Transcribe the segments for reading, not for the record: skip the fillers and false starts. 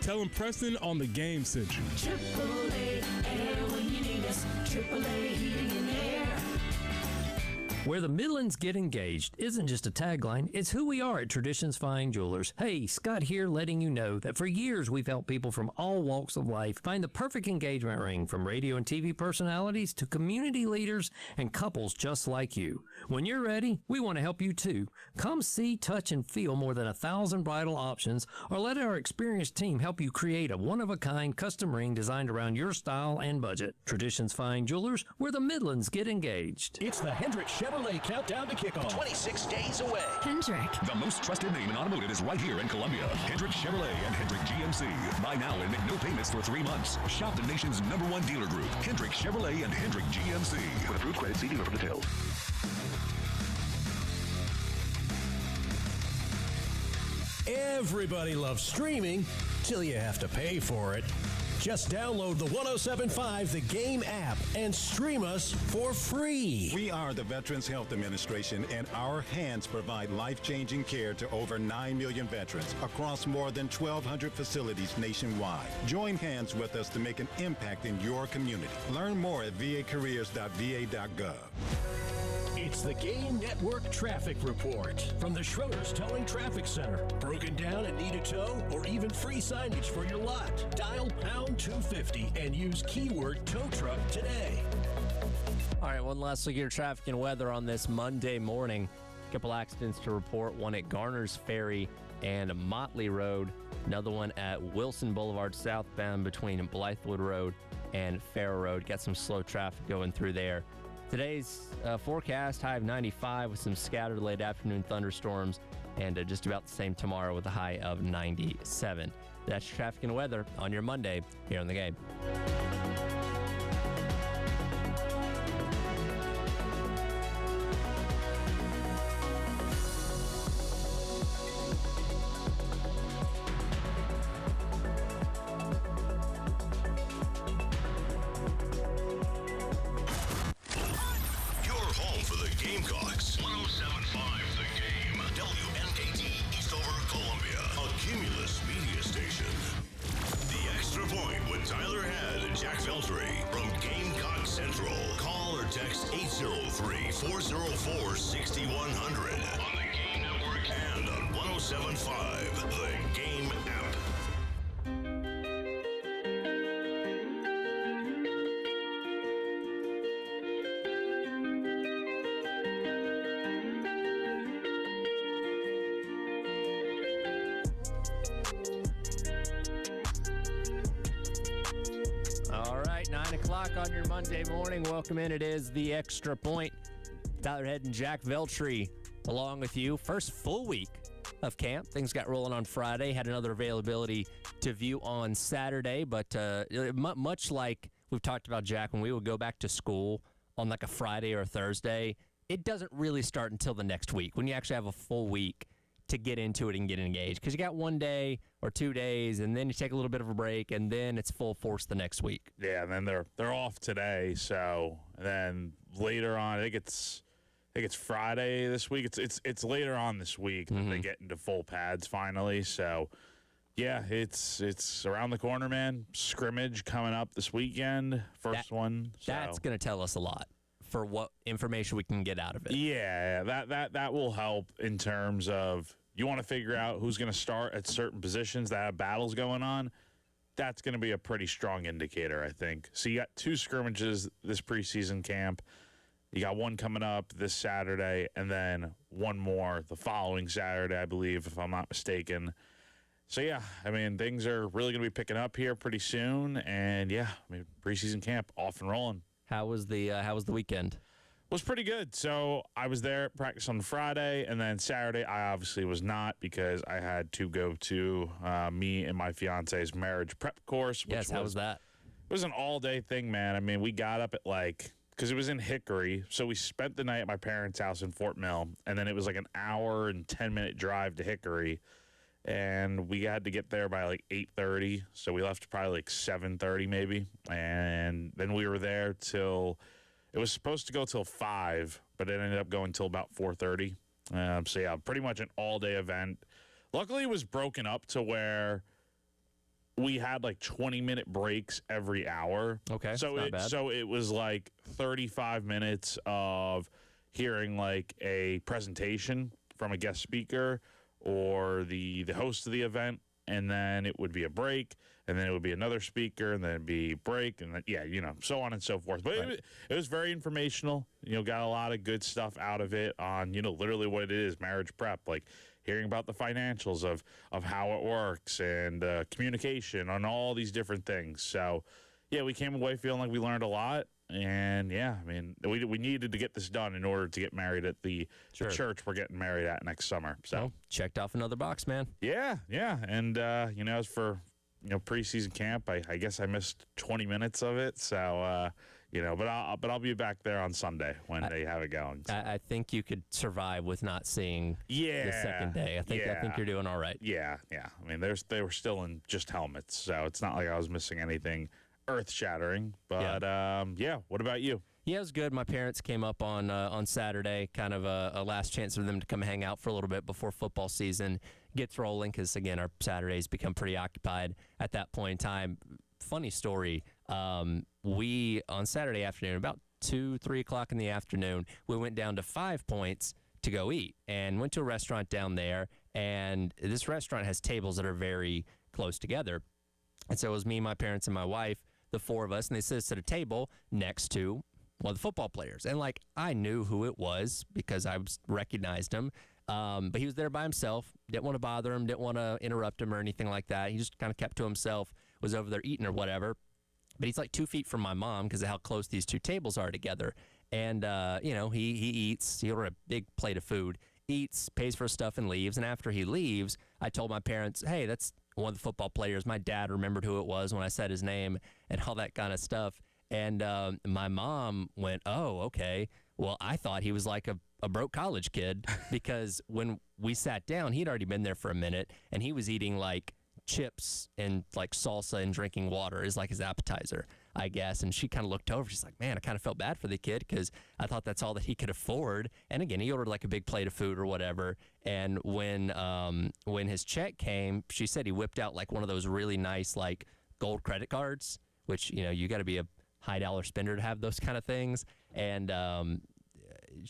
Tell them Preston on the Game sent you. AAA Air when you need us. AAA Heating and Air. Where the Midlands get engaged isn't just a tagline, it's who we are at Traditions Fine Jewelers. Hey, Scott here letting you know that for years we've helped people from all walks of life find the perfect engagement ring, from radio and TV personalities to community leaders and couples just like you. When you're ready, we want to help you too. Come see, touch, and feel more than 1,000 bridal options, or let our experienced team help you create a one-of-a-kind custom ring designed around your style and budget. Traditions Fine Jewelers, where the Midlands get engaged. It's the Hendrick Chevrolet countdown to kickoff. 26 days away. Hendrick. The most trusted name in automotive is right here in Columbia. Hendrick Chevrolet and Hendrick GMC. Buy now and make no payments for 3 months. Shop the nation's #1 dealer group, Hendrick Chevrolet and Hendrick GMC. With approved credit, see dealer for details. Everybody loves streaming till you have to pay for it. Just download the 107.5 The Game app and stream us for free. We are the Veterans Health Administration, and our hands provide life-changing care to over 9 million veterans across more than 1,200 facilities nationwide. Join hands with us to make an impact in your community. Learn more at vacareers.va.gov. It's the Game Network Traffic Report from the Schroeder's Towing Traffic Center. Broken down and need a tow, or even free signage for your lot? Dial pound 250 and use keyword tow truck today. All right, one last look at your traffic and weather on this Monday morning. A couple accidents to report, one at Garner's Ferry and Motley Road, another one at Wilson Boulevard southbound between Blythewood Road and Farrow Road. Got some slow traffic going through there. Today's forecast, high of 95 with some scattered late afternoon thunderstorms, and just about the same tomorrow with a high of 97. That's your traffic and weather on your Monday here on The Game. Text 803-404-6100 on the Game Network and on 107.5, the Game app. All right, 9 o'clock on your Monday morning. Welcome in. It is The Extra Point. Tyler Head and Jack Veltri along with you. First full week of camp. Things got rolling on Friday. Had another availability to view on Saturday. But much like we've talked about, Jack, when we would go back to school on like a Friday or a Thursday, it doesn't really start until the next week when you actually have a full week to get into it and get engaged, because you got 1 day or 2 days, and then you take a little bit of a break, and then it's full force the next week. Yeah, and then they're off today, so and then later on, I think it's Friday this week. It's later on this week that they get into full pads finally. So yeah, it's around the corner, man. Scrimmage coming up this weekend, first one. So. That's going to tell us a lot for what information we can get out of it. Yeah, that will help in terms of you want to figure out who's going to start at certain positions that have battles going on. That's going to be a pretty strong indicator, I think. So you got 2 scrimmages this preseason camp. You got one coming up this Saturday, and then one more the following Saturday, I believe, if I'm not mistaken. So, yeah, I mean, things are really going to be picking up here pretty soon. And, yeah, I mean, preseason camp off and rolling. How was the weekend? It was pretty good. So I was there at practice on Friday, and then Saturday I obviously was not because I had to go to me and my fiance's marriage prep course. Yes, how was that? It was an all-day thing, man. I mean, we got up at because it was in Hickory, so we spent the night at my parents' house in Fort Mill, and then it was like an hour and 10-minute drive to Hickory, and we had to get there by 8:30, so we left probably 7:30 maybe, and then we were there till it was supposed to go till 5, but it ended up going till about 4:30. So yeah, pretty much an all-day event. Luckily, it was broken up to where we had like 20-minute breaks every hour. Okay, So not bad. so it was like 35 minutes of hearing like a presentation from a guest speaker or the host of the event, and then it would be a break, and then it would be another speaker, and then it'd be break, and then, so on and so forth. But it was very informational. Got a lot of good stuff out of it on, literally what it is, marriage prep, like hearing about the financials of how it works and communication on all these different things. So, yeah, we came away feeling like we learned a lot. And, yeah, I mean, we needed to get this done in order to get married at the church we're getting married at next summer. So, checked off another box, man. Yeah. And, as for, preseason camp, I guess I missed 20 minutes of it. So, but I'll be back there on Sunday when they have it going. So. I think you could survive with not seeing the second day. I think you're doing all right. Yeah. I mean, they were still in just helmets, so it's not like I was missing anything earth-shattering. But what about you? Yeah, it was good. My parents came up on Saturday, kind of a last chance for them to come hang out for a little bit before football season gets rolling, because, again, our Saturdays become pretty occupied at that point in time. Funny story, we, on Saturday afternoon, about 2, 3 o'clock in the afternoon, we went down to 5 Points to go eat and went to a restaurant down there, and this restaurant has tables that are very close together. And so it was me, my parents, and my wife, the four of us, and they sit us at a table next to one of the football players. And, I knew who it was because I recognized him. But he was there by himself, didn't want to bother him, didn't want to interrupt him or anything like that. He just kind of kept to himself, was over there eating or whatever. But he's like 2 feet from my mom because of how close these two tables are together. And, he eats. He ordered a big plate of food, eats, pays for his stuff, and leaves. And after he leaves, I told my parents, hey, that's one of the football players. My dad remembered who it was when I said his name and all that kind of stuff. And my mom went, oh, okay. Well, I thought he was like a broke college kid because when we sat down, he'd already been there for a minute, and he was eating chips and salsa and drinking water is his appetizer, I guess. And she kind of looked over. She's like, man, I kind of felt bad for the kid because I thought that's all that he could afford. And again, he ordered a big plate of food or whatever. And when his check came, she said he whipped out one of those really nice gold credit cards, which, you got to be a high dollar spender to have those kind of things. And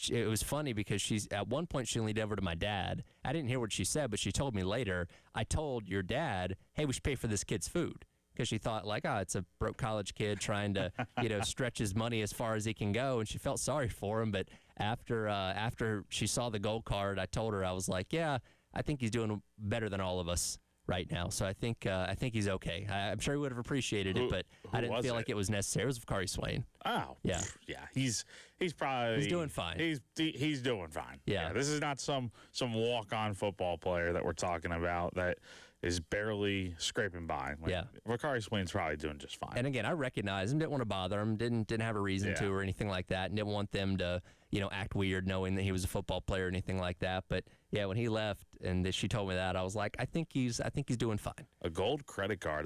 it was funny because at one point she leaned over to my dad. I didn't hear what she said, but she told me later, I told your dad, hey, we should pay for this kid's food. Because she thought it's a broke college kid trying to, stretch his money as far as he can go. And she felt sorry for him. But after she saw the gold card, I told her, I was like, yeah, I think he's doing better than all of us right now. So I think he's okay. I'm sure he would have appreciated it, but I didn't feel like it was necessary. It was Vakari Swain. Oh, yeah. He's probably doing fine. He's doing fine. Yeah. This is not some walk-on football player that we're talking about that is barely scraping by. Vakari Swain's probably doing just fine. And again, I recognized him, didn't want to bother him, didn't have a reason to or anything like that, and didn't want them to, act weird knowing that he was a football player or anything like that. But yeah, when he left and she told me that, I was like, I think he's doing fine. A gold credit card,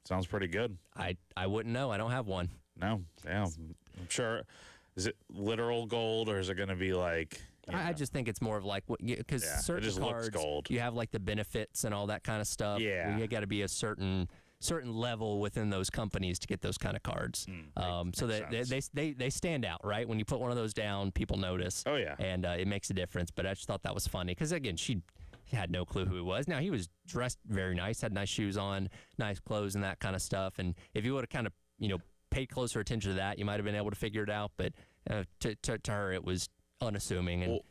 sounds pretty good. I wouldn't know. I don't have one. No, yeah, I'm sure. Is it literal gold or is it going to be I just think it's more of because certain cards, gold. You have the benefits and all that kind of stuff. Yeah. You got to be a certain level within those companies to get those kind of cards. So that they stand out, right? When you put one of those down, people notice. Oh, yeah. And it makes a difference. But I just thought that was funny because, again, she had no clue who he was. Now, he was dressed very nice, had nice shoes on, nice clothes and that kind of stuff. And if you would have kind of, paid closer attention to that, you might have been able to figure it out. But to her, it was unassuming. And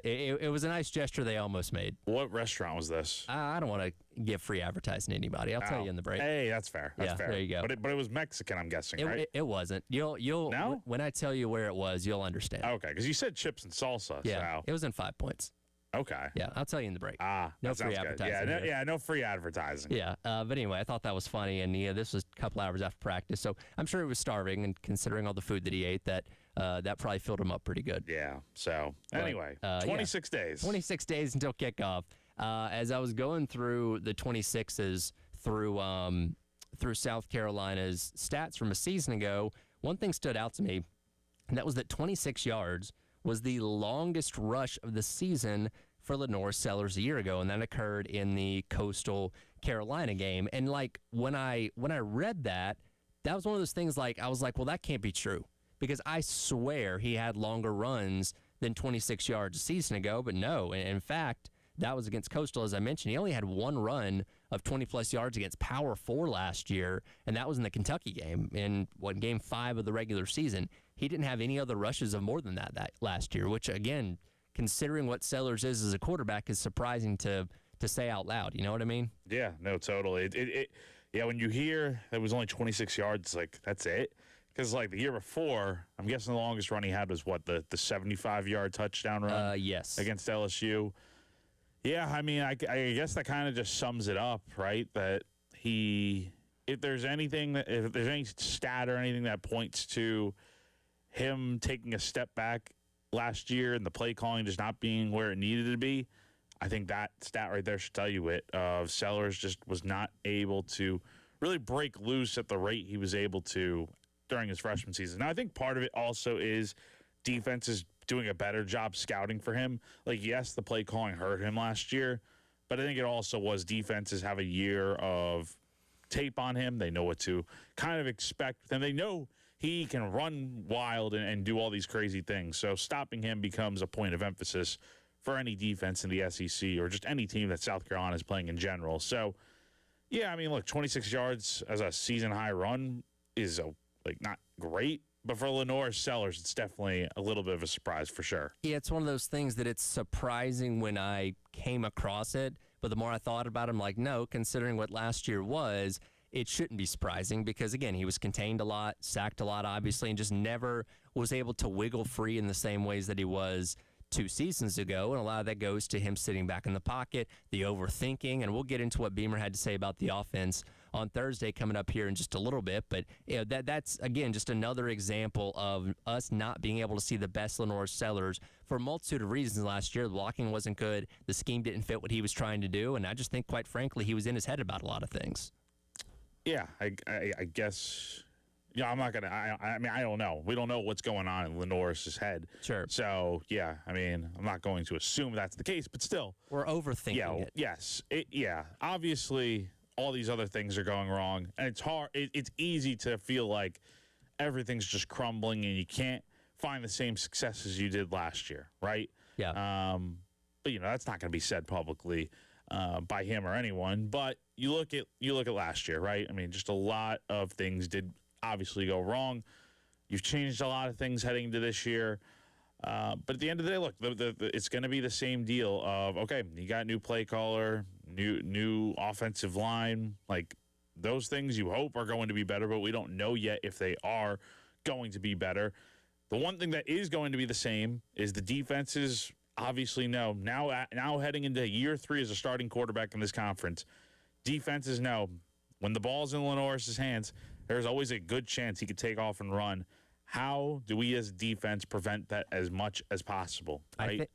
it was a nice gesture they almost made. What restaurant was this? I don't want to give free advertising to anybody. I'll tell you in the break. Hey, that's fair. That's fair. There you go. But it was Mexican, I'm guessing, right? It wasn't. You'll No? When I tell you where it was, you'll understand. Okay, because you said chips and salsa. Yeah, so. it was in 5 Points. Okay. Yeah, I'll tell you in the break. No free advertising. No free advertising. Yeah, but anyway, I thought that was funny, and this was a couple hours after practice, so I'm sure he was starving, and considering all the food that he ate, that probably filled him up pretty good. Yeah. So anyway, 26 days. 26 days until kickoff. As I was going through the 26s through South Carolina's stats from a season ago, one thing stood out to me, and that was that 26 yards was the longest rush of the season for Lenore Sellers a year ago, and that occurred in the Coastal Carolina game. And like when I read that, that was one of those things like I was like, well, that can't be true because I swear he had longer runs than 26 yards a season ago. But no, in fact, that was against Coastal, as I mentioned. He only had one run of 20-plus yards against Power 4 last year, and that was in the Kentucky game in Game 5 of the regular season. He didn't have any other rushes of more than that last year, which, again, considering what Sellers is as a quarterback, is surprising to say out loud. You know what I mean? Yeah, no, totally. Yeah, when you hear it was only 26 yards, like, that's it? Because, like, the year before, I'm guessing the longest run he had was, what, the 75-yard touchdown run? Yes. Against LSU. Yeah, I mean, I guess that kind of just sums it up, right? That if there's any stat or anything that points to him taking a step back last year and the play calling just not being where it needed to be, I think that stat right there should tell you it. Sellers just was not able to really break loose at the rate he was able to during his freshman season. Now, I think part of it also is defense is doing a better job scouting for him. Like, yes, the play calling hurt him last year, but I think it also was defenses have a year of tape on him. They know what to kind of expect, and they know he can run wild and do all these crazy things. So stopping him becomes a point of emphasis for any defense in the SEC or just any team that South Carolina is playing in general. So, yeah, I mean, look, 26 yards as a season-high run is, not great. But for Lenore Sellers, it's definitely a little bit of a surprise for sure. Yeah, it's one of those things that it's surprising when I came across it. But the more I thought about it, I'm like, no, considering what last year was, it shouldn't be surprising because, again, he was contained a lot, sacked a lot, obviously, and just never was able to wiggle free in the same ways that he was 2 seasons ago, and a lot of that goes to him sitting back in the pocket, the overthinking, and we'll get into what Beamer had to say about the offense on Thursday coming up here in just a little bit. But that's, again, just another example of us not being able to see the best Lenore Sellers for a multitude of reasons last year. The blocking wasn't good. The scheme didn't fit what he was trying to do, and I just think, quite frankly, he was in his head about a lot of things. Yeah, I guess... Yeah, I'm not going to – I mean, I don't know. We don't know what's going on in Lenore's head. Sure. So, yeah, I mean, I'm not going to assume that's the case, but still. We're overthinking it. Yes. Obviously, all these other things are going wrong, and it's hard. It's easy to feel like everything's just crumbling and you can't find the same successes you did last year, right? Yeah. But, that's not going to be said publicly by him or anyone. But you look at last year, right? I mean, just a lot of things did – obviously go wrong. You've changed a lot of things heading into this year. But at the end of the day, look, it's going to be the same deal of, okay, you got new play caller, new offensive line. Like, those things you hope are going to be better, but we don't know yet if they are going to be better. The one thing that is going to be the same is the defenses obviously know. Now heading into year 3 as a starting quarterback in this conference, defenses know when the ball's in Lenore's hands, there's always a good chance he could take off and run. How do we as defense prevent that as much as possible? Right?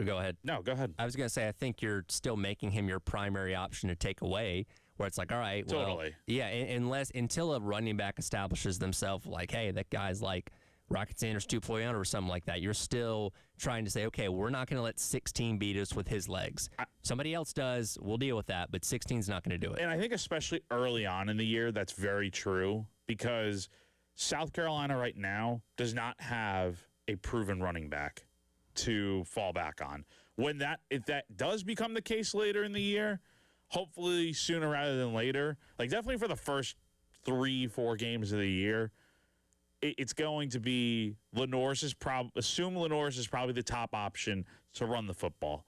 Go ahead. No, go ahead. I was going to say, I think you're still making him your primary option to take away, where it's like, all right, well, totally. Yeah, until a running back establishes themselves like, hey, that guy's like Rocket Sanders 2.0 or something like that, you're still trying to say, okay, we're not going to let 16 beat us with his legs. Somebody else does, we'll deal with that, but 16's not going to do it. And I think especially early on in the year, that's very true because South Carolina right now does not have a proven running back to fall back on. If that does become the case later in the year, hopefully sooner rather than later, like definitely for the first 3-4 games of the year, it's going to be Lenore's is probably the top option to run the football.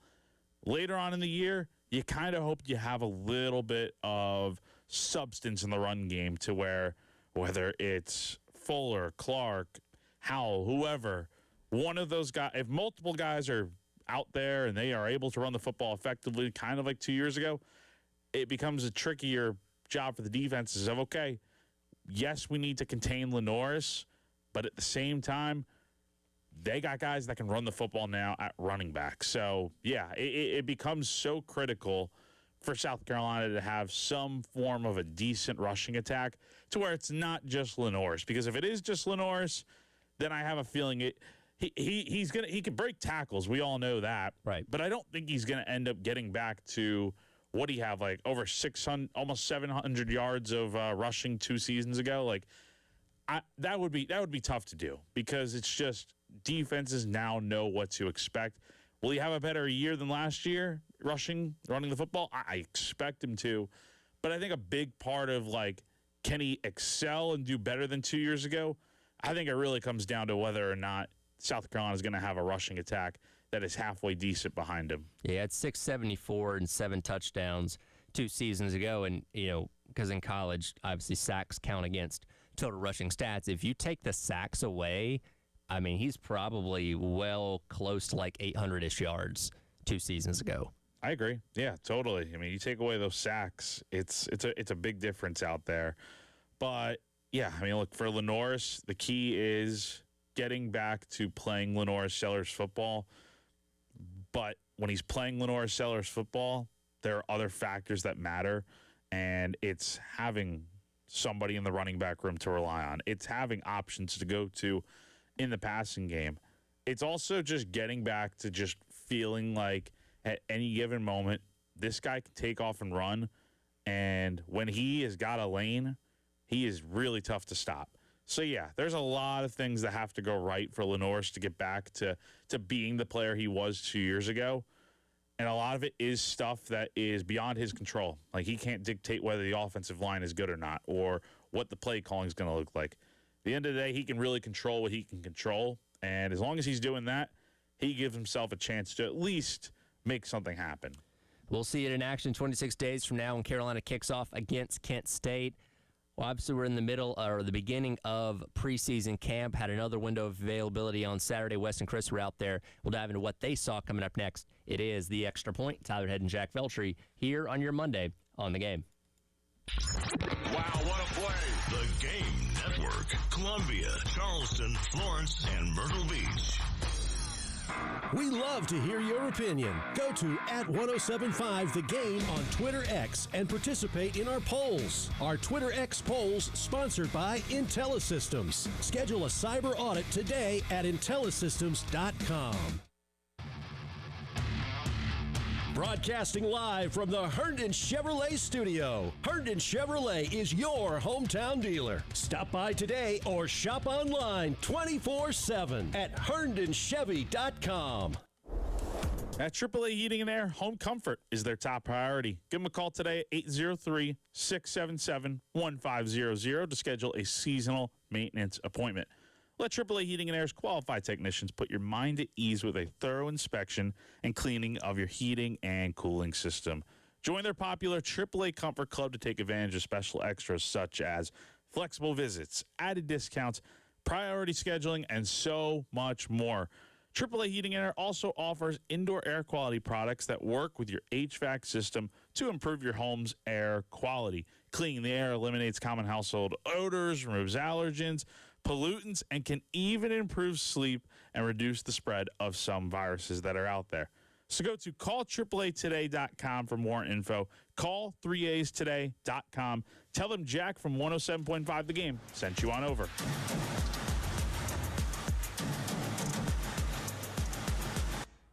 Later on in the year, you kind of hope you have a little bit of substance in the run game to where whether it's Fuller, Clark, Howell, whoever, one of those guys, if multiple guys are out there and they are able to run the football effectively, kind of like 2 years ago, it becomes a trickier job for the defenses of, okay, yes, we need to contain Lenore's, but at the same time, they got guys that can run the football now at running back. So, yeah, it becomes so critical for South Carolina to have some form of a decent rushing attack to where it's not just Lenore's. Because if it is just Lenore's, then I have a feeling he can break tackles. We all know that. Right. But I don't think he's going to end up getting back to what do you have, like over 600, almost 700 yards of rushing 2 seasons ago? Like, that would be tough to do because it's just defenses now know what to expect. Will he have a better year than last year running the football? I expect him to. But I think a big part of, like, can he excel and do better than 2 years ago? I think it really comes down to whether or not South Carolina is going to have a rushing attack that is halfway decent behind him. Yeah, it's 674 and 7 touchdowns 2 seasons ago. And, because in college, obviously sacks count against total rushing stats. If you take the sacks away, I mean, he's probably well close to like 800-ish yards 2 seasons ago. I agree. Yeah, totally. I mean, you take away those sacks, it's a big difference out there. But, yeah, I mean, look, for Lenoris, the key is getting back to playing Lenoris-Sellers football. But when he's playing Lenoris-Sellers football, there are other factors that matter, and it's having somebody in the running back room to rely on. It's having options to go to in the passing game. It's also just getting back to just feeling like at any given moment, this guy can take off and run, and when he has got a lane, he is really tough to stop. So, yeah, there's a lot of things that have to go right for Lenoris to get back to being the player he was 2 years ago. And a lot of it is stuff that is beyond his control. Like, he can't dictate whether the offensive line is good or not or what the play calling is going to look like. At the end of the day, he can really control what he can control. And as long as he's doing that, he gives himself a chance to at least make something happen. We'll see it in action 26 days from now when Carolina kicks off against Kent State. Well, obviously, we're in the middle or the beginning of preseason camp. Had another window of availability on Saturday. Wes and Chris were out there. We'll dive into what they saw coming up next. It is The Extra Point. Tyler Head and Jack Veltri here on your Monday on The Game. Wow, what a play! The Game Network. Columbia, Charleston, Florence, and Myrtle Beach. We love to hear your opinion. Go to @1075 The Game on Twitter X and participate in our polls. Our Twitter X polls sponsored by IntelliSystems. Schedule a cyber audit today at IntelliSystems.com. Broadcasting live from the Herndon Chevrolet studio. Herndon Chevrolet is your hometown dealer. Stop by today or shop online 24/7 at HerndonChevy.com. At AAA Heating and Air, home comfort is their top priority. Give them a call today at 803-677-1500 to schedule a seasonal maintenance appointment. Let AAA Heating and Air's qualified technicians put your mind at ease with a thorough inspection and cleaning of your heating and cooling system. Join their popular AAA Comfort Club to take advantage of special extras such as flexible visits, added discounts, priority scheduling, and so much more. AAA Heating and Air also offers indoor air quality products that work with your HVAC system to improve your home's air quality. Cleaning the air eliminates common household odors, removes allergens, pollutants, and can even improve sleep and reduce the spread of some viruses that are out there. So go to callAAAtoday.com for more info. Call 3AsToday.com. Tell them Jack from 107.5 The Game sent you on over.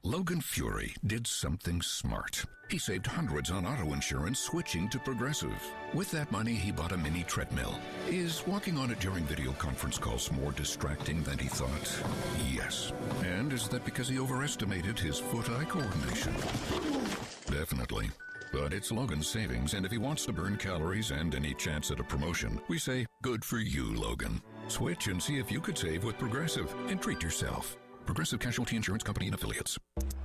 Logan Fury did something smart. He saved hundreds on auto insurance switching to Progressive. With that money, he bought a mini treadmill. Is walking on it during video conference calls more distracting than he thought? Yes. And is that because he overestimated his foot-eye coordination? Definitely. But it's Logan's savings, and if he wants to burn calories and any chance at a promotion, we say, good for you, Logan. Switch and see if you could save with Progressive and treat yourself. Progressive Casualty Insurance Company and Affiliates.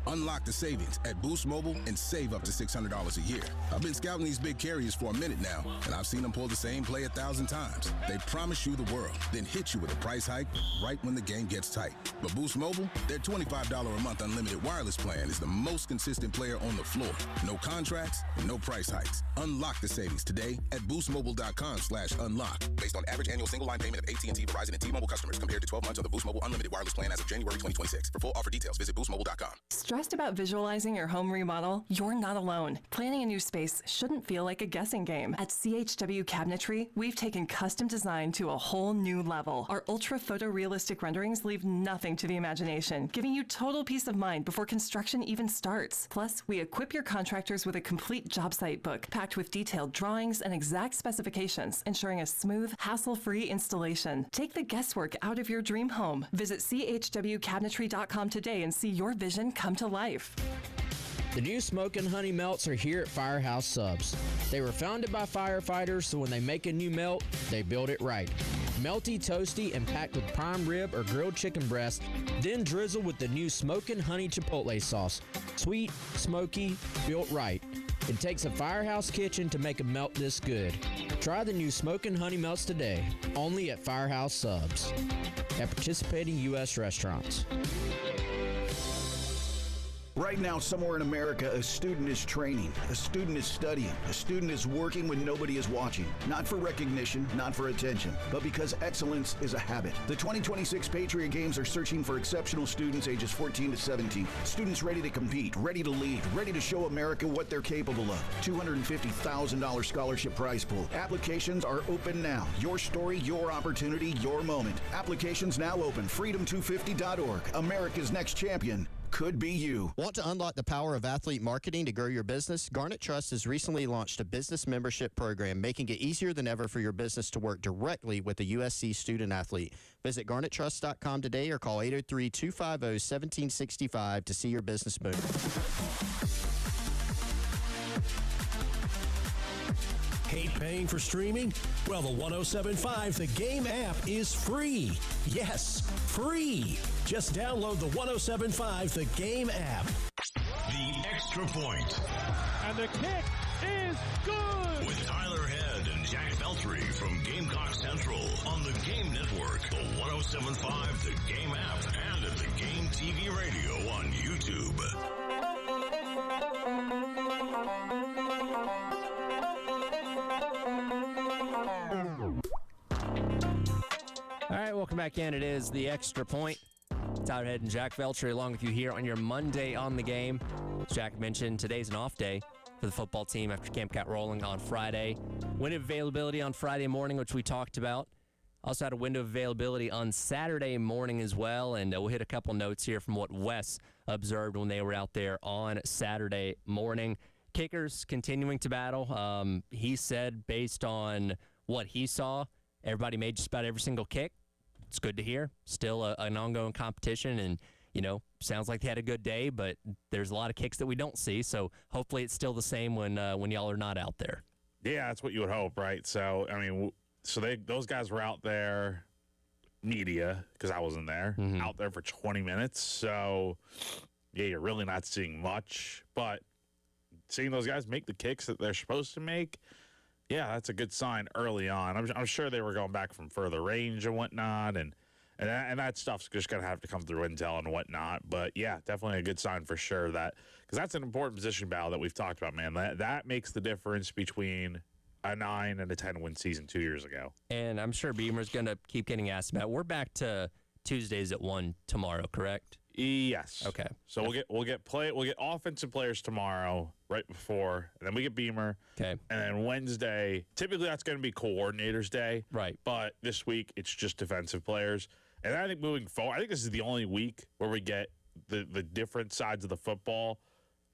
Unlock the savings at Boost Mobile and save up to $600 a year. I've been scouting these big carriers for a minute now, and I've seen them pull the same play 1,000 times. They promise you the world, then hit you with a price hike right when the game gets tight. But Boost Mobile, their $25 a month unlimited wireless plan is the most consistent player on the floor. No contracts and no price hikes. Unlock the savings today at boostmobile.com/unlock. Based on average annual single line payment of AT&T, Verizon, and T-Mobile customers compared to 12 months of the Boost Mobile unlimited wireless plan as of January 2020. 2026. For full offer details, visit boostmobile.com. Stressed about visualizing your home remodel? You're not alone. Planning a new space shouldn't feel like a guessing game. At CHW Cabinetry, we've taken custom design to a whole new level. Our ultra photorealistic renderings leave nothing to the imagination, giving you total peace of mind before construction even starts. Plus, we equip your contractors with a complete job site book packed with detailed drawings and exact specifications, ensuring a smooth, hassle-free installation. Take the guesswork out of your dream home. Visit chwcabinetry.com today and see your vision come to life. The new Smokin' Honey Melts are here at Firehouse Subs. They were founded by firefighters, so when they make a new melt, they build it right. Melty, toasty, and packed with prime rib or grilled chicken breast, then drizzle with the new Smokin' Honey Chipotle sauce. Sweet, smoky, built right. It takes a Firehouse kitchen to make a melt this good. Try the new Smokin' Honey Melts today, only at Firehouse Subs, at participating U.S. restaurants. Right now, somewhere in America, a student is training, a student is studying, a student is working when nobody is watching. Not for recognition, not for attention, but because excellence is a habit. The 2026 Patriot Games are searching for exceptional students ages 14 to 17. Students ready to compete, ready to lead, ready to show America what they're capable of. $250,000 scholarship prize pool. Applications are open now. Your story, your opportunity, your moment. Applications now open. Freedom250.org. America's next champion could be you. Want to unlock the power of athlete marketing to grow your business? Garnet Trust has recently launched a business membership program, making it easier than ever for your business to work directly with a USC student athlete. Visit garnettrust.com today or call 803-250-1765 to see your business move. Hate paying for streaming? Well, the 107.5 The Game app is free. Yes, free. Just download the 107.5 The Game app. The Extra Point. And the kick is good. With Tyler Head and Jack Veltri from Gamecock Central on the Game Network, the 107.5 The Game app, and at the Game TV radio on YouTube. All right, welcome back in. It is the Extra Point. Tyler Head and Jack Veltri along with you here on your Monday on the Game. As Jack mentioned, today's an off day for the football team after camp got rolling on Friday. Window availability on Friday morning, which we talked about. Also had a window of availability on Saturday morning as well, and we'll hit a couple notes here from what Wes observed when they were out there on Saturday morning. Kickers continuing to battle. He said based on what he saw, everybody made just about every single kick. It's good to hear. Still an ongoing competition, and, you know, sounds like they had a good day, but there's a lot of kicks that we don't see, so hopefully it's still the same when y'all are not out there. Yeah, that's what you would hope, right? So, I mean, those guys were out there, media, because I wasn't there, out there for 20 minutes. So, yeah, you're really not seeing much, but seeing those guys make the kicks that they're supposed to make, yeah, that's a good sign early on. I'm sure they were going back from further range and whatnot, and that stuff's just going to have to come through intel and whatnot. But, yeah, definitely a good sign for sure that – because that's an important position battle that we've talked about, man. That makes the difference between a 9 and a 10-win season 2 years ago. And I'm sure Beamer's going to keep getting asked about. We're back to Tuesdays at 1 tomorrow, correct? Yes. Okay. So we'll get offensive players tomorrow right before, and then we get Beamer. Okay. And then Wednesday, typically that's going to be coordinators day. Right. But this week it's just defensive players. And I think moving forward, I think this is the only week where we get the different sides of the football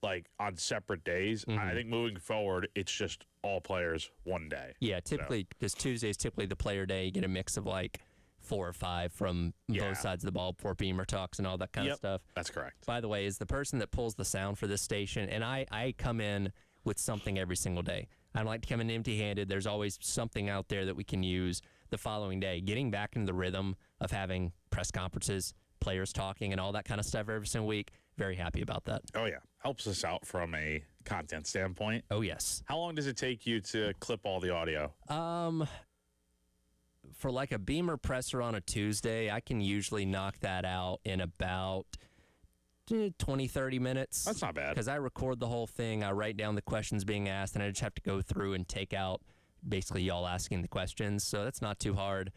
like on separate days. I think moving forward, it's just all players one day. Yeah, typically because Tuesday is typically the player day. You get a mix of like 4 or 5 from both sides of the ball before Beamer talks and all that kind of stuff. That's correct. By the way, is the person that pulls the sound for this station, and I come in with something every single day. I don't like to come in empty-handed. There's always something out there that we can use the following day. Getting back into the rhythm of having press conferences, players talking, and all that kind of stuff every single week. Very happy about that. Oh, yeah. Helps us out from a content standpoint. Oh, yes. How long does it take you to clip all the audio? For like a Beamer presser on a Tuesday, I can usually knock that out in about 20, 30 minutes. That's not bad. Because I record the whole thing. I write down the questions being asked, and I just have to go through and take out basically y'all asking the questions. So that's not too hard.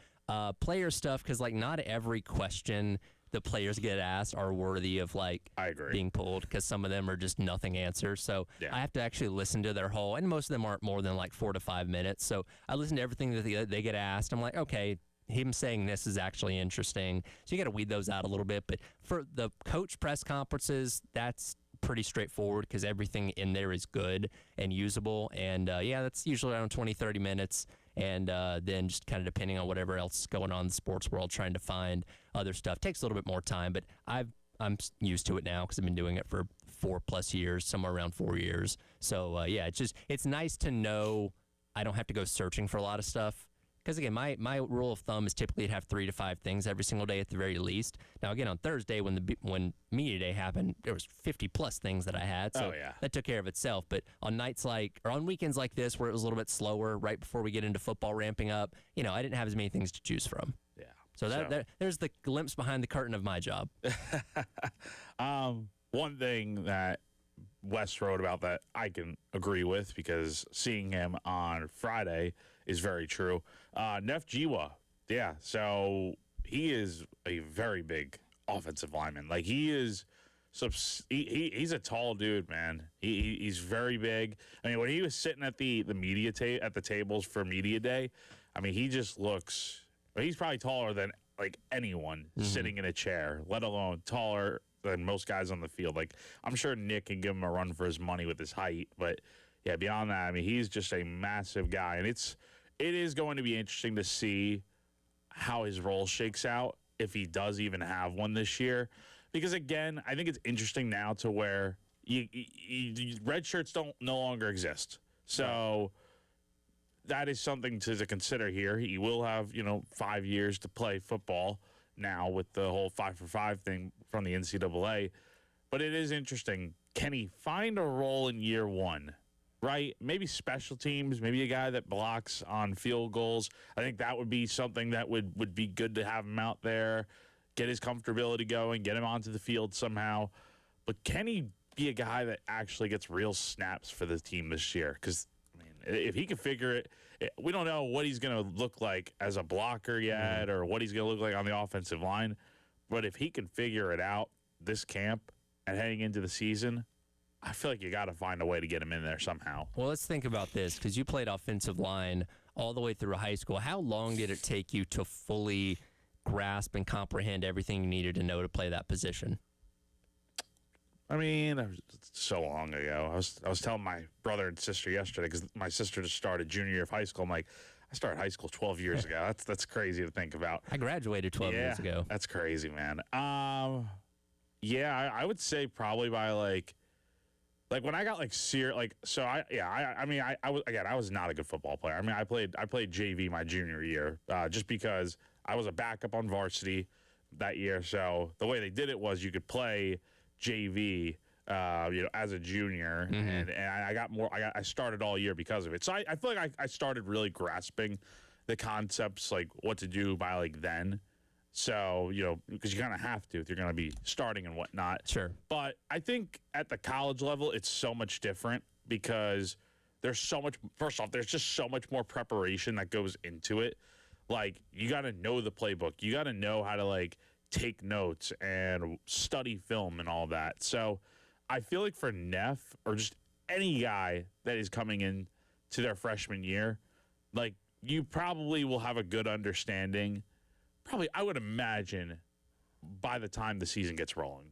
Player stuff, because like not every question the players get asked are worthy of like I agree. being pulled, because some of them are just nothing answers. So Yeah. I have to actually listen to their whole, and most of them aren't more than like 4 to 5 minutes. So I listen to everything that they get asked. I'm like, okay, him saying this is actually interesting. So you got to weed those out a little bit. But for the coach press conferences, that's pretty straightforward because everything in there is good and usable. And yeah, that's usually around 20, 30 minutes. And then just kind of depending on whatever else is going on in the sports world, trying to find other stuff takes a little bit more time. But I'm used to it now because I've been doing it for 4+ years, somewhere around 4 years. So yeah, it's nice to know I don't have to go searching for a lot of stuff. Because, again, my rule of thumb is typically to have 3 to 5 things every single day at the very least. Now, again, on Thursday when media day happened, there was 50+ things that I had. So that took care of itself. But on on weekends like this where it was a little bit slower right before we get into football ramping up, I didn't have as many things to choose from. Yeah. So there's the glimpse behind the curtain of my job. One thing that Wes wrote about that I can agree with, because seeing him on Friday is very true. Neff Jiwa, yeah, so he is a very big offensive lineman. Like, he's a tall dude, man. He's very big. I mean, when he was sitting at the media at the tables for media day, I mean, he just looks. He's probably taller than like anyone sitting in a chair, let alone taller than most guys on the field. Like, I'm sure Nick can give him a run for his money with his height, but yeah, beyond that, I mean, he's just a massive guy, and it is going to be interesting to see how his role shakes out, if he does even have one this year. Because, again, I think it's interesting now to where red shirts no longer exist. So that is something to consider here. He will have, 5 years to play football now with the whole 5-for-5 thing from the NCAA. But it is interesting. Can he find a role in year one? Right? Maybe special teams, maybe a guy that blocks on field goals. I think that would be something that would be good to have him out there, get his comfortability going, get him onto the field somehow. But can he be a guy that actually gets real snaps for the team this year? Because, I mean, if he can figure it, we don't know what he's going to look like as a blocker yet, or what he's going to look like on the offensive line. But if he can figure it out this camp and heading into the season, I feel like you got to find a way to get him in there somehow. Well, let's think about this, because you played offensive line all the way through high school. How long did it take you to fully grasp and comprehend everything you needed to know to play that position? I mean, so long ago. I was telling my brother and sister yesterday, because my sister just started junior year of high school. I'm like, I started high school 12 years ago. That's crazy to think about. I graduated 12 years ago. That's crazy, man. Yeah, I would say probably by like when I got I was not a good football player. I mean, I played JV my junior year, just because I was a backup on varsity that year. So the way they did it was you could play JV, as a junior, and I started all year because of it. So I feel like I started really grasping the concepts, like what to do by like then. So, because you kind of have to if you're going to be starting and whatnot. Sure. But I think at the college level, it's so much different, because there's so much, first off, there's just so much more preparation that goes into it. Like, you got to know the playbook. You got to know how to, like, take notes and study film and all that. So I feel like for Neff, or just any guy that is coming in to their freshman year, like, you probably will have a good understanding. Probably, I would imagine, by the time the season gets rolling.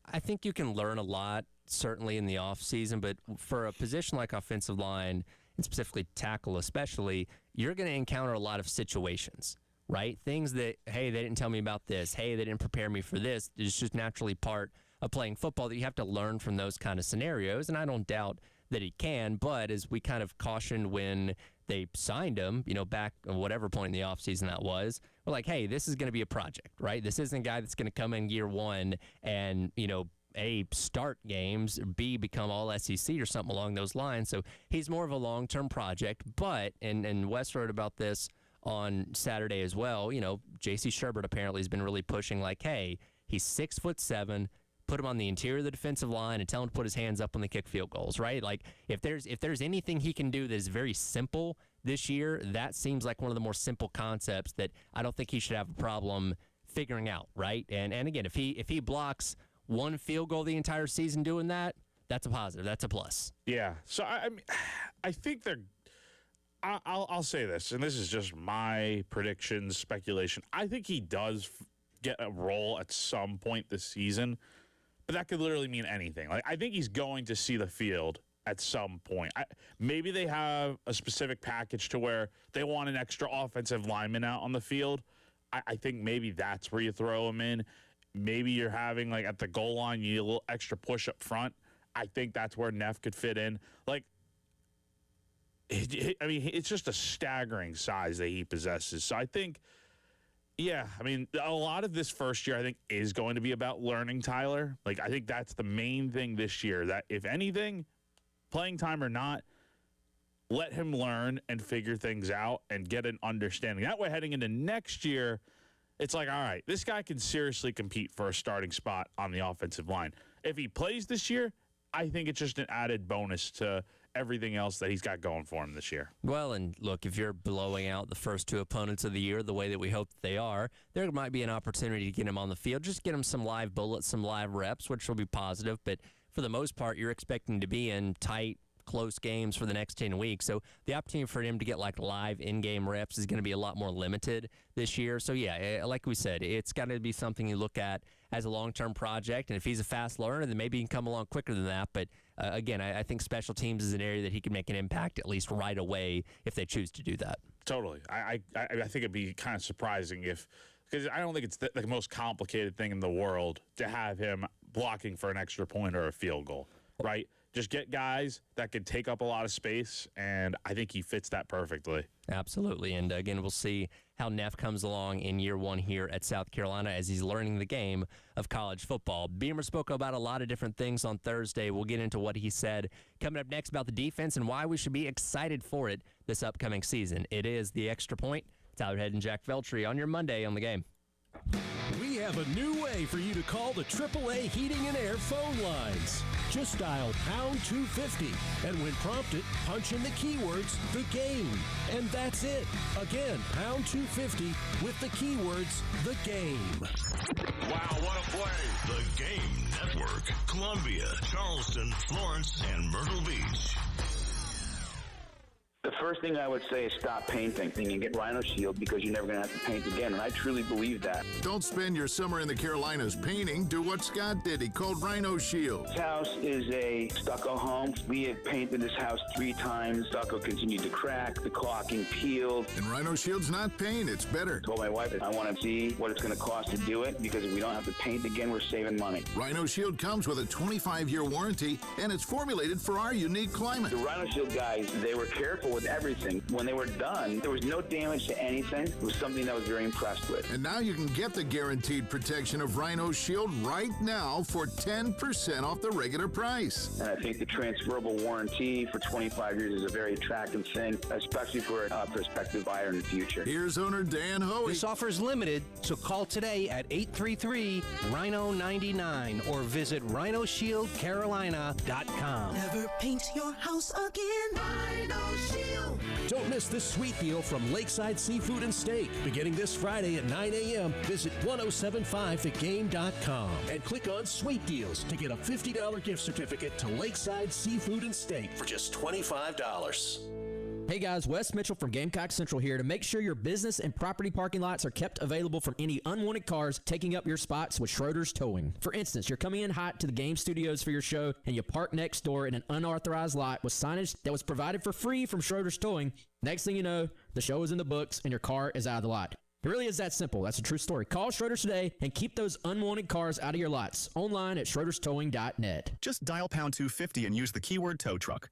I think you can learn a lot, certainly in the offseason, but for a position like offensive line, and specifically tackle especially, you're going to encounter a lot of situations, right? Things that, hey, they didn't tell me about this. Hey, they didn't prepare me for this. It's just naturally part of playing football that you have to learn from those kind of scenarios, and I don't doubt that he can, but as we kind of cautioned when they signed him, back at whatever point in the offseason that was, we're like, hey, this is going to be a project, right? This isn't a guy that's going to come in year one and, A, start games, or B, become all SEC or something along those lines. So he's more of a long-term project, but, and Wes wrote about this on Saturday as well, J.C. Sherbert apparently has been really pushing like, hey, he's 6'7", put him on the interior of the defensive line and tell him to put his hands up when they kick field goals, right? Like, if there's anything he can do that is very simple this year, that seems like one of the more simple concepts that I don't think he should have a problem figuring out, right? And again, if he blocks one field goal the entire season doing that, that's a positive. That's a plus. Yeah. So I think they're. I'll say this, and this is just my predictions, speculation. I think he does get a role at some point this season, but that could literally mean anything. Like, I think he's going to see the field at some point. Maybe they have a specific package to where they want an extra offensive lineman out on the field. I think maybe that's where you throw him in. Maybe you're having, like, at the goal line, you need a little extra push up front. I think that's where Neff could fit in. Like, it's just a staggering size that he possesses. So I think, yeah, a lot of this first year, I think, is going to be about learning Tyler. Like, I think that's the main thing this year, that if anything, playing time or not, let him learn and figure things out and get an understanding. That way, heading into next year, it's like, all right, this guy can seriously compete for a starting spot on the offensive line. If he plays this year, I think it's just an added bonus to everything else that he's got going for him this year. Well, and look, if you're blowing out the first two opponents of the year the way that we hope they are, there might be an opportunity to get him on the field. Just get him some live bullets, some live reps, which will be positive. But for the most part, you're expecting to be in tight, close games for the next 10 weeks. So the opportunity for him to get like live in-game reps is going to be a lot more limited this year. So yeah, like we said, it's got to be something you look at as a long-term project. And if he's a fast learner, then maybe he can come along quicker than that. But again, I think special teams is an area that he can make an impact at least right away if they choose to do that. Totally. I think it'd be kind of surprising because I don't think it's the most complicated thing in the world to have him blocking for an extra point or a field goal, right? Just get guys that could take up a lot of space, and I think he fits that perfectly. Absolutely. And again, we'll see how Neff comes along in year one here at South Carolina as he's learning the game of college football. Beamer spoke about a lot of different things on Thursday. We'll get into what he said coming up next about the defense and why we should be excited for it this upcoming season. It is The Extra Point. Tyler Head and Jack Veltri on your Monday on the Game. We have a new way for you to call the AAA Heating and Air phone lines. Just dial pound 250, and when prompted, punch in the keywords, the game. And that's it. Again, pound 250 with the keywords, the game. Wow, what a play. The Game Network. Columbia, Charleston, Florence, and Myrtle Beach. The first thing I would say is stop painting and get Rhino Shield because you're never going to have to paint again, and I truly believe that. Don't spend your summer in the Carolinas painting. Do what Scott did. He called Rhino Shield. This house is a stucco home. We have painted this house 3 times. Stucco continued to crack. The caulking peeled. And Rhino Shield's not paint. It's better. I told my wife I want to see what it's going to cost to do it because if we don't have to paint again, we're saving money. Rhino Shield comes with a 25-year warranty, and it's formulated for our unique climate. The Rhino Shield guys, they were careful with everything. When they were done, there was no damage to anything. It was something that I was very impressed with. And now you can get the guaranteed protection of Rhino Shield right now for 10% off the regular price. And I think the transferable warranty for 25 years is a very attractive thing, especially for a prospective buyer in the future. Here's owner Dan Hoey. This offer is limited, so call today at 833-RHINO-99 or visit RhinoShieldCarolina.com. Never paint your house again. Rhino Shield. Don't miss this sweet deal from Lakeside Seafood and Steak. Beginning this Friday at 9 a.m., visit 1075thegame.com and click on Sweet Deals to get a $50 gift certificate to Lakeside Seafood and Steak for just $25. Hey guys, Wes Mitchell from Gamecock Central here to make sure your business and property parking lots are kept available from any unwanted cars taking up your spots with Schroeder's Towing. For instance, you're coming in hot to the game studios for your show and you park next door in an unauthorized lot with signage that was provided for free from Schroeder's Towing. Next thing you know, the show is in the books and your car is out of the lot. It really is that simple. That's a true story. Call Schroeder's today and keep those unwanted cars out of your lots. Online at schroederstowing.net. Just dial pound 250 and use the keyword tow truck.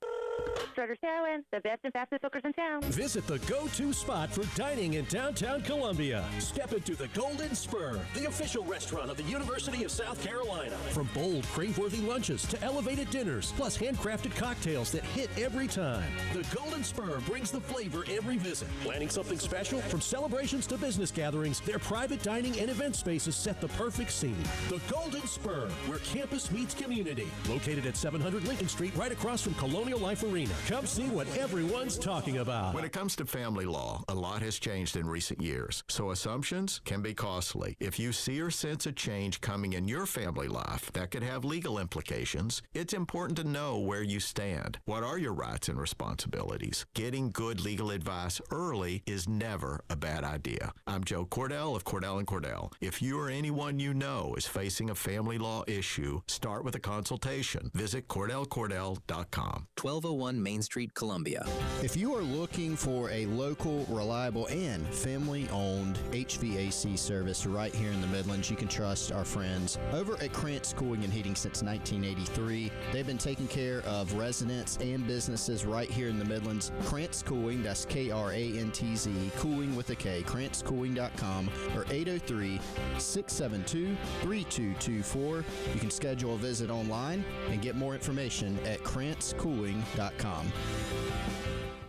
Schroeder's Towing, the best and fastest hookers in town. Visit the go-to spot for dining in downtown Columbia. Step into the Golden Spur, the official restaurant of the University of South Carolina. From bold, crave-worthy lunches to elevated dinners, plus handcrafted cocktails that hit every time. The Golden Spur brings the flavor every visit. Planning something special? From celebrations to business gatherings, their private dining and event spaces set the perfect scene. The Golden Spur, where campus meets community. Located at 700 Lincoln Street, right across from Colonial Life Arena. Come see what everyone's talking about. When it comes to family law, a lot has changed in recent years, so assumptions can be costly. If you see or sense a change coming in your family life that could have legal implications, it's important to know where you stand. What are your rights and responsibilities? Getting good legal advice early is never a bad idea. I'm Joe Cordell of Cordell & Cordell. If you or anyone you know is facing a family law issue, start with a consultation. Visit CordellCordell.com. 1201 Main Street, Columbia. If you are looking for a local, reliable, and family-owned HVAC service right here in the Midlands, you can trust our friends over at Krantz Cooling and Heating since 1983. They've been taking care of residents and businesses right here in the Midlands. Krantz Cooling, that's Krantz, cooling with a K, KrantzCooling.com, or 803-672-3224. You can schedule a visit online and get more information at KrantzCooling.com.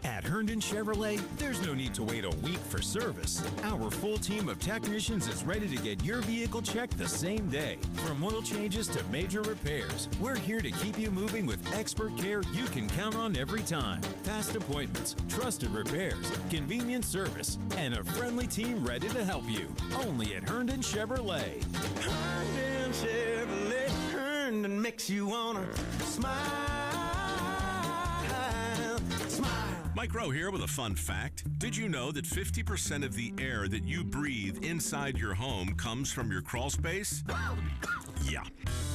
At Herndon Chevrolet, there's no need to wait a week for service. Our full team of technicians is ready to get your vehicle checked the same day. From oil changes to major repairs, we're here to keep you moving with expert care you can count on every time. Fast appointments, trusted repairs, convenient service, and a friendly team ready to help you. Only at Herndon Chevrolet. Herndon Chevrolet, Herndon makes you wanna smile. Mike Rowe here with a fun fact. Did you know that 50% of the air that you breathe inside your home comes from your crawl space? Yeah.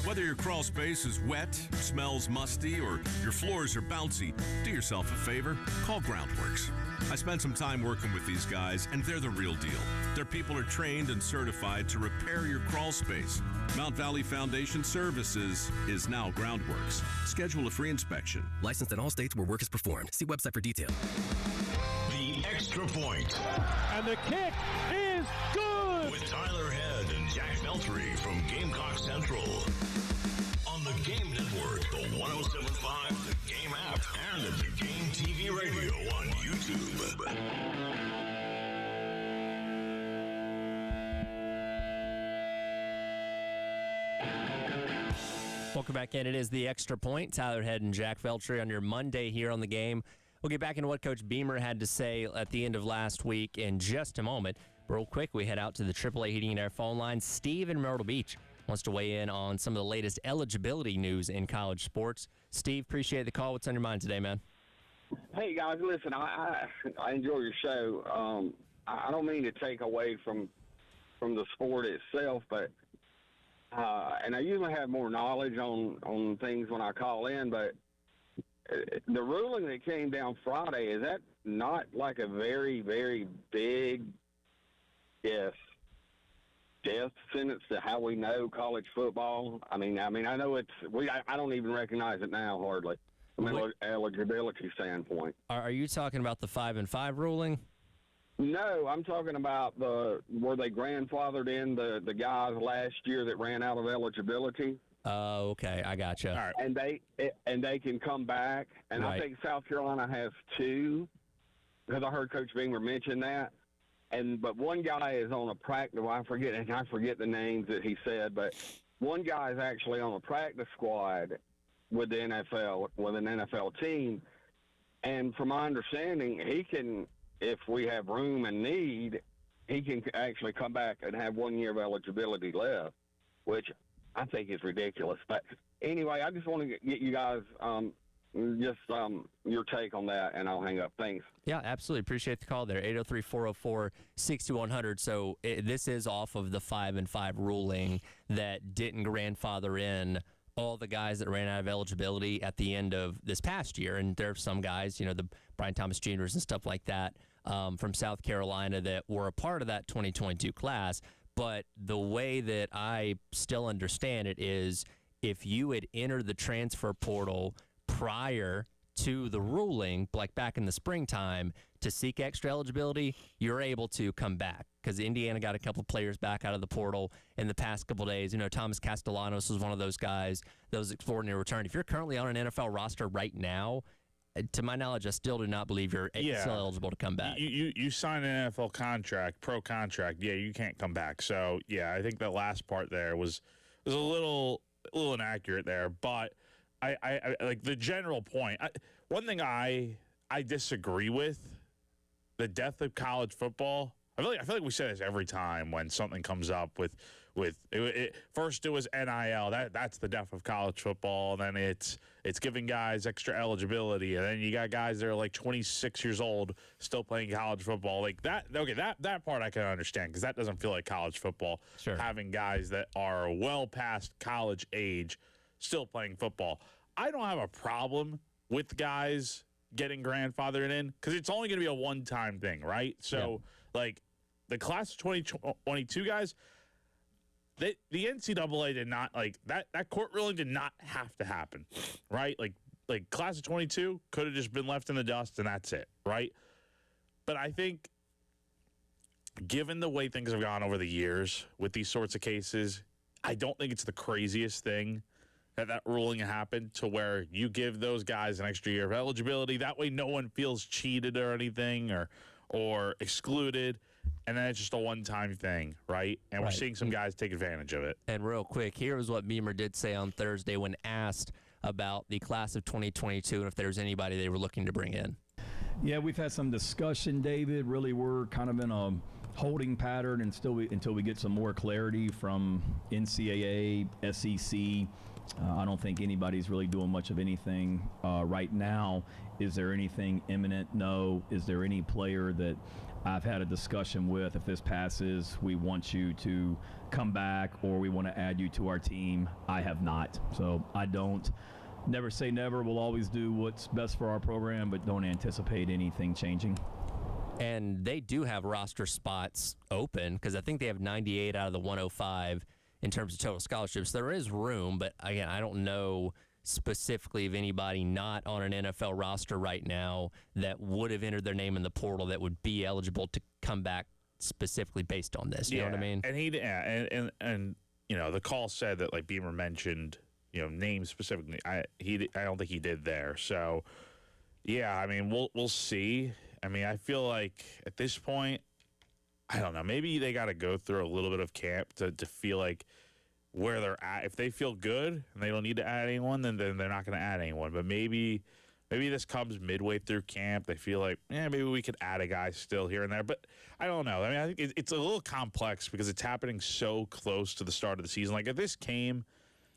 Whether your crawl space is wet, smells musty, or your floors are bouncy, do yourself a favor, call Groundworks. I spent some time working with these guys, and they're the real deal. Their people are trained and certified to repair your crawl space. Mount Valley Foundation Services is now Groundworks. Schedule a free inspection. Licensed in all states where work is performed. See website for details. The Extra Point. And the kick is good! With Tyler Head and Jack Veltri from Gamecock Central. On the Game Network, the 107.5, the Game app, and at the Game TV radio on YouTube. Welcome back in. It is the Extra Point. Tyler Head and Jack Veltri on your Monday here on the Game. We'll get back into what Coach Beamer had to say at the end of last week in just a moment. Real quick, we head out to the AAA Heating and Air phone line. Steve in Myrtle Beach wants to weigh in on some of the latest eligibility news in college sports. Steve, appreciate the call. What's on your mind today, man? Hey, guys, listen, I enjoy your show. I don't mean to take away from the sport itself, but and I usually have more knowledge on things when I call in, but the ruling that came down Friday, is that not like a very, very big death sentence to how we know college football? I mean, I know I don't even recognize it now hardly from an eligibility standpoint. Are you talking about the 5-5 ruling? No, I'm talking about where they grandfathered in the guys last year that ran out of eligibility. Oh, okay, I gotcha. All right. And they can come back, and Right. I think South Carolina has two, because I heard Coach Beamer mention that. But one guy is on a practice. Well, I forget the names that he said, but one guy is actually on a practice squad with the NFL, with an NFL team. And from my understanding, he can, if we have room and need, he can actually come back and have 1 year of eligibility left, which I think is ridiculous. But anyway, I just want to get you guys your take on that, and I'll hang up. Thanks. Yeah, absolutely. Appreciate the call there. 803-404-6100. So this is off of the 5-5 ruling that didn't grandfather in all the guys that ran out of eligibility at the end of this past year. And there are some guys, the Brian Thomas Jr.'s and stuff like that from South Carolina that were a part of that 2022 class. But the way that I still understand it is if you had entered the transfer portal prior to the ruling, like back in the springtime, to seek extra eligibility, you're able to come back because Indiana got a couple players back out of the portal in the past couple days. Thomas Castellanos was one of those guys that was extraordinary return. If you're currently on an NFL roster right now, to my knowledge, I still do not believe you're still eligible to come back. You sign an NFL contract, pro contract, you can't come back. So, I think that last part there was a little inaccurate there, but I like the general point. One thing I disagree with, the death of college football. I feel like we say this every time when something comes up with first it was NIL. That's the death of college football. Then it's giving guys extra eligibility, and then you got guys that are like 26 years old still playing college football. Like that. Okay, that part I can understand because that doesn't feel like college football. Sure. Having guys that are well past college age still playing football. I don't have a problem with guys getting grandfathered in because it's only going to be a one-time thing, right? So, like, the class of 2022 guys, the NCAA did not, like, that court ruling did not have to happen, right? Like class of 22 could have just been left in the dust and that's it, right? But I think given the way things have gone over the years with these sorts of cases, I don't think it's the craziest thing that ruling happened to where you give those guys an extra year of eligibility. That way no one feels cheated or anything or excluded. And then it's just a one-time thing, right? And we're seeing some guys take advantage of it. And real quick, here is what Beamer did say on Thursday when asked about the class of 2022 and if there's anybody they were looking to bring in. Yeah, we've had some discussion, David. Really, we're kind of in a holding pattern until we get some more clarity from NCAA, SEC. I don't think anybody's really doing much of anything right now. Is there anything imminent? No. Is there any player that I've had a discussion with, if this passes, we want you to come back or we want to add you to our team? I have not. So I don't. Never say never. We'll always do what's best for our program, but don't anticipate anything changing. And they do have roster spots open because I think they have 98 out of the 105 in terms of total scholarships. There is room, but again, I don't know specifically of anybody not on an NFL roster right now that would have entered their name in the portal that would be eligible to come back specifically based on this. You know what I mean? And and you know, the call said that, like Beamer mentioned, you know, names specifically. I don't think he did there. So yeah, I mean, we'll see. I mean, I feel like at this point, I don't know. Maybe they got to go through a little bit of camp to feel like where they're at. If they feel good and they don't need to add anyone, then they're not going to add anyone. But maybe this comes midway through camp. They feel like, maybe we could add a guy still here and there. But I don't know. I mean, I think it's a little complex because it's happening so close to the start of the season. Like if this came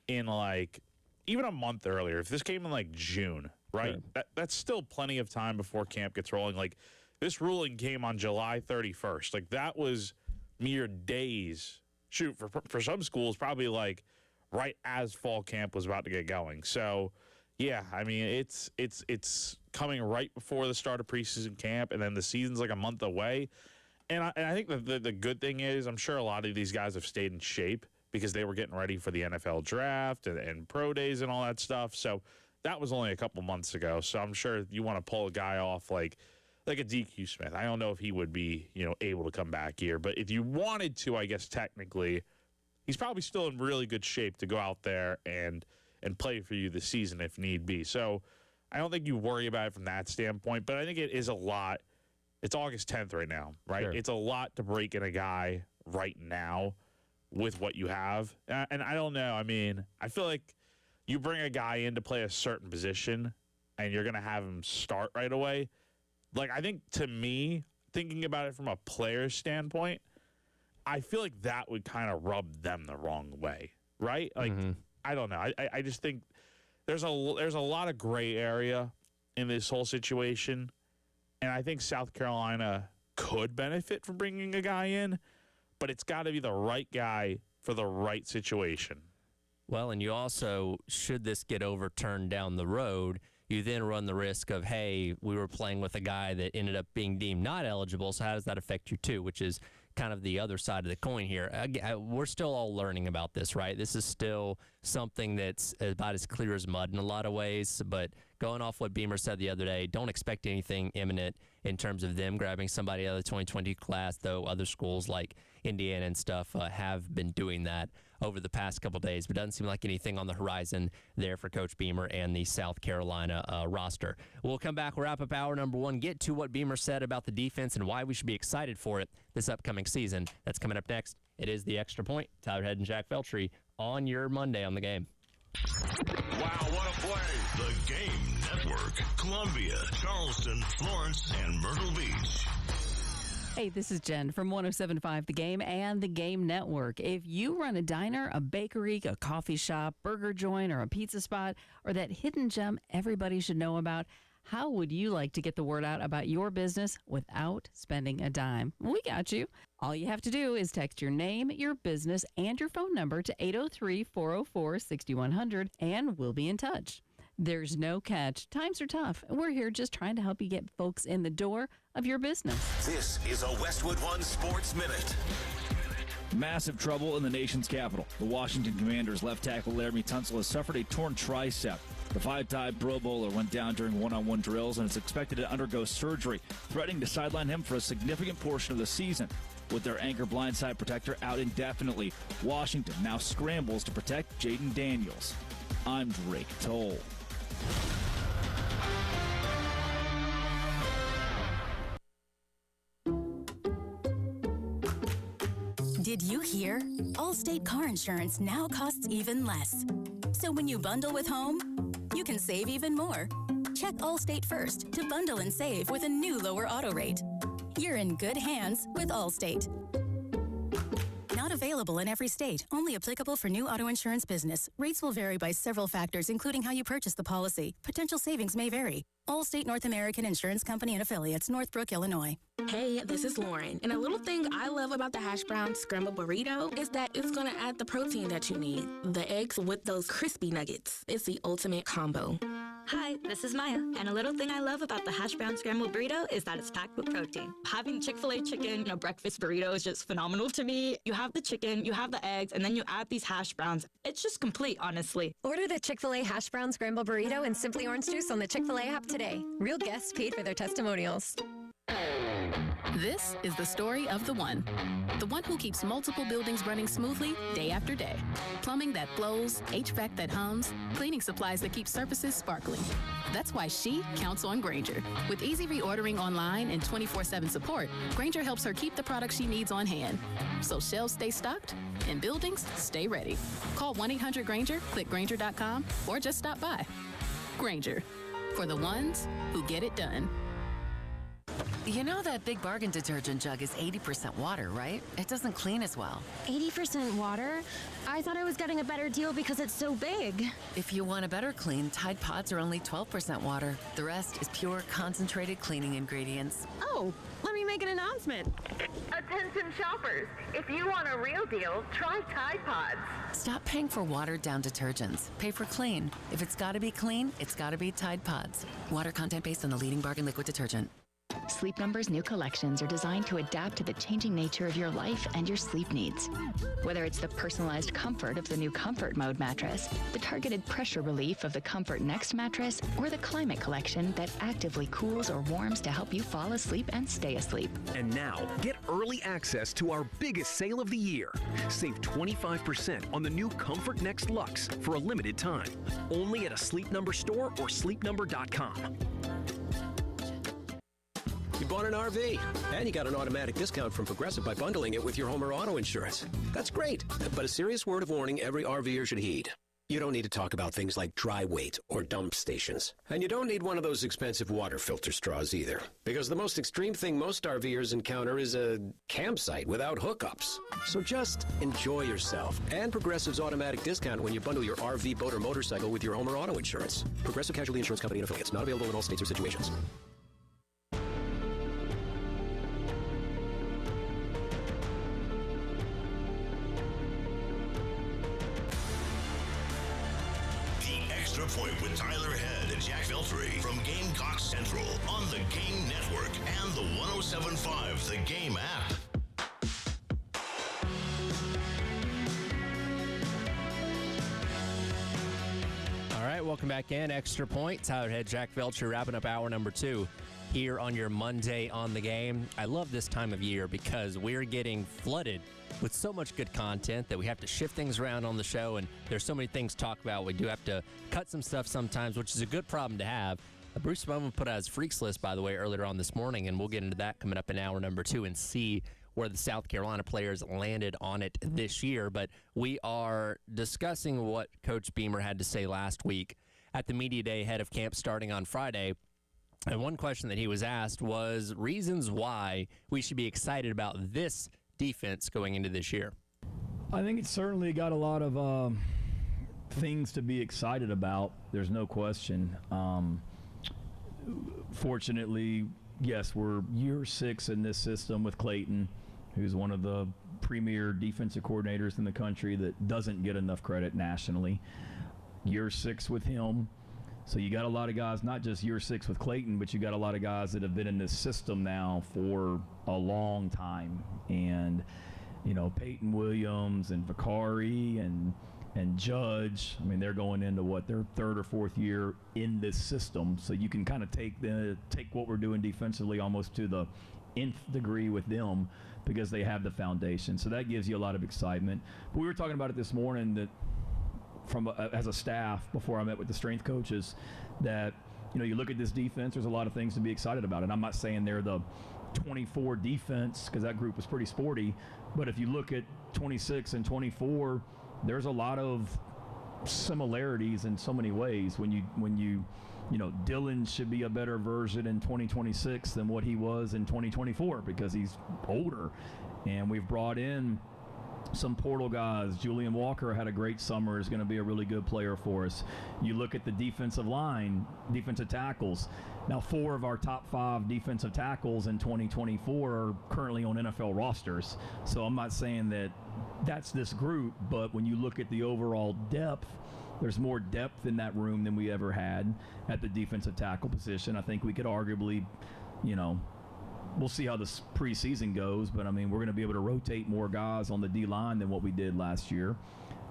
in like even a month earlier, if this came in like June, right? Sure. That's still plenty of time before camp gets rolling. Like this ruling came on July 31st. Like that was mere days. Shoot, for some schools, probably like right as fall camp was about to get going. So, yeah, I mean, it's coming right before the start of preseason camp, and then the season's like a month away. And I think the good thing is I'm sure a lot of these guys have stayed in shape because they were getting ready for the NFL draft and pro days and all that stuff. So that was only a couple months ago. So I'm sure if you want to pull a guy off like a DQ Smith. I don't know if he would be, able to come back here. But if you wanted to, I guess technically, he's probably still in really good shape to go out there and play for you this season if need be. So I don't think you worry about it from that standpoint. But I think it is a lot. It's August 10th right now, right? Sure. It's a lot to break in a guy right now with what you have. And I don't know. I mean, I feel like you bring a guy in to play a certain position and you're going to have him start right away. Like, I think, to me, thinking about it from a player's standpoint, I feel like that would kind of rub them the wrong way, right? Like, I don't know. I just think there's a lot of gray area in this whole situation, and I think South Carolina could benefit from bringing a guy in, but it's got to be the right guy for the right situation. Well, and you also, should this get overturned down the road, you then run the risk of, hey, we were playing with a guy that ended up being deemed not eligible, so how does that affect you too, which is kind of the other side of the coin here. We're still all learning about this, right? This is still something that's about as clear as mud in a lot of ways, but going off what Beamer said the other day, don't expect anything imminent in terms of them grabbing somebody out of the 2020 class, though other schools like Indiana and stuff have been doing that over the past couple days, but doesn't seem like anything on the horizon there for Coach Beamer and the South Carolina roster. We'll come back, we'll wrap up hour number one, get to what Beamer said about the defense and why we should be excited for it this upcoming season. That's coming up next. It is The Extra Point. Tyler Head and Jack Veltri on your Monday on The Game. Wow, what a play. The Game Network. Columbia, Charleston, Florence, and Myrtle Beach. Hey, this is Jen from 107.5 The Game and The Game Network. If you run a diner, a bakery, a coffee shop, burger joint, or a pizza spot, or that hidden gem everybody should know about, how would you like to get the word out about your business without spending a dime? We got you. All you have to do is text your name, your business, and your phone number to 803-404-6100, and we'll be in touch. There's no catch. Times are tough. We're here just trying to help you get folks in the door of your business. This is a Westwood One Sports Minute. Massive trouble in the nation's capital. The Washington Commanders' left tackle Laramie Tunsil has suffered a torn tricep. The five-time Pro Bowler went down during one-on-one drills and is expected to undergo surgery, threatening to sideline him for a significant portion of the season. With their anchor blindside protector out indefinitely, Washington now scrambles to protect Jaden Daniels. I'm Drake Toll. Did you hear? Allstate car insurance now costs even less. So when you bundle with home, you can save even more. Check Allstate first to bundle and save with a new lower auto rate. You're in good hands with Allstate. Not available in every state. Only applicable for new auto insurance business. Rates will vary by several factors, including how you purchase the policy. Potential savings may vary. Allstate North American Insurance Company and Affiliates, Northbrook, Illinois. Hey, this is Lauren. And a little thing I love about the hash brown scrambled burrito is that it's going to add the protein that you need. The eggs with those crispy nuggets. It's the ultimate combo. Hi, this is Maya, and a little thing I love about the hash brown scrambled burrito is that it's packed with protein. Having Chick-fil-A chicken in a breakfast burrito is just phenomenal to me. You have the chicken, you have the eggs, and then you add these hash browns. It's just complete, honestly. Order the Chick-fil-A hash brown scrambled burrito and Simply Orange Juice on the Chick-fil-A app today. Real guests paid for their testimonials. This is the story of the one who keeps multiple buildings running smoothly day after day. Plumbing that flows, HVAC that hums, cleaning supplies that keep surfaces sparkling. That's why she counts on Grainger. With easy reordering online and 24/7 support, Grainger helps her keep the products she needs on hand. So shelves stay stocked and buildings stay ready. Call 1-800-GRAINGER, click Grainger.com, or just stop by. Grainger, for the ones who get it done. You know that Big Bargain detergent jug is 80% water, right? It doesn't clean as well. 80% water? I thought I was getting a better deal because it's so big. If you want a better clean, Tide Pods are only 12% water. The rest is pure, concentrated cleaning ingredients. Oh, let me make an announcement. Attention shoppers, if you want a real deal, try Tide Pods. Stop paying for watered-down detergents. Pay for clean. If it's got to be clean, it's got to be Tide Pods. Water content based on the leading bargain liquid detergent. Sleep Number's new collections are designed to adapt to the changing nature of your life and your sleep needs. Whether it's the personalized comfort of the new Comfort Mode mattress, the targeted pressure relief of the Comfort Next mattress, or the Climate Collection that actively cools or warms to help you fall asleep and stay asleep. And now, get early access to our biggest sale of the year. Save 25% on the new Comfort Next Luxe for a limited time. Only at a Sleep Number store or sleepnumber.com. You bought an RV, and you got an automatic discount from Progressive by bundling it with your home or auto insurance. That's great, but a serious word of warning every RVer should heed. You don't need to talk about things like dry weight or dump stations. And you don't need one of those expensive water filter straws either, because the most extreme thing most RVers encounter is a campsite without hookups. So just enjoy yourself and Progressive's automatic discount when you bundle your RV, boat, or motorcycle with your home or auto insurance. Progressive Casualty Insurance Company and affiliates. Not available in all states or situations. Point with Tyler Head and Jack Veltri from Gamecock Central on the Game Network and the 107.5 The Game app. All right, welcome back in. Extra Point. Tyler Head, Jack Veltri, wrapping up hour number 2 here on your Monday on the Game. I love this time of year because we're getting flooded with so much good content that we have to shift things around on the show, and there's so many things to talk about. We do have to cut some stuff sometimes, which is a good problem to have. Bruce Bowman put out his Freaks list, by the way, earlier on this morning, and we'll get into that coming up in hour number 2 and see where the South Carolina players landed on it this year. But we are discussing what Coach Beamer had to say last week at the media day ahead of camp starting on Friday. And one question that he was asked was reasons why we should be excited about this defense going into this year. I think it's certainly got a lot of things to be excited about. There's no question. Fortunately, yes, we're year 6 in this system with Clayton, who's one of the premier defensive coordinators in the country that doesn't get enough credit nationally. Year 6 with him. So you got a lot of guys, not just year 6 with Clayton, but you got a lot of guys that have been in this system now for a long time. And, you know, Peyton Williams and Vicari and Judge, I mean, they're going into their 3rd or 4th year in this system. So you can kind of take what we're doing defensively almost to the nth degree with them because they have the foundation. So that gives you a lot of excitement. But we were talking about it this morning that as a staff before I met with the strength coaches that, you know, you look at this defense, there's a lot of things to be excited about. And I'm not saying they're the 24 defense because that group was pretty sporty. But if you look at 26 and 24, there's a lot of similarities in so many ways. When you know, Dylan should be a better version in 2026 than what he was in 2024 because he's older. And we've brought in some portal guys. Julian Walker had a great summer, is going to be a really good player for us. You look at the defensive line, defensive tackles. Now, 4 of our top 5 defensive tackles in 2024 are currently on NFL rosters. So I'm not saying that that's this group, but when you look at the overall depth, there's more depth in that room than we ever had at the defensive tackle position. I think we could arguably, you know, we'll see how this preseason goes, but I mean, we're going to be able to rotate more guys on the D-line than what we did last year.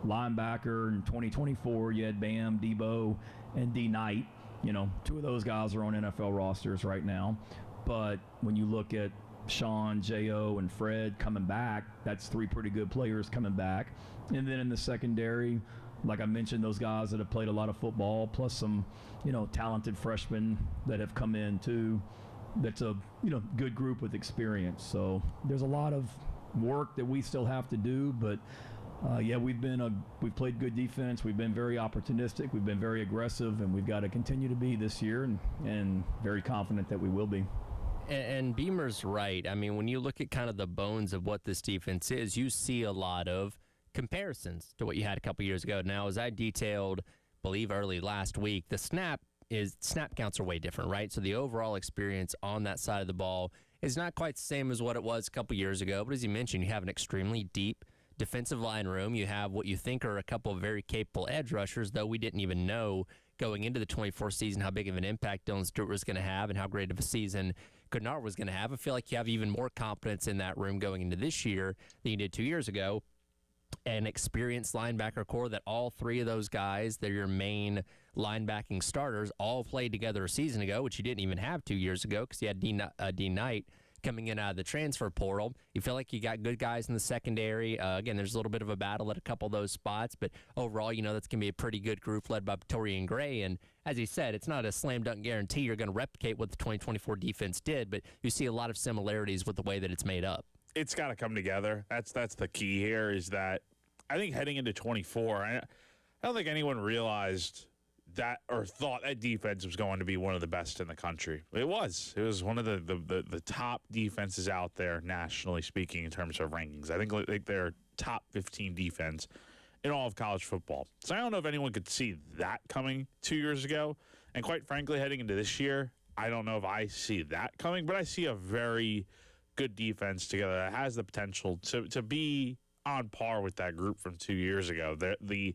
Linebacker in 2024, you had Bam, Debo, and D Knight. You know, 2 of those guys are on NFL rosters right now. But when you look at Sean, J.O., and Fred coming back, that's 3 pretty good players coming back. And then in the secondary, like I mentioned, those guys that have played a lot of football, plus some, you know, talented freshmen that have come in too. That's a, you know, good group with experience. So there's a lot of work that we still have to do, but yeah, we've played good defense. We've been very opportunistic. We've been very aggressive, and we've got to continue to be this year, and very confident that we will be. And Beamer's right. I mean, when you look at kind of the bones of what this defense is, you see a lot of comparisons to what you had a couple years ago. Now, as I detailed, believe early last week, the snap counts are way different, right? So the overall experience on that side of the ball is not quite the same as what it was a couple years ago. But as you mentioned, you have an extremely deep defensive line room. You have what you think are a couple of very capable edge rushers, though we didn't even know going into the 24 season how big of an impact Dylan Stewart was going to have and how great of a season Kennard was going to have. I feel like you have even more confidence in that room going into this year than you did 2 years ago. An experienced linebacker core that all 3 of those guys, they're your main linebacking starters, all played together a season ago, which you didn't even have 2 years ago because you had D Knight coming in out of the transfer portal. You feel like you got good guys in the secondary. Again, there's a little bit of a battle at a couple of those spots, but overall, you know, that's going to be a pretty good group led by Torian Gray. And as he said, it's not a slam dunk guarantee you're going to replicate what the 2024 defense did, but you see a lot of similarities with the way that it's made up. It's got to come together. That's the key here is that I think heading into 24, I don't think anyone realized that or thought that defense was going to be one of the best in the country. It was one of the top defenses out there nationally speaking in terms of rankings. I think they're top 15 defense in all of college football. So I don't know if anyone could see that coming 2 years ago. And quite frankly, heading into this year, I don't know if I see that coming, but I see a very good defense together that has the potential to be on par with that group from 2 years ago. The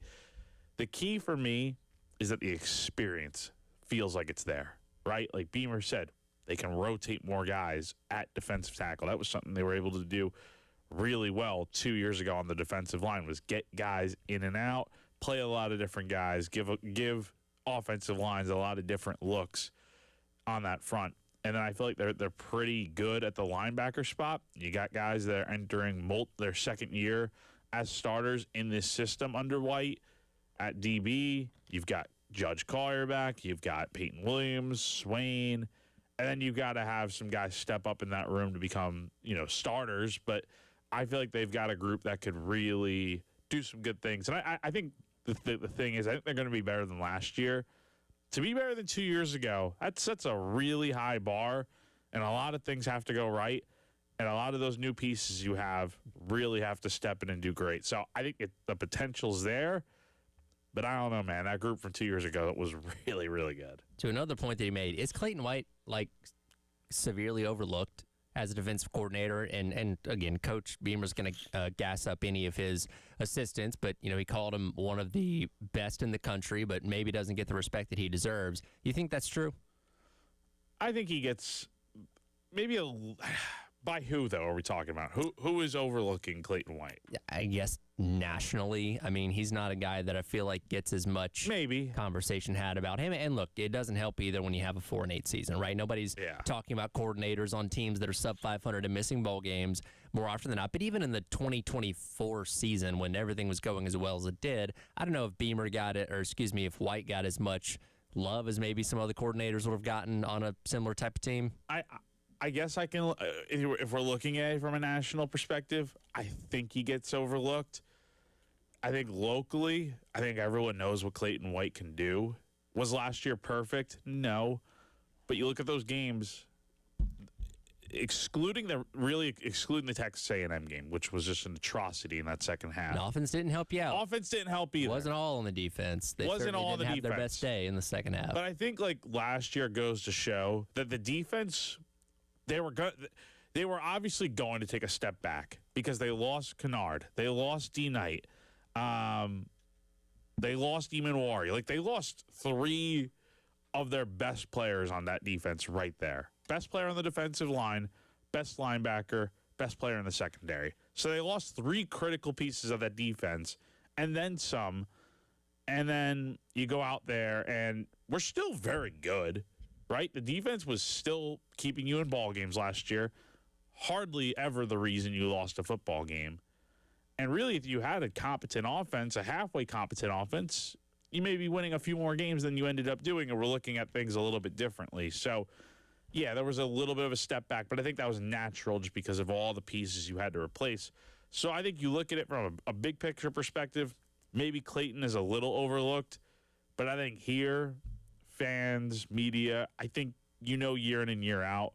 key for me is that the experience feels like it's there, right? Like Beamer said, they can rotate more guys at defensive tackle. That was something they were able to do really well 2 years ago on the defensive line, was get guys in and out, play a lot of different guys, give offensive lines a lot of different looks on that front. And then I feel like they're pretty good at the linebacker spot. You got guys that are entering their second year as starters in this system under White. At DB, you've got Judge Collier back. You've got Peyton Williams, Swain, And then you've got to have some guys step up in that room to become, starters. But I feel like they've got a group that could really do some good things. And I think the thing is, I think they're going to be better than last year. To be better than 2 years ago, that sets a really high bar, and a lot of things have to go right. And a lot of those new pieces you have really have to step in and do great. So I think the potential's there. But I don't know, man. That group from 2 years ago was really, really good. To another point that he made, is Clayton White, severely overlooked as a defensive coordinator? And again, Coach Beamer's going to gas up any of his assistants, but, he called him one of the best in the country, but maybe doesn't get the respect that he deserves. You think that's true? I think he gets maybe by who, though, are we talking about? Who is overlooking Clayton White? I guess nationally. I mean, he's not a guy that I feel like gets as much conversation had about him. And look, it doesn't help either when you have a 4-8 season, right? Nobody's talking about coordinators on teams that are sub 500 and missing bowl games more often than not. But even in the 2024 season, when everything was going as well as it did, I don't know if Beamer got it, or if White got as much love as maybe some other coordinators would have gotten on a similar type of team. I guess I can, if we're looking at it from a national perspective, I think he gets overlooked. I think locally, I think everyone knows what Clayton White can do. Was last year perfect? No. But you look at those games, excluding the Texas A&M game, which was just an atrocity in that second half. And offense didn't help you out. Offense didn't help either. Wasn't all on the defense. They wasn't all on the defense. defense. Have their best day in the second half. But I think last year goes to show that the defense, they were obviously going to take a step back because they lost Kennard, they lost D Knight, they lost Emanwari. They lost 3 of their best players on that defense right there. Best player on the defensive line, best linebacker, best player in the secondary. So they lost 3 critical pieces of that defense and then some. And then you go out there and we're still very good, right? The defense was still keeping you in ball games last year. Hardly ever the reason you lost a football game. And really, if you had a competent offense, a halfway competent offense, you may be winning a few more games than you ended up doing, and we're looking at things a little bit differently. So, yeah, there was a little bit of a step back, but I think that was natural just because of all the pieces you had to replace. So I think you look at it from a big picture perspective, maybe Clayton is a little overlooked, but I think here, fans, media, I think year in and year out,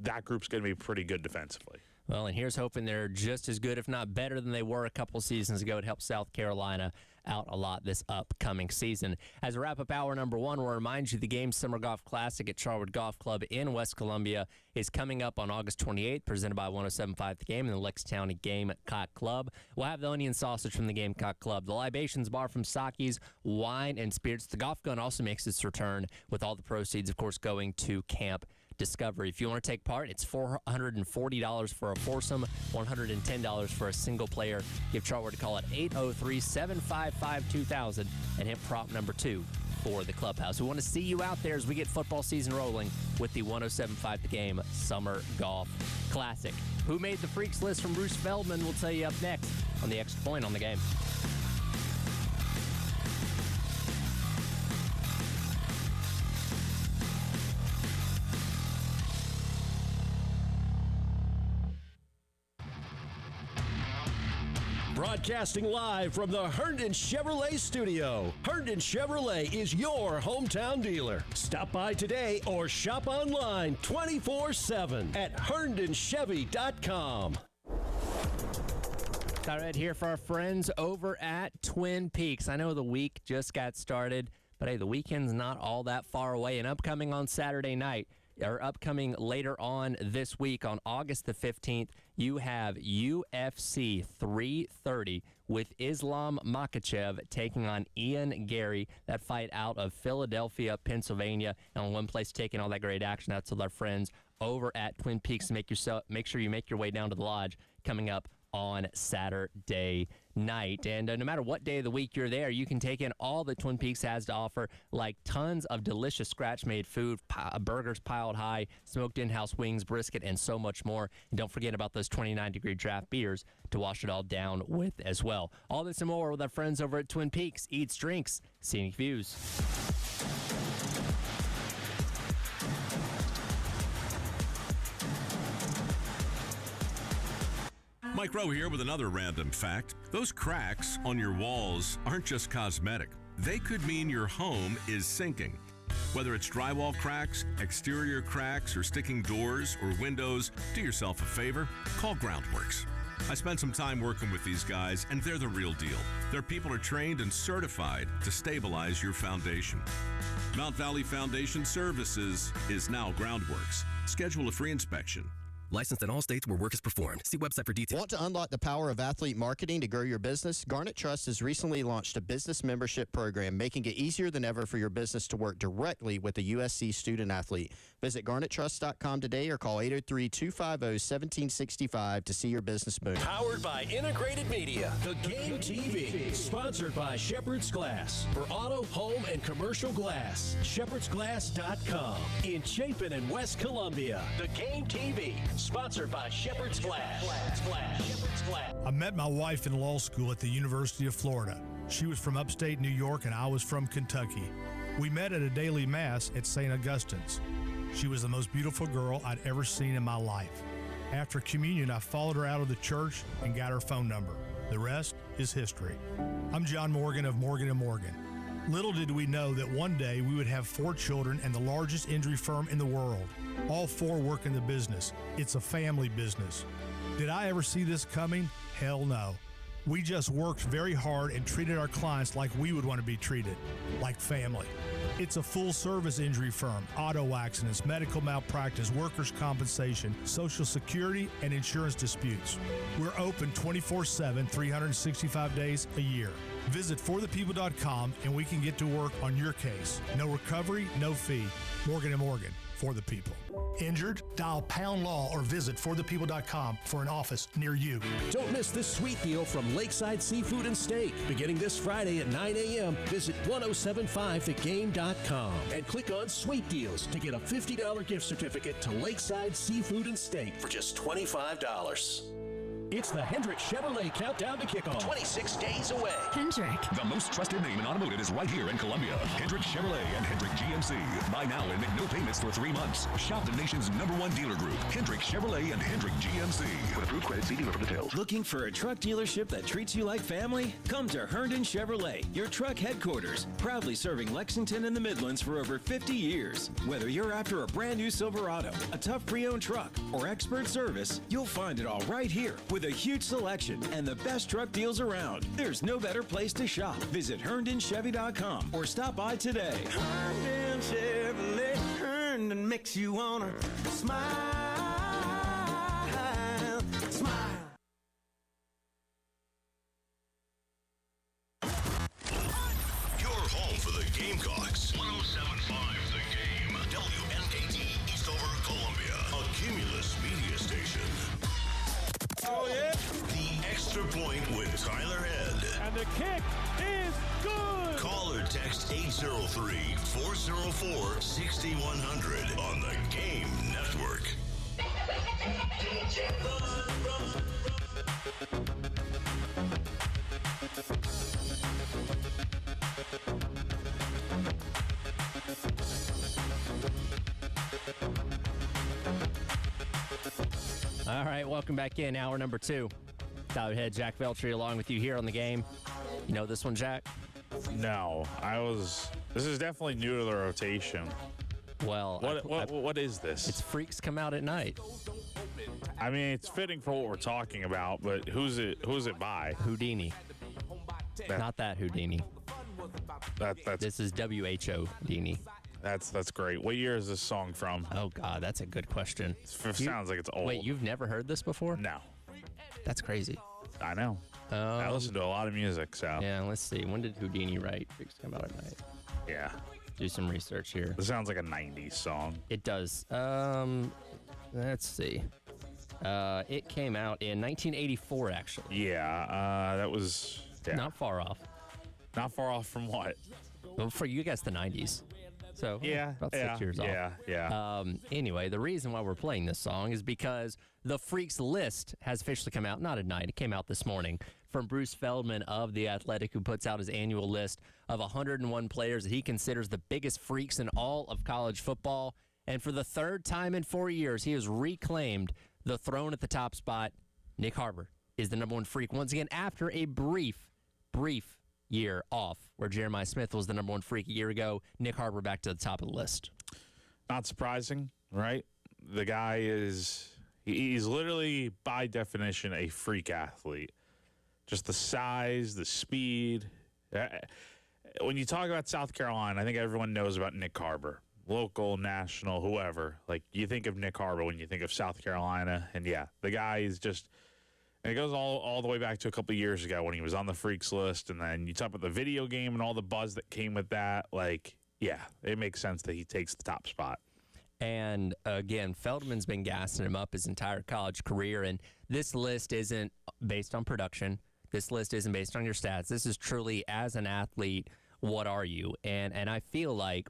that group's going to be pretty good defensively. Well, and here's hoping they're just as good, if not better, than they were a couple seasons ago. It helped South Carolina out a lot this upcoming season. As we wrap up hour number 1, we'll remind you the Game Summer Golf Classic at Charwood Golf Club in West Columbia is coming up on August 28th, presented by 107.5 The Game and the Lex County Gamecock Club. We'll have the onion sausage from the Gamecock Club, the libations bar from Saki's, wine and spirits. The golf gun also makes its return, with all the proceeds, of course, going to Camp Discovery. If you want to take part, it's $440 for a foursome, $110 for a single player. Give Chartward a call at 803-755-2000 and hit prop number 2 for the clubhouse. We want to see you out there as we get football season rolling with the 107.5 The Game Summer Golf Classic. Who made the Freaks list from Bruce Feldman? We'll tell you up next on the Extra Point on the Game. Broadcasting live from the Herndon Chevrolet studio. Herndon Chevrolet is your hometown dealer. Stop by today or shop online 24/7 at HerndonChevy.com. Tyler Ed here for our friends over at Twin Peaks. I know the week just got started, but hey, the weekend's not all that far away. And upcoming on Saturday night, or upcoming later on this week on August the 15th, you have UFC 330 with Islam Makhachev taking on Ian Gary. That fight out of Philadelphia, Pennsylvania. And on one place taking all that great action, that's with our friends over at Twin Peaks. Make sure you make your way down to the lodge coming up on Saturday night. And no matter what day of the week you're there, you can take in all that Twin Peaks has to offer, like tons of delicious scratch-made food, burgers piled high, smoked in-house wings, brisket, and so much more. And don't forget about those 29-degree draft beers to wash it all down with as well. All this and more with our friends over at Twin Peaks. Eats, drinks, scenic views. Mike Rowe here with another random fact. Those cracks on your walls aren't just cosmetic. They could mean your home is sinking. Whether it's drywall cracks, exterior cracks, or sticking doors or windows, do yourself a favor, call Groundworks. I spent some time working with these guys, and they're the real deal. Their people are trained and certified to stabilize your foundation. Mount Valley Foundation Services is now Groundworks. Schedule a free inspection. Licensed in all states where work is performed. See website for details. Want to unlock the power of athlete marketing to grow your business? Garnet Trust has recently launched a business membership program, making it easier than ever for your business to work directly with a USC student athlete. Visit garnettrust.com today or call 803-250-1765 to see your business boom. Powered by Integrated Media. The Game TV. Sponsored by Shepherd's Glass. For auto, home, and commercial glass. ShepherdsGlass.com. In Chapin and West Columbia. The Game TV. Sponsored by Shepherd's Glass. Shepherd's Glass. I met my wife in law school at the University of Florida. She was from upstate New York and I was from Kentucky. We met at a daily mass at St. Augustine's. She was the most beautiful girl I'd ever seen in my life. After communion, I followed her out of the church and got her phone number. The rest is history. I'm John Morgan of Morgan & Morgan. Little did we know that one day we would have 4 children and the largest injury firm in the world. All 4 work in the business. It's a family business. Did I ever see this coming? Hell no. We just worked very hard and treated our clients like we would want to be treated, like family. It's a full-service injury firm, auto accidents, medical malpractice, workers' compensation, Social Security, and insurance disputes. We're open 24/7, 365 days a year. Visit forthepeople.com and we can get to work on your case. No recovery, no fee. Morgan & Morgan, for the people. Injured? Dial Pound Law or visit forthepeople.com for an office near you. Don't miss this sweet deal from Lakeside Seafood and Steak. Beginning this Friday at 9 a.m., visit 1075thegame.com and click on Sweet Deals to get a $50 gift certificate to Lakeside Seafood and Steak for just $25. It's the Hendrick Chevrolet Countdown to Kickoff. 26 days away. Hendrick. The most trusted name in automotive is right here in Columbia. Hendrick Chevrolet and Hendrick GMC. Buy now and make no payments for 3 months. Shop the nation's #1 dealer group, Hendrick Chevrolet and Hendrick GMC. With approved credit, see dealer for details. Looking for a truck dealership that treats you like family? Come to Herndon Chevrolet, your truck headquarters. Proudly serving Lexington and the Midlands for over 50 years. Whether you're after a brand new Silverado, a tough pre-owned truck, or expert service, you'll find it all right here with a huge selection and the best truck deals around. There's no better place to shop. Visit HerndonChevy.com or stop by today. Herndon Chevrolet, Herndon makes you wanna smile, smile. Your home for the Gamecocks. 107.5 The Game. WNKT Eastover, Columbia. A Cumulus media station. Oh, yeah. The Extra Point with Tyler Head. And the kick is good. Call or text 803-404-6100 on the Game Network. All right, welcome back in. Hour number 2. Tyler Head, Jack Veltri, along with you here on the game. You know this one, Jack? No, this is definitely new to the rotation. Well, what is this? It's Freaks Come Out at Night. I mean, it's fitting for what we're talking about, but who's it by? Houdini. Not that Houdini. This is WHO Houdini. That's great. What year is this song from? Oh, God, that's a good question. It sounds like it's old. Wait, you've never heard this before? No. That's crazy. I know. I listen to a lot of music, so. Yeah, let's see. When did Houdini write Freaks Come Out at Night? Yeah. Do some research here. This sounds like a 90s song. It does. Let's see. It came out in 1984, actually. Yeah, that was... Yeah. Not far off. Not far off from what? Well, for you guys, the 90s. So, yeah, about 6 years off. Yeah. Anyway, the reason why we're playing this song is because the Freaks list has officially come out, not at night, it came out this morning, from Bruce Feldman of The Athletic, who puts out his annual list of 101 players that he considers the biggest freaks in all of college football. And for the third time in 4 years, he has reclaimed the throne at the top spot. Nick Harbor is the number one freak once again after a brief year off where Jeremiah Smith was the number one freak a year ago. Nick Harbor back to the top of the list. Not surprising, right? The guy he's literally by definition a freak athlete. Just the size, the speed. When you talk about South Carolina, I think everyone knows about Nick Harbor. Local, national, whoever. Like, you think of Nick Harbor when you think of South Carolina. And, yeah, the guy is just – and it goes all the way back to a couple of years ago when he was on the freaks list. And then you talk about the video game and all the buzz that came with that. Like, yeah, it makes sense that he takes the top spot. And, again, Feldman's been gassing him up his entire college career. And this list isn't based on production. This list isn't based on your stats. This is truly, as an athlete, what are you? And I feel like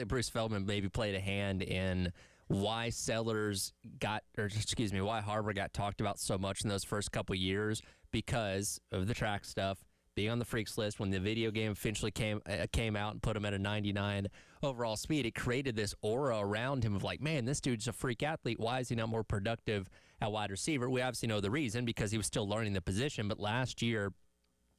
Bruce Feldman maybe played a hand in why why Harbor got talked about so much in those first couple years because of the track stuff, being on the freaks list. When the video game eventually came out and put him at a 99 overall speed, it created this aura around him of like, man, this dude's a freak athlete. Why is he not more productive at wide receiver? We obviously know the reason, because he was still learning the position, but last year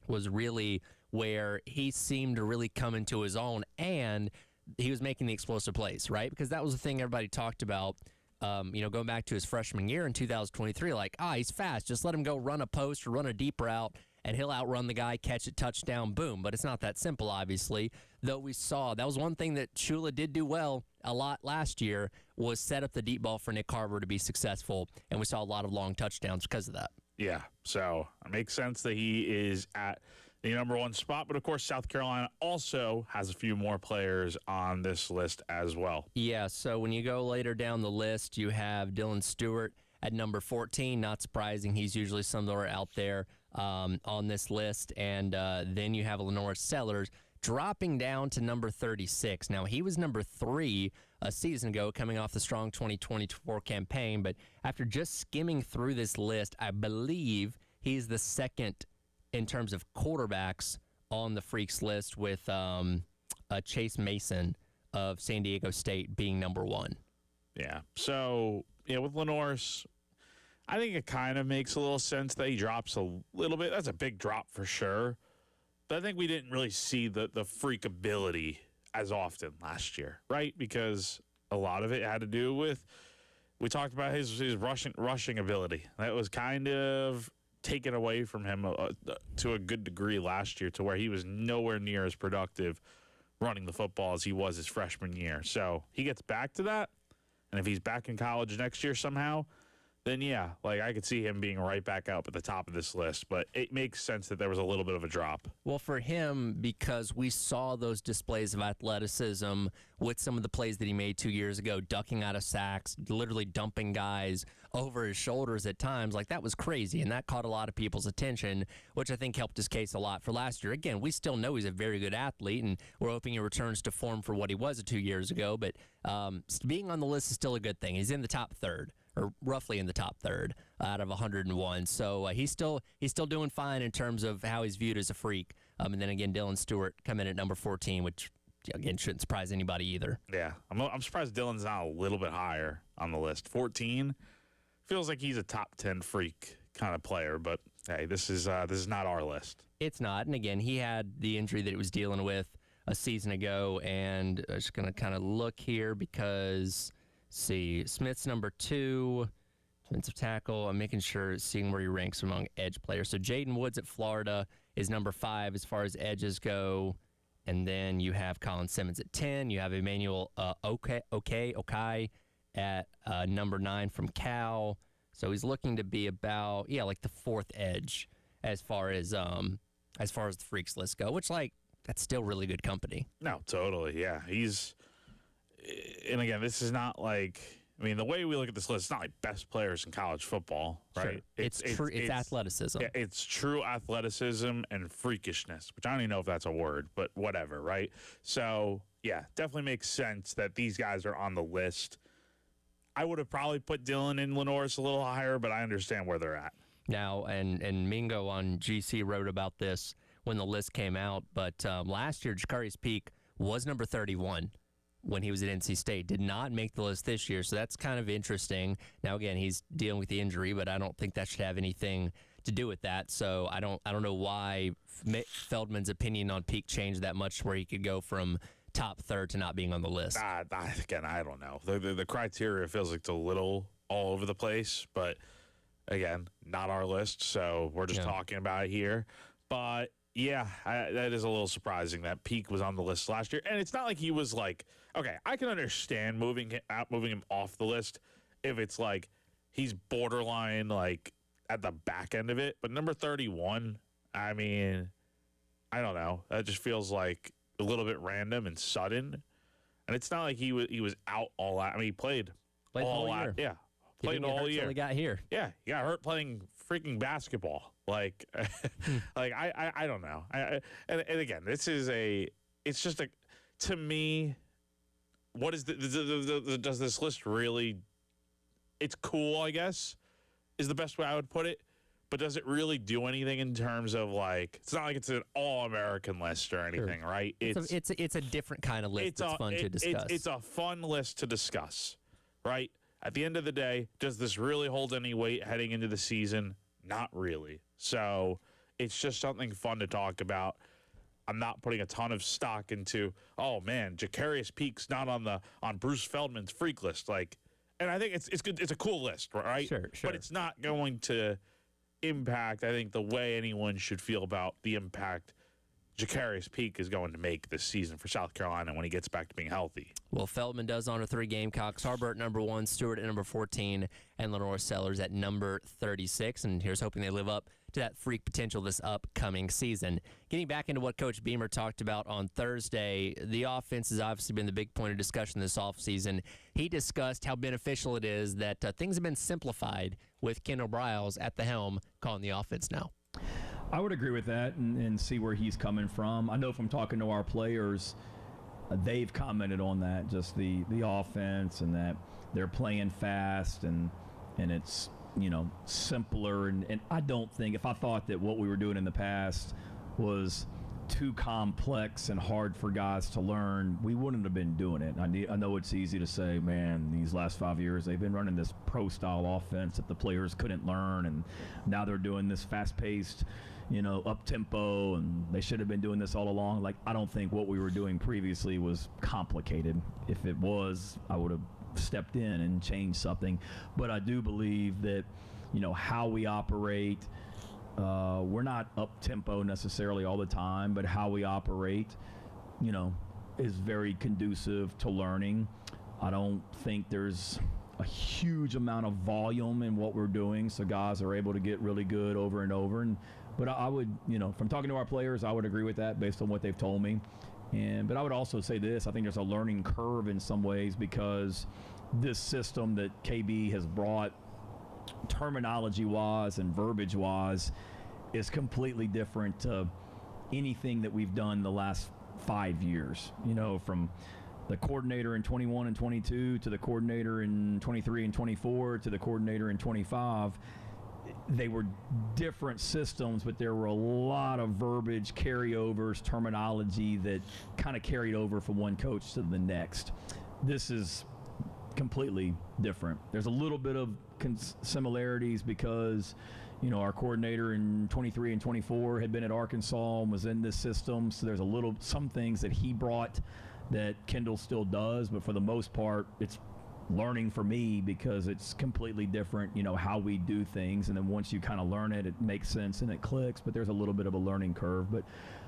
was really where he seemed to really come into his own, and he was making the explosive plays, right? Because that was the thing everybody talked about, going back to his freshman year in 2023, like, he's fast. Just let him go run a post or run a deep route, and he'll outrun the guy, catch it, touchdown, boom. But it's not that simple, obviously. Though we saw, that was one thing that Shula did do well a lot last year, was set up the deep ball for Nick Harbor to be successful, and we saw a lot of long touchdowns because of that. Yeah, so it makes sense that he is at the number one spot. But, of course, South Carolina also has a few more players on this list as well. Yeah, so when you go later down the list, you have Dylan Stewart at number 14. Not surprising. He's usually somewhere out there on this list. And then you have Lenore Sellers dropping down to number 36. Now, he was number 3 a season ago, coming off the strong 2024 campaign. But after just skimming through this list, I believe he's the second in terms of quarterbacks on the freaks list, with Chase Mason of San Diego State being number 1. Yeah. So, with Lenore's, I think it kind of makes a little sense that he drops a little bit. That's a big drop for sure. But I think we didn't really see the freak ability as often last year, right? Because a lot of it had to do with, we talked about his rushing ability. That was kind of taken away from him to a good degree last year, to where he was nowhere near as productive running the football as he was his freshman year. So he gets back to that, and if he's back in college next year somehow, then yeah, like I could see him being right back up at the top of this list. But it makes sense that there was a little bit of a drop. Well, for him, because we saw those displays of athleticism with some of the plays that he made 2 years ago, ducking out of sacks, literally dumping guys over his shoulders at times. Like, that was crazy, and that caught a lot of people's attention, which I think helped his case a lot for last year. Again, we still know he's a very good athlete, and we're hoping he returns to form for what he was 2 years ago. But being on the list is still a good thing. He's in the top third, or roughly in the top third out of 101. So he's still doing fine in terms of how he's viewed as a freak. And then again, Dylan Stewart come in at number 14, which again shouldn't surprise anybody either. Yeah, I'm surprised Dylan's not a little bit higher on the list. 14 feels like he's a top 10 freak kind of player, but hey, this is not our list. It's not. And again, he had the injury that he was dealing with a season ago, and I'm just going to kind of look here because. See, Smith's number 2, defensive tackle. I'm making sure, seeing where he ranks among edge players. So Jaden Woods at Florida is number 5 as far as edges go. And then you have Colin Simmons at 10. You have Emmanuel Okai at number 9 from Cal. So he's looking to be about, like the 4th edge as far as the freaks list go, which, like, that's still really good company. No, totally, yeah. And again, this is not like, I mean, the way we look at this list, it's not like best players in college football, right? Sure. It's athleticism. Yeah, it's true athleticism and freakishness, which I don't even know if that's a word, but whatever, right? So, yeah, definitely makes sense that these guys are on the list. I would have probably put Dylan and Lenore's a little higher, but I understand where they're at. Now, and Mingo on GC wrote about this when the list came out, but last year, Jacarius Peak was number 31. when he was at NC State. Did not make the list this year, so that's kind of interesting. Now, again, he's dealing with the injury, but I don't think that should have anything to do with that. So I don't know why Feldman's opinion on Peak changed that much where he could go from top third to not being on the list. Again, I don't know. The criteria feels like it's a little all over the place, but again, not our list, so we're just talking about it here. But yeah, that is a little surprising that Peak was on the list last year. And it's not like he was like, okay, I can understand moving him off the list if it's like he's borderline like at the back end of it. But number 31, I mean, I don't know. That just feels like a little bit random and sudden. And it's not like he was out all out. I mean, he played all out. Yeah. Played all year. Until he got here. Yeah, he got hurt playing freaking basketball. Like, I don't know. And again, it's just to me, what is does this list really? It's cool, I guess, is the best way I would put it. But does it really do anything in terms of like? It's not like it's an all-American list or anything, right? It's a different kind of list. It's fun to discuss. It's a fun list to discuss, right? At the end of the day, does this really hold any weight heading into the season? Not really. So it's just something fun to talk about. I'm not putting a ton of stock into, oh man, Jacarius Peak's not on Bruce Feldman's freak list. Like, and I think it's good. It's a cool list, right? Sure. But it's not going to impact, I think, the way anyone should feel about the impact Jacarius Peak is going to make this season for South Carolina when he gets back to being healthy. Well, Feldman does honor 3 Gamecocks. Harbor at number 1, Stewart at number 14, and Lenore Sellers at number 36. And here's hoping they live up to that freak potential this upcoming season. Getting back into what Coach Beamer talked about on Thursday, the offense has obviously been the big point of discussion this offseason. He discussed how beneficial it is that things have been simplified with Kendall Briles at the helm calling the offense now. I would agree with that and see where he's coming from. I know from talking to our players, they've commented on that, just the offense and that they're playing fast and it's, simpler. And I don't think, if I thought that what we were doing in the past was too complex and hard for guys to learn, we wouldn't have been doing it. I know it's easy to say, man, these last 5 years, they've been running this pro-style offense that the players couldn't learn, and now they're doing this fast-paced, up-tempo, and they should have been doing this all along. Like, I don't think what we were doing previously was complicated. If it was, I would have stepped in and changed something. But I do believe that, how we operate, we're not up-tempo necessarily all the time, but how we operate, is very conducive to learning. I don't think there's a huge amount of volume in what we're doing, so guys are able to get really good over and over. But I would, from talking to our players, I would agree with that based on what they've told me. But I would also say this, I think there's a learning curve in some ways because this system that KB has brought terminology-wise and verbiage-wise is completely different to anything that we've done the last 5 years. From the coordinator in 21 and 22 to the coordinator in 23 and 24 to the coordinator in 25. They were different systems, but there were a lot of verbiage, carryovers, terminology that kind of carried over from one coach to the next. This is completely different. There's a little bit of similarities because our coordinator in 23 and 24 had been at Arkansas and was in this system, so there's some things that he brought that Kendall still does, but for the most part, it's learning for me because it's completely different, how we do things. And then once you kind of learn it, it makes sense and it clicks, but there's a little bit of a learning curve. But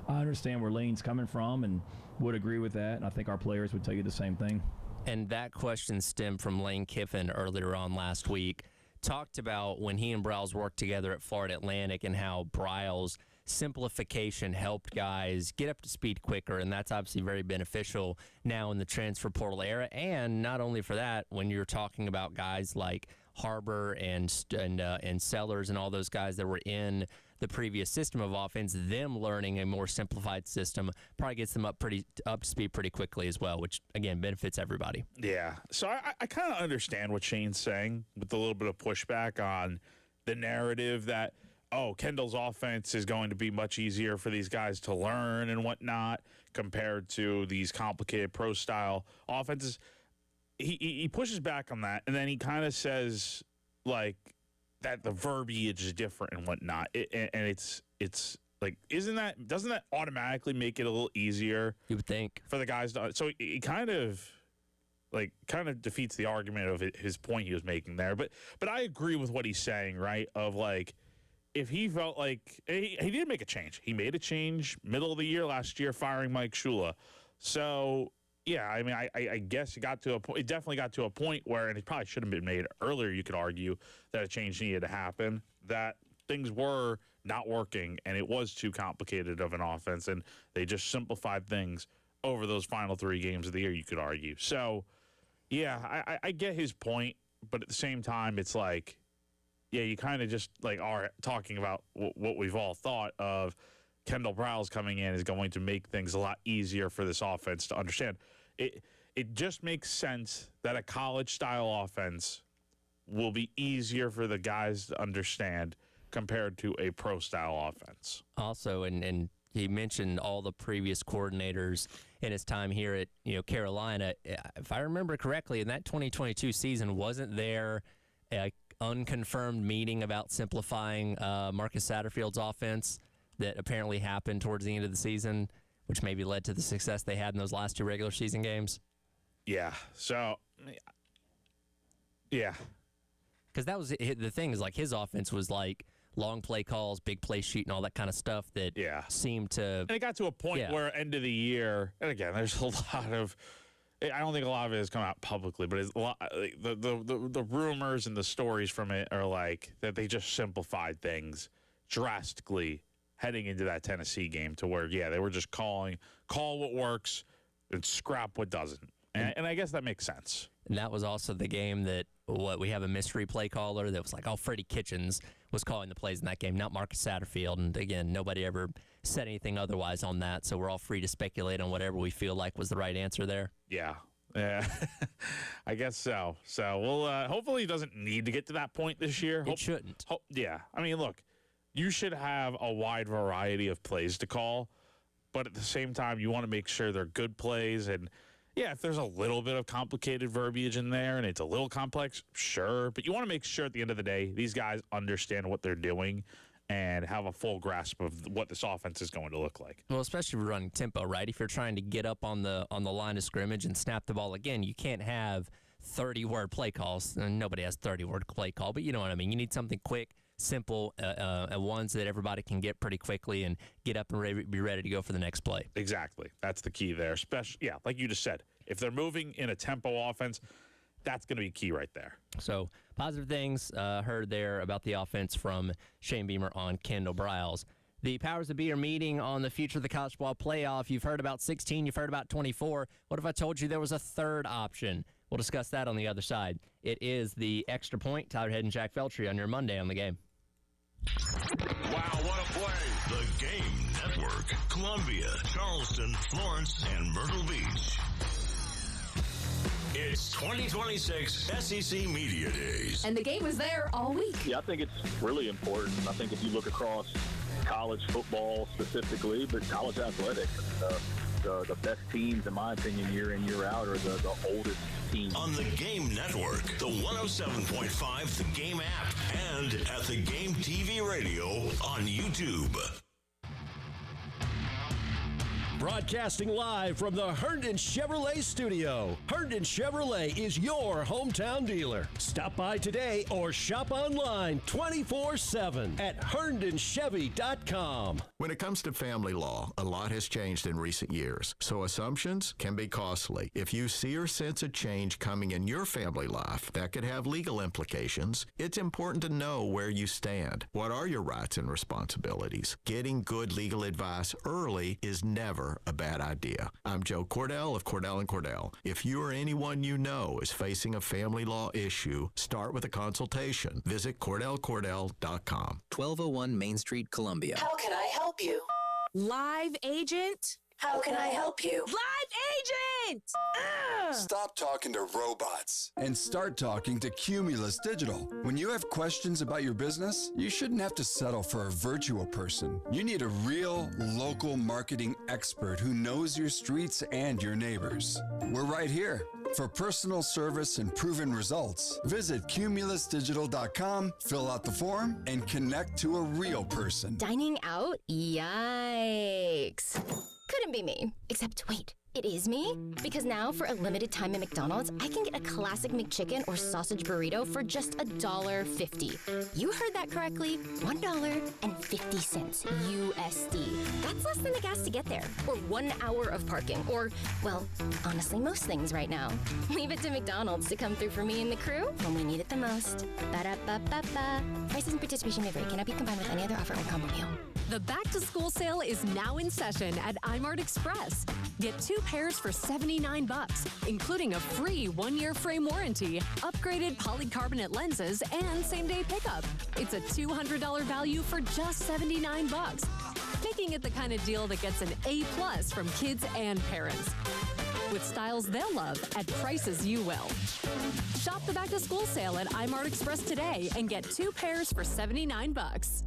I understand where Lane's coming from and would agree with that. And I think our players would tell you the same thing. And that question stemmed from Lane Kiffin earlier on last week. Talked about when he and Briles worked together at Florida Atlantic and how Briles' simplification helped guys get up to speed quicker, and that's obviously very beneficial now in the transfer portal era. And not only for that, when you're talking about guys like Harbor and Sellers and all those guys that were in the previous system of offense, them learning a more simplified system probably gets them up to speed pretty quickly as well, which, again, benefits everybody. Yeah. So I kind of understand what Shane's saying with a little bit of pushback on the narrative that, oh, Kendall's offense is going to be much easier for these guys to learn and whatnot compared to these complicated pro-style offenses. He pushes back on that, and then he kind of says, like, that the verbiage is different and whatnot. And it's like, doesn't that automatically make it a little easier? You would think. For the guys to, so it kind of defeats the argument of his point he was making there. But I agree with what he's saying, right? Of like, if he felt like he did make a change. He made a change middle of the year last year, firing Mike Shula. So yeah, I mean, I guess it got to a point. It definitely got to a point where, and it probably should have been made earlier. You could argue that a change needed to happen. That things were not working, and it was too complicated of an offense, and they just simplified things over those final 3 games of the year. You could argue. So yeah, I get his point, but at the same time, it's like, yeah, you kind of just like are talking about what we've all thought of. Kendall Briles coming in is going to make things a lot easier for this offense to understand. It just makes sense that a college-style offense will be easier for the guys to understand compared to a pro-style offense. Also, and he mentioned all the previous coordinators in his time here at Carolina. If I remember correctly, in that 2022 season, wasn't there a unconfirmed meeting about simplifying Marcus Satterfield's offense that apparently happened towards the end of the season, which maybe led to the success they had in those last 2 regular season games? Yeah. So, yeah. Because that was the thing, is like his offense was like long play calls, big play sheet, and all that kind of stuff that seemed to. And it got to a point where end of the year, and again, there's a lot of. I don't think a lot of it has come out publicly, but it's a lot. The rumors and the stories from it are like that they just simplified things drastically heading into that Tennessee game, to where they were just call what works and scrap what doesn't, and I guess that makes sense. And that was also the game that we have a mystery play caller that was like, Freddie Kitchens was calling the plays in that game, not Marcus Satterfield. And again, nobody ever said anything otherwise on that, so we're all free to speculate on whatever we feel like was the right answer there. Yeah, I guess so. So we'll hopefully he doesn't need to get to that point this year. It shouldn't. Yeah, I mean, look, you should have a wide variety of plays to call, but at the same time, you want to make sure they're good plays. And yeah, if there's a little bit of complicated verbiage in there and it's a little complex, sure. But you want to make sure at the end of the day, these guys understand what they're doing and have a full grasp of what this offense is going to look like. Well, especially if you're running tempo, right? If you're trying to get up on the line of scrimmage and snap the ball again, you can't have 30-word play calls. And nobody has 30-word play call, but you know what I mean. You need something quick, simple, ones that everybody can get pretty quickly and get up and be ready to go for the next play. Exactly. That's the key there. Especially, like you just said, if they're moving in a tempo offense, that's going to be key right there. So positive things heard there about the offense from Shane Beamer on Kendall Briles. The powers that be are meeting on the future of the college ball playoff. You've heard about 16. You've heard about 24. What if I told you there was a third option? We'll discuss that on the other side. It is the Extra Point. Tyler Head and Jack Veltri on your Monday on the Game. Wow, what a play. The Game Network. Columbia, Charleston, Florence, and Myrtle Beach. It's 2026 SEC Media Days. And the Game was there all week. Yeah, I think it's really important. I think if you look across college football specifically, but college athletics, the best teams, in my opinion, year in, year out, are the oldest teams. On the Game Network, the 107.5 The Game app, and at the Game TV radio on YouTube. Broadcasting live from the Herndon Chevrolet studio. Herndon Chevrolet is your hometown dealer. Stop by today or shop online 24/7 at HerndonChevy.com. When it comes to family law, a lot has changed in recent years, so assumptions can be costly. If you see or sense a change coming in your family life that could have legal implications, it's important to know where you stand. What are your rights and responsibilities? Getting good legal advice early is never a bad idea. I'm Joe Cordell of Cordell & Cordell. If you or anyone you know is facing a family law issue, start with a consultation. Visit CordellCordell.com. 1201 Main Street, Columbia. How can I help you? Live agent? How can I help you? Live agent! Stop talking to robots and start talking to Cumulus Digital. When you have questions about your business, you shouldn't have to settle for a virtual person. You need a real local marketing expert who knows your streets and your neighbors. We're right here. For personal service and proven results, visit cumulusdigital.com, fill out the form, and connect to a real person. Dining out? Yikes. Couldn't be me. Except, wait, it is me? Because now, for a limited time at McDonald's, I can get a classic McChicken or sausage burrito for just $1.50. You heard that correctly. $1.50 USD. That's less than the gas to get there. Or 1 hour of parking. Or, well, honestly, most things right now. Leave it to McDonald's to come through for me and the crew when we need it the most. Ba-da-ba-ba-ba. Prices and participation may vary. Cannot be combined with any other offer or combo meal. The back-to-school sale is now in session at iMart Express. Get 2 pairs for $79, including a free 1-year frame warranty, upgraded polycarbonate lenses, and same-day pickup. It's a $200 value for just $79, making it the kind of deal that gets an A+ from kids and parents. With styles they'll love at prices you will. Shop the back-to-school sale at iMart Express today and get 2 pairs for $79.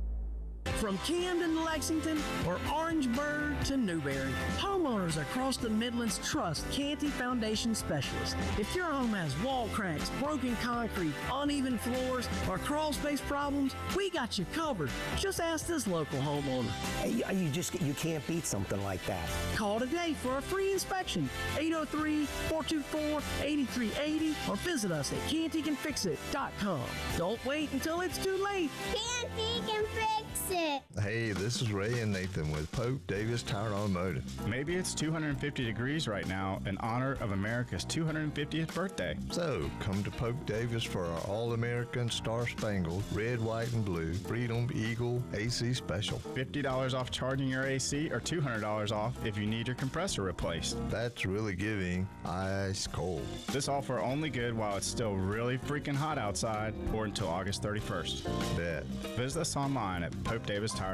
From Camden to Lexington or Orangeburg to Newberry, homeowners across the Midlands trust Canty Foundation Specialists. If your home has wall cracks, broken concrete, uneven floors, or crawl space problems, we got you covered. Just ask this local homeowner. You can't beat something like that. Call today for a free inspection. 803-424-8380 or visit us at CantyCanFixIt.com. Don't wait until it's too late. Canty can fix it. Hey, this is Ray and Nathan with Pope Davis Tire Automotive. Maybe it's 250 degrees right now in honor of America's 250th birthday. So, come to Pope Davis for our All-American Star Spangled, Red, White, and Blue, Freedom Eagle AC Special. $50 off charging your AC or $200 off if you need your compressor replaced. That's really giving ice cold. This offer only good while it's still really freaking hot outside or until August 31st. Bet. Visit us online at PopeDavisTire.com.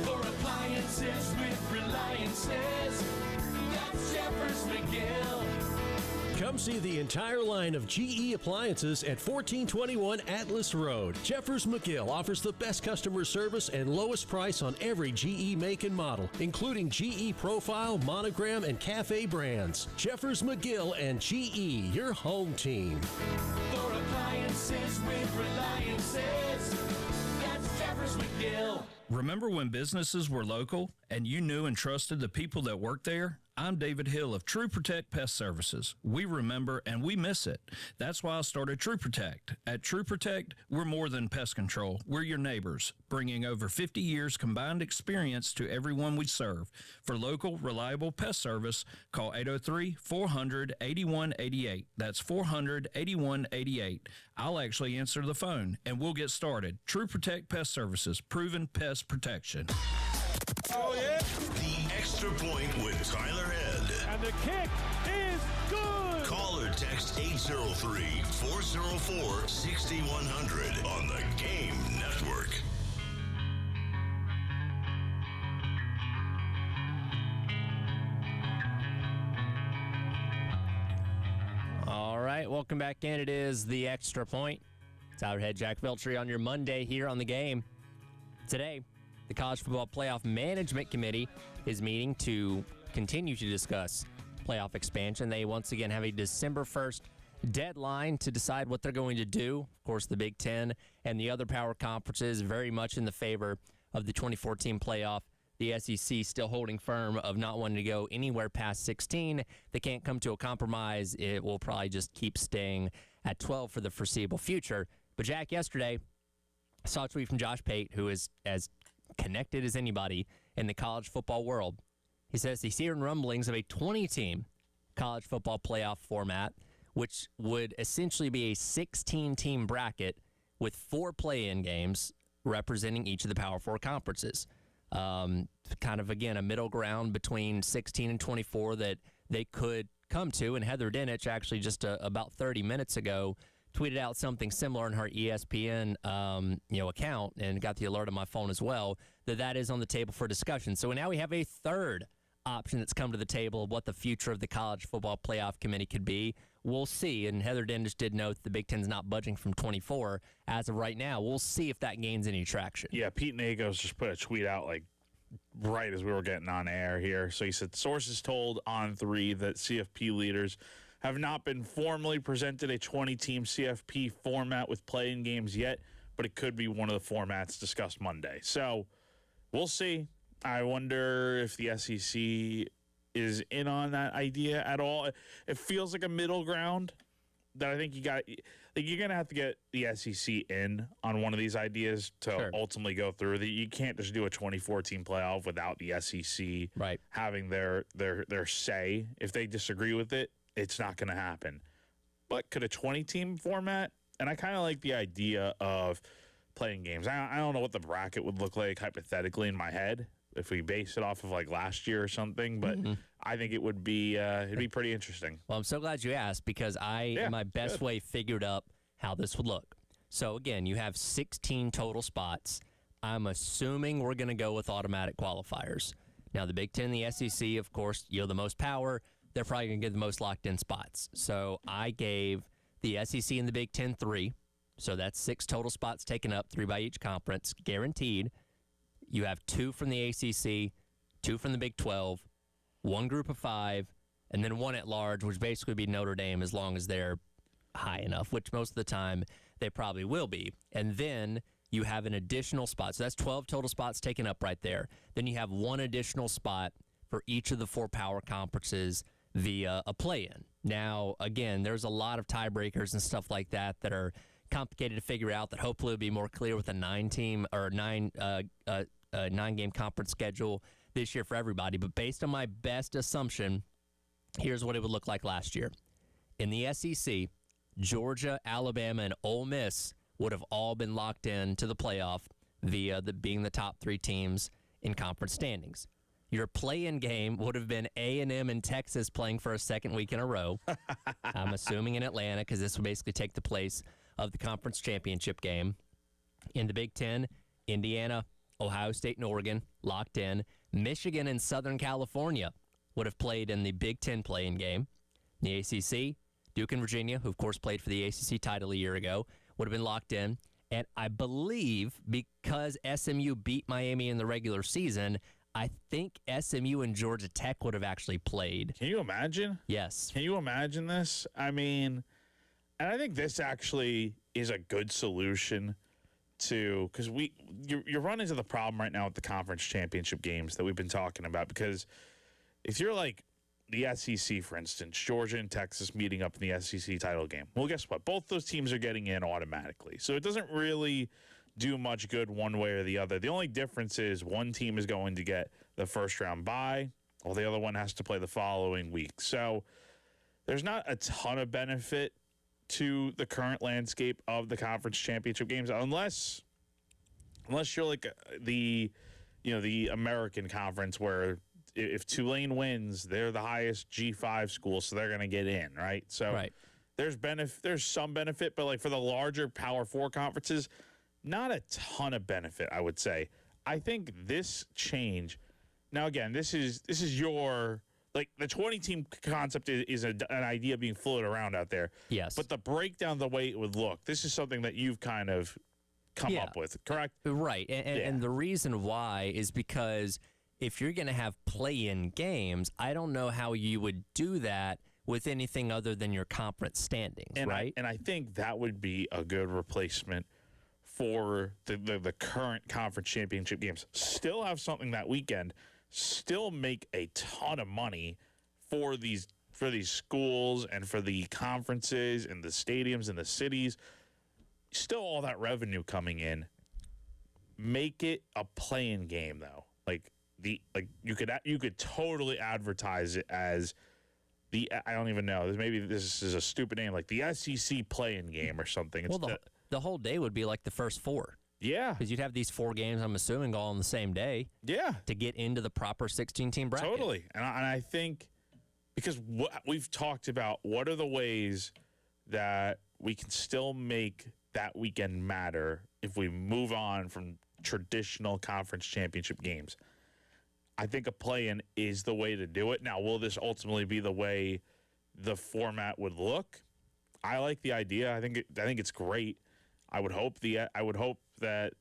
For appliances with Reliances, that's Jeffers McGill. Come see the entire line of GE appliances at 1421 Atlas Road. Jeffers McGill offers the best customer service and lowest price on every GE make and model, including GE Profile, Monogram, and Cafe brands. Jeffers McGill and GE, your home team. For appliances with Reliances, that's Jeffers McGill. Remember when businesses were local and you knew and trusted the people that worked there? I'm David Hill of True Protect Pest Services. We remember and we miss it. That's why I started True Protect. At True Protect, we're more than pest control. We're your neighbors, bringing over 50 years combined experience to everyone we serve. For local, reliable pest service, call 803-400-8188. That's 400-8188. I'll actually answer the phone, and we'll get started. True Protect Pest Services, proven pest protection. Oh, yeah. The Extra Point with Tyler Head. And the kick is good. Call or text 803-404-6100 on the Game Network. All right, welcome back in. It is the Extra Point. Tyler Head, Jack Veltri on your Monday here on the Game. Today, the College Football Playoff Management Committee is meeting to continue to discuss playoff expansion. They once again have a December 1st deadline to decide what they're going to do. Of course, the Big Ten and the other power conferences very much in the favor of the 2014 playoff. The SEC still holding firm of not wanting to go anywhere past 16. They can't come to a compromise. It will probably just keep staying at 12 for the foreseeable future. But Jack, yesterday, I saw a tweet from Josh Pate, who is as connected as anybody in the college football world. He says he's hearing rumblings of a 20-team college football playoff format, which would essentially be a 16-team bracket with 4 play-in games representing each of the Power 4 conferences. Kind of, again, a middle ground between 16 and 24 that they could come to. And Heather Dinich, actually just about 30 minutes ago, tweeted out something similar on her ESPN account and got the alert on my phone as well, that is on the table for discussion. So now we have a third option that's come to the table of what the future of the College Football Playoff Committee could be. We'll see. And Heather Dendish did note the Big Ten's not budging from 24 as of right now. We'll see if that gains any traction. Yeah, Pete Nagos just put a tweet out like right as we were getting on air here. So he said, sources told On3 that CFP leaders have not been formally presented a 20-team CFP format with play-in games yet, but it could be one of the formats discussed Monday. So we'll see. I wonder if the SEC is in on that idea at all. It feels like a middle ground that I think you're going to have to get the SEC in on one of these ideas to ultimately go through. You can't just do a 24-team playoff without the SEC having their say. If they disagree with it, it's not going to happen. But could a 20-team format, and I kind of like the idea of playing games. I don't know what the bracket would look like hypothetically in my head if we base it off of like last year or something, but I think it would be it'd be pretty interesting. Well, I'm so glad you asked because in my best way figured up how this would look. So again, you have 16 total spots. I'm assuming we're going to go with automatic qualifiers. Now the Big Ten and the SEC, of course, the most power. They're probably going to get the most locked in spots. So I gave the SEC and the Big Ten 3. So that's 6 total spots taken up, 3 by each conference, guaranteed. You have 2 from the ACC, 2 from the Big 12, 1 group of 5, and then 1 at large, which basically be Notre Dame as long as they're high enough, which most of the time they probably will be. And then you have an additional spot. So that's 12 total spots taken up right there. Then you have 1 additional spot for each of the 4 power conferences via a play-in. Now, again, there's a lot of tiebreakers and stuff like that that are complicated to figure out that hopefully will be more clear with a 9-team or 9-game conference schedule this year for everybody. But based on my best assumption, here's what it would look like last year. In the SEC, Georgia, Alabama, and Ole Miss would have all been locked in to the playoff via being the top 3 teams in conference standings. Your play-in game would have been A&M and Texas playing for a second week in a row. I'm assuming in Atlanta because this would basically take the place of the conference championship game. In the Big Ten, Indiana, Ohio State, and Oregon locked in. Michigan and Southern California would have played in the Big Ten play-in game. In the ACC, Duke and Virginia, who of course played for the ACC title a year ago, would have been locked in. And I believe because SMU beat Miami in the regular season, I think SMU and Georgia Tech would have actually played. Can you imagine? Yes. Can you imagine this? I mean, and I think this actually is a good solution to, because you're running into the problem right now with the conference championship games that we've been talking about. Because if you're like the SEC, for instance, Georgia and Texas meeting up in the SEC title game, well, guess what? Both those teams are getting in automatically. So it doesn't really do much good one way or the other. The only difference is one team is going to get the first round bye, while the other one has to play the following week. So there's not a ton of benefit to the current landscape of the conference championship games, unless you're like the American Conference, where if Tulane wins, they're the highest G5 school, so they're going to get in, right? So there's some benefit, but like for the larger Power 4 conferences, not a ton of benefit, I would say. I think this change, now again, this is your, like the 20-team concept is an idea being floated around out there. Yes. But the breakdown, the way it would look, this is something that you've kind of come up with, correct? Right. And the reason why is because if you're going to have play-in games, I don't know how you would do that with anything other than your conference standings, right? And I think that would be a good replacement for the current conference championship games. Still have something that weekend, still make a ton of money for these schools and for the conferences and the stadiums and the cities. Still all that revenue coming in. Make it a play-in game though. You could totally advertise it as I don't even know. Maybe this is a stupid name, like the SEC play-in game or something. Well, the whole day would be like the first 4. Yeah. Because you'd have these 4 games, I'm assuming, all on the same day. Yeah. To get into the proper 16-team bracket. Totally. And I think, because we've talked about what are the ways that we can still make that weekend matter if we move on from traditional conference championship games. I think a play-in is the way to do it. Now, will this ultimately be the way the format would look? I like the idea. I think it's great. I would hope that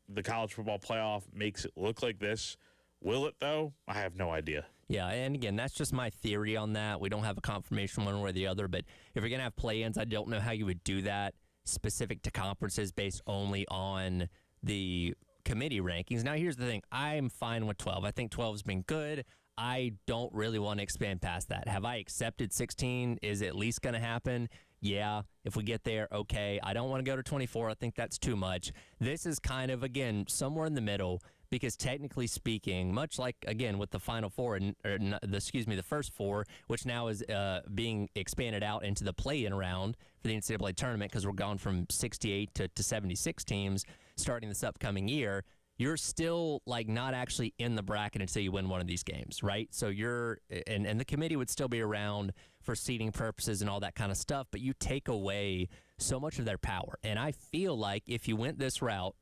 the college football playoff makes it look like this. Will it, though? I have no idea. Yeah, and again, that's just my theory on that. We don't have a confirmation one way or the other, but if you're going to have play-ins, I don't know how you would do that specific to conferences based only on the committee rankings. Now, here's the thing. I'm fine with 12. I think 12 has been good. I don't really want to expand past that. Have I accepted 16 is at least going to happen? Yeah, if we get there, okay. I don't want to go to 24. I think that's too much. This is kind of, again, somewhere in the middle because technically speaking, much like, again, with the Final Four, the first four, which now is being expanded out into the play-in round for the NCAA tournament because we're gone from 68 to 76 teams starting this upcoming year, you're still like not actually in the bracket until you win one of these games, right? So you're and the committee would still be around for seeding purposes and all that kind of stuff, but you take away so much of their power. And I feel like if you went this route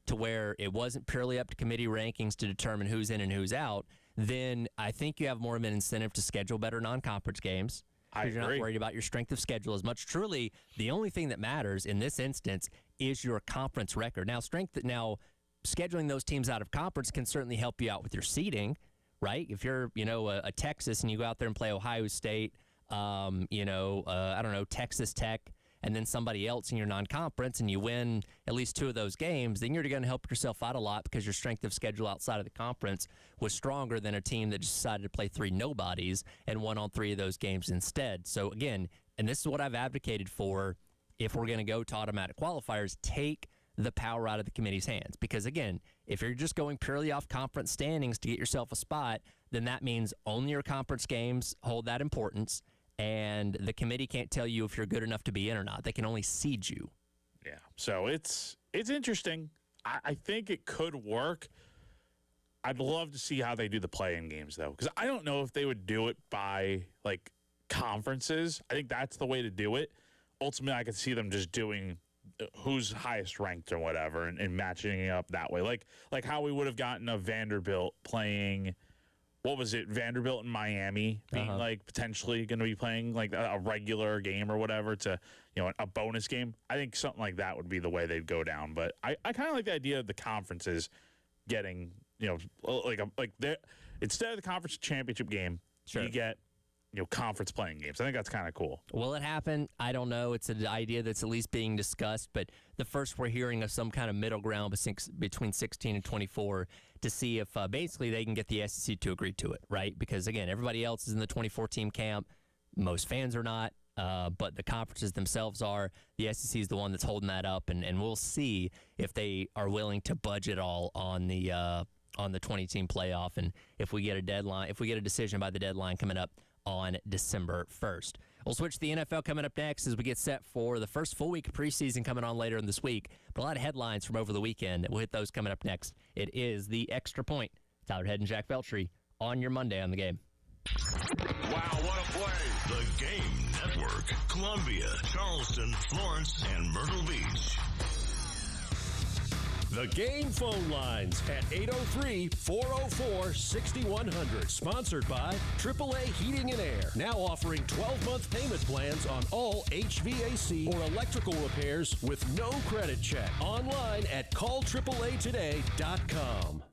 to where it wasn't purely up to committee rankings to determine who's in and who's out, then I think you have more of an incentive to schedule better non-conference games. Because you're not worried about your strength of schedule as much. Truly, the only thing that matters in this instance is your conference record. Now, scheduling those teams out of conference can certainly help you out with your seeding, right? If you're, a Texas and you go out there and play Ohio State, Texas Tech, and then somebody else in your non-conference and you win at least two of those games, then you're going to help yourself out a lot because your strength of schedule outside of the conference was stronger than a team that decided to play three nobodies and won on three of those games instead. So again, and this is what I've advocated for, if we're going to go to automatic qualifiers, take the power out of the committee's hands. Because again, if you're just going purely off conference standings to get yourself a spot, then that means only your conference games hold that importance. And the committee can't tell you if you're good enough to be in or not. They can only seed you. Yeah, so it's interesting. I think it could work. I'd love to see how they do the play-in games, though, because I don't know if they would do it by, conferences. I think that's the way to do it. Ultimately, I could see them just doing who's highest ranked or whatever and matching it up that way. Like how we would have gotten a Vanderbilt playing – what was it, Vanderbilt and Miami being potentially going to be playing a regular game or whatever to, a bonus game. I think something like that would be the way they'd go down. But I kind of like the idea of the conferences getting, instead of the conference championship game, you get, conference playing games. I think that's kind of cool. Will it happen? I don't know. It's an idea that's at least being discussed, but the first we're hearing of some kind of middle ground between 16 and 24 to see if basically they can get the SEC to agree to it, right? Because, again, everybody else is in the 24-team camp. Most fans are not, but the conferences themselves are. The SEC is the one that's holding that up, and we'll see if they are willing to budge it all on the 20-team playoff and if we get a decision by the deadline coming up on December 1st. We'll switch to the NFL coming up next as we get set for the first full week of preseason coming on later in this week. But a lot of headlines from over the weekend. We'll hit those coming up next. It is the Extra Point. Tyler Head and Jack Veltri on your Monday on the Game. Wow, what a play. The Game Network. Columbia, Charleston, Florence, and Myrtle Beach. The Game phone lines at 803-404-6100. Sponsored by AAA Heating and Air. Now offering 12-month payment plans on all HVAC or electrical repairs with no credit check. Online at callAAAtoday.com.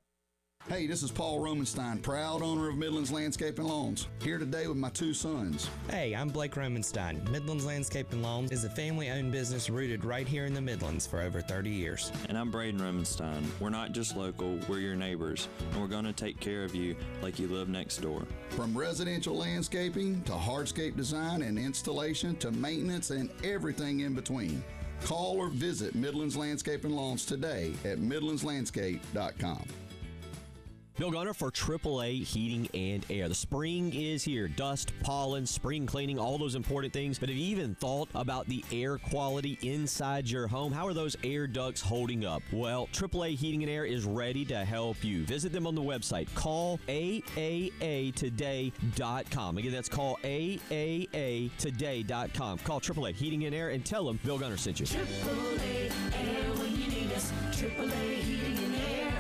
Hey, this is Paul Romenstein, proud owner of Midlands Landscape and Lawns, here today with my two sons. Hey, I'm Blake Romenstein. Midlands Landscape and Lawns is a family-owned business rooted right here in the Midlands for over 30 years. And I'm Braden Romenstein. We're not just local, we're your neighbors, and we're going to take care of you like you live next door. From residential landscaping to hardscape design and installation to maintenance and everything in between. Call or visit Midlands Landscape and Lawns today at midlandslandscape.com. Bill Gunner for AAA Heating and Air. The spring is here. Dust, pollen, spring cleaning, all those important things. But have you even thought about the air quality inside your home? How are those air ducts holding up? Well, AAA Heating and Air is ready to help you. Visit them on the website. Call AAAtoday.com. Again, that's call AAAtoday.com. Call AAA Heating and Air and tell them Bill Gunner sent you. AAA Air when you need us. AAA Heating and Air.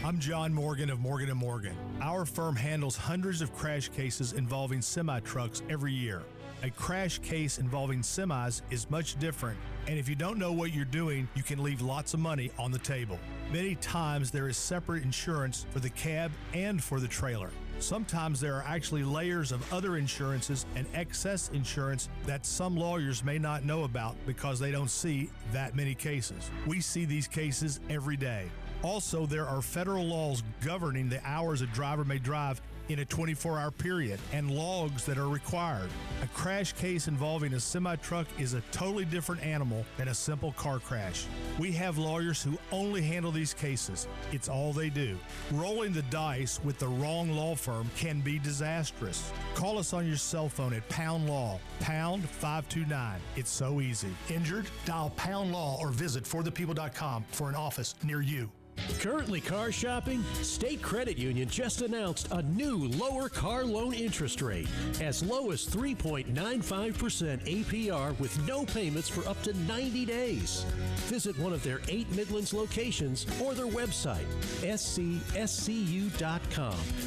I'm John Morgan of Morgan & Morgan. Our firm handles hundreds of crash cases involving semi-trucks every year. A crash case involving semis is much different, and if you don't know what you're doing, you can leave lots of money on the table. Many times there is separate insurance for the cab and for the trailer. Sometimes there are actually layers of other insurances and excess insurance that some lawyers may not know about because they don't see that many cases. We see these cases every day. Also, there are federal laws governing the hours a driver may drive in a 24-hour period and logs that are required. A crash case involving a semi-truck is a totally different animal than a simple car crash. We have lawyers who only handle these cases. It's all they do. Rolling the dice with the wrong law firm can be disastrous. Call us on your cell phone at Pound Law, pound 529. It's so easy. Injured? Dial Pound Law or visit forthepeople.com for an office near you. Currently car shopping? State Credit Union just announced a new lower car loan interest rate, as low as 3.95% APR with no payments for up to 90 days. Visit one of their 8 Midlands locations or their website, scscu.com,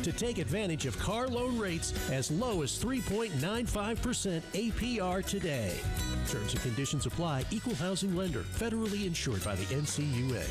to take advantage of car loan rates as low as 3.95% APR today. Terms and conditions apply. Equal housing lender. Federally insured by the NCUA.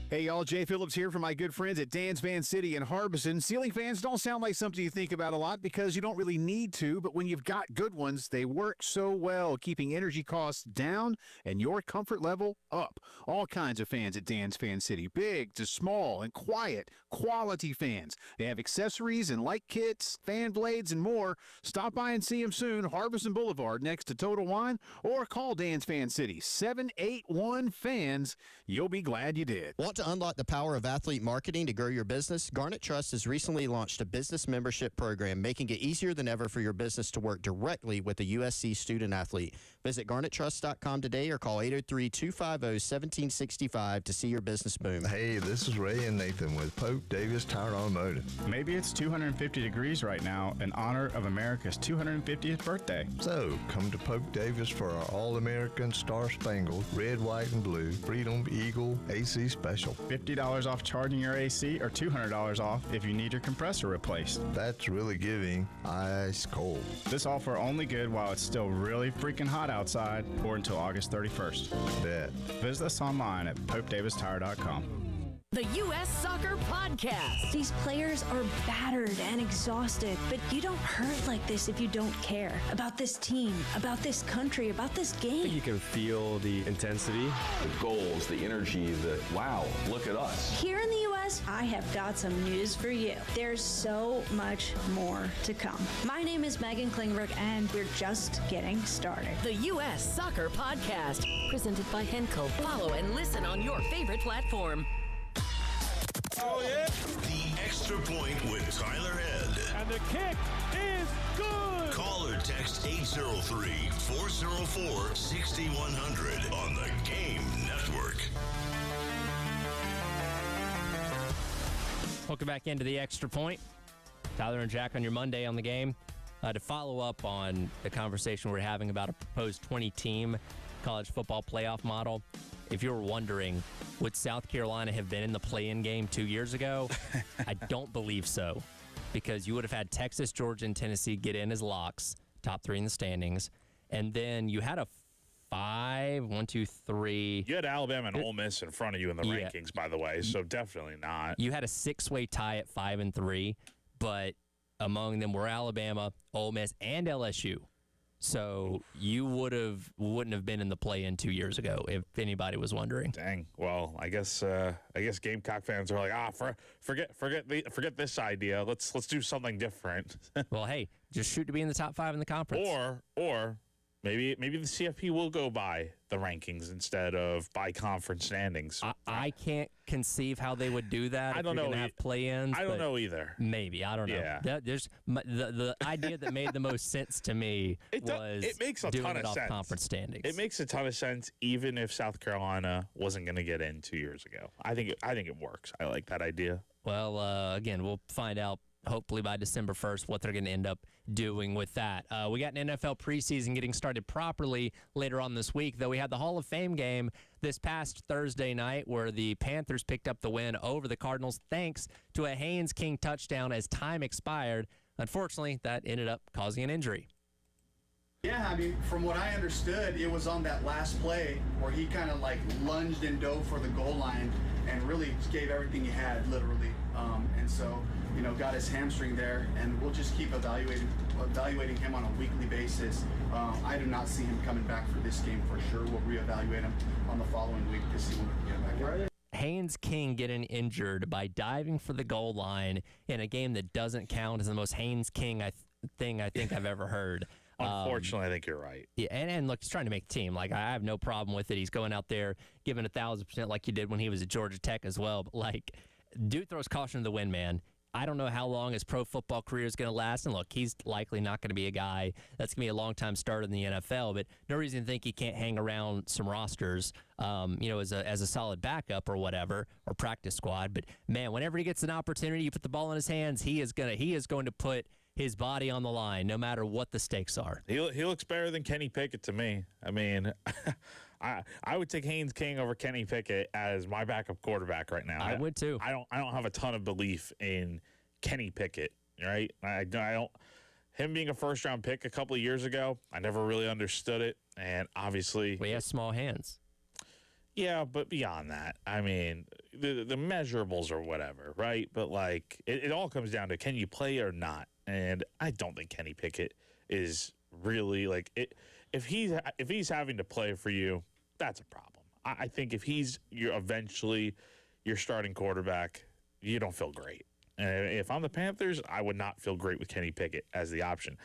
Hey y'all, Jay Phillips here from my good friends at Dan's Fan City in Harbison. Ceiling fans don't sound like something you think about a lot because you don't really need to, but when you've got good ones, they work so well, keeping energy costs down and your comfort level up. All kinds of fans at Dan's Fan City, big to small and quiet, quality fans. They have accessories and light kits, fan blades, and more. Stop by and see them soon, Harbison Boulevard next to Total Wine, or call Dan's Fan City, 781-FANS. You'll be glad you did. Want to unlock the power of athlete marketing to grow your business? Garnet Trust has recently launched a business membership program, making it easier than ever for your business to work directly with a USC student athlete. Visit garnettrust.com today or call 803-250-1765 to see your business boom. Hey, this is Ray and Nathan with Pope Davis Tire Automotive. Maybe it's 250 degrees right now in honor of America's 250th birthday. So, come to Pope Davis for our All-American Star Spangled, Red, White, and Blue, Freedom Eagle AC Special. $50 off charging your AC or $200 off if you need your compressor replaced. That's really giving ice cold. This offer only good while it's still really freaking hot outside or until August 31st. Bet. Visit us online at popedavistire.com. The U.S. Soccer Podcast. These players are battered and exhausted, but you don't hurt like this if you don't care about this team, about this country, about this game. I think you can feel the intensity. The goals, the energy, wow, look at us. Here in the U.S., I have got some news for you. There's so much more to come. My name is Megan Klingberg, and we're just getting started. The U.S. Soccer Podcast, presented by Henkel. Follow and listen on your favorite platform. Oh, yeah. The Extra Point with Tyler Head. And the kick is good. Call or text 803-404-6100 on the Game Network. Welcome back into the Extra Point. Tyler and Jack on your Monday on the Game. To follow up on the conversation we're having about a proposed 20-team college football playoff model, if you were wondering, would South Carolina have been in the play-in game 2 years ago? I don't believe so, because you would have had Texas, Georgia, and Tennessee get in as locks, top 3 in the standings, and then you had a 1, 2, 3. You had Alabama and Ole Miss in front of you in the rankings, by the way, so definitely not. You had a 6-way tie at 5 and 3, but among them were Alabama, Ole Miss, and LSU. So you wouldn't have been in the play-in 2 years ago, if anybody was wondering. Dang. Well, I guess Gamecock fans are like, forget this idea. Let's do something different. Well, hey, just shoot to be in the top 5 in the conference. Or maybe the CFP will go by the rankings instead of by conference standings. I can't conceive how they would do that. I don't know. Have play-ins. I don't know either. Maybe. I don't know. Yeah. There's the idea that made the most sense to me was it makes a doing ton it of off sense. conference standings. It makes a ton of sense, even if South Carolina wasn't going to get in 2 years ago. I think it works. I like that idea. Well, again, we'll find out hopefully by December 1st, what they're going to end up doing with that. We got an NFL preseason getting started properly later on this week, though we had the Hall of Fame game this past Thursday night where the Panthers picked up the win over the Cardinals thanks to a Haynes King touchdown as time expired. Unfortunately, that ended up causing an injury. Yeah, I mean, from what I understood, it was on that last play where he kind of like lunged and dove for the goal line and really gave everything he had, literally. And so, you know, got his hamstring there, and we'll just keep evaluating him on a weekly basis. I do not see him coming back for this game for sure. We'll reevaluate him on the following week to see when we can get back out. Haynes King getting injured by diving for the goal line in a game that doesn't count is the most Haynes King thing I think I've ever heard. Unfortunately, I think you're right. Yeah, and look, he's trying to make the team. Like, I have no problem with it. He's going out there giving 1,000% like he did when he was at Georgia Tech as well. But, like, dude throws caution to the wind, man. I don't know how long his pro football career is going to last. And, look, he's likely not going to be a guy that's going to be a long-time starter in the NFL. But no reason to think he can't hang around some rosters, you know, as a solid backup or whatever, or practice squad. But, man, whenever he gets an opportunity, you put the ball in his hands, he is going to put his body on the line, no matter what the stakes are. He looks better than Kenny Pickett to me. I mean, I would take Haynes King over Kenny Pickett as my backup quarterback right now. I would too. I don't have a ton of belief in Kenny Pickett, right? I don't. Him being a first-round pick a couple of years ago, I never really understood it, and obviously, he has small hands. Yeah, but beyond that, I mean, the measurables or whatever, right? But like, it all comes down to, can you play or not? And I don't think Kenny Pickett is really like it. If he's having to play for you, that's a problem. I think if you're eventually your starting quarterback, you don't feel great. And if I'm the Panthers, I would not feel great with Kenny Pickett as the option.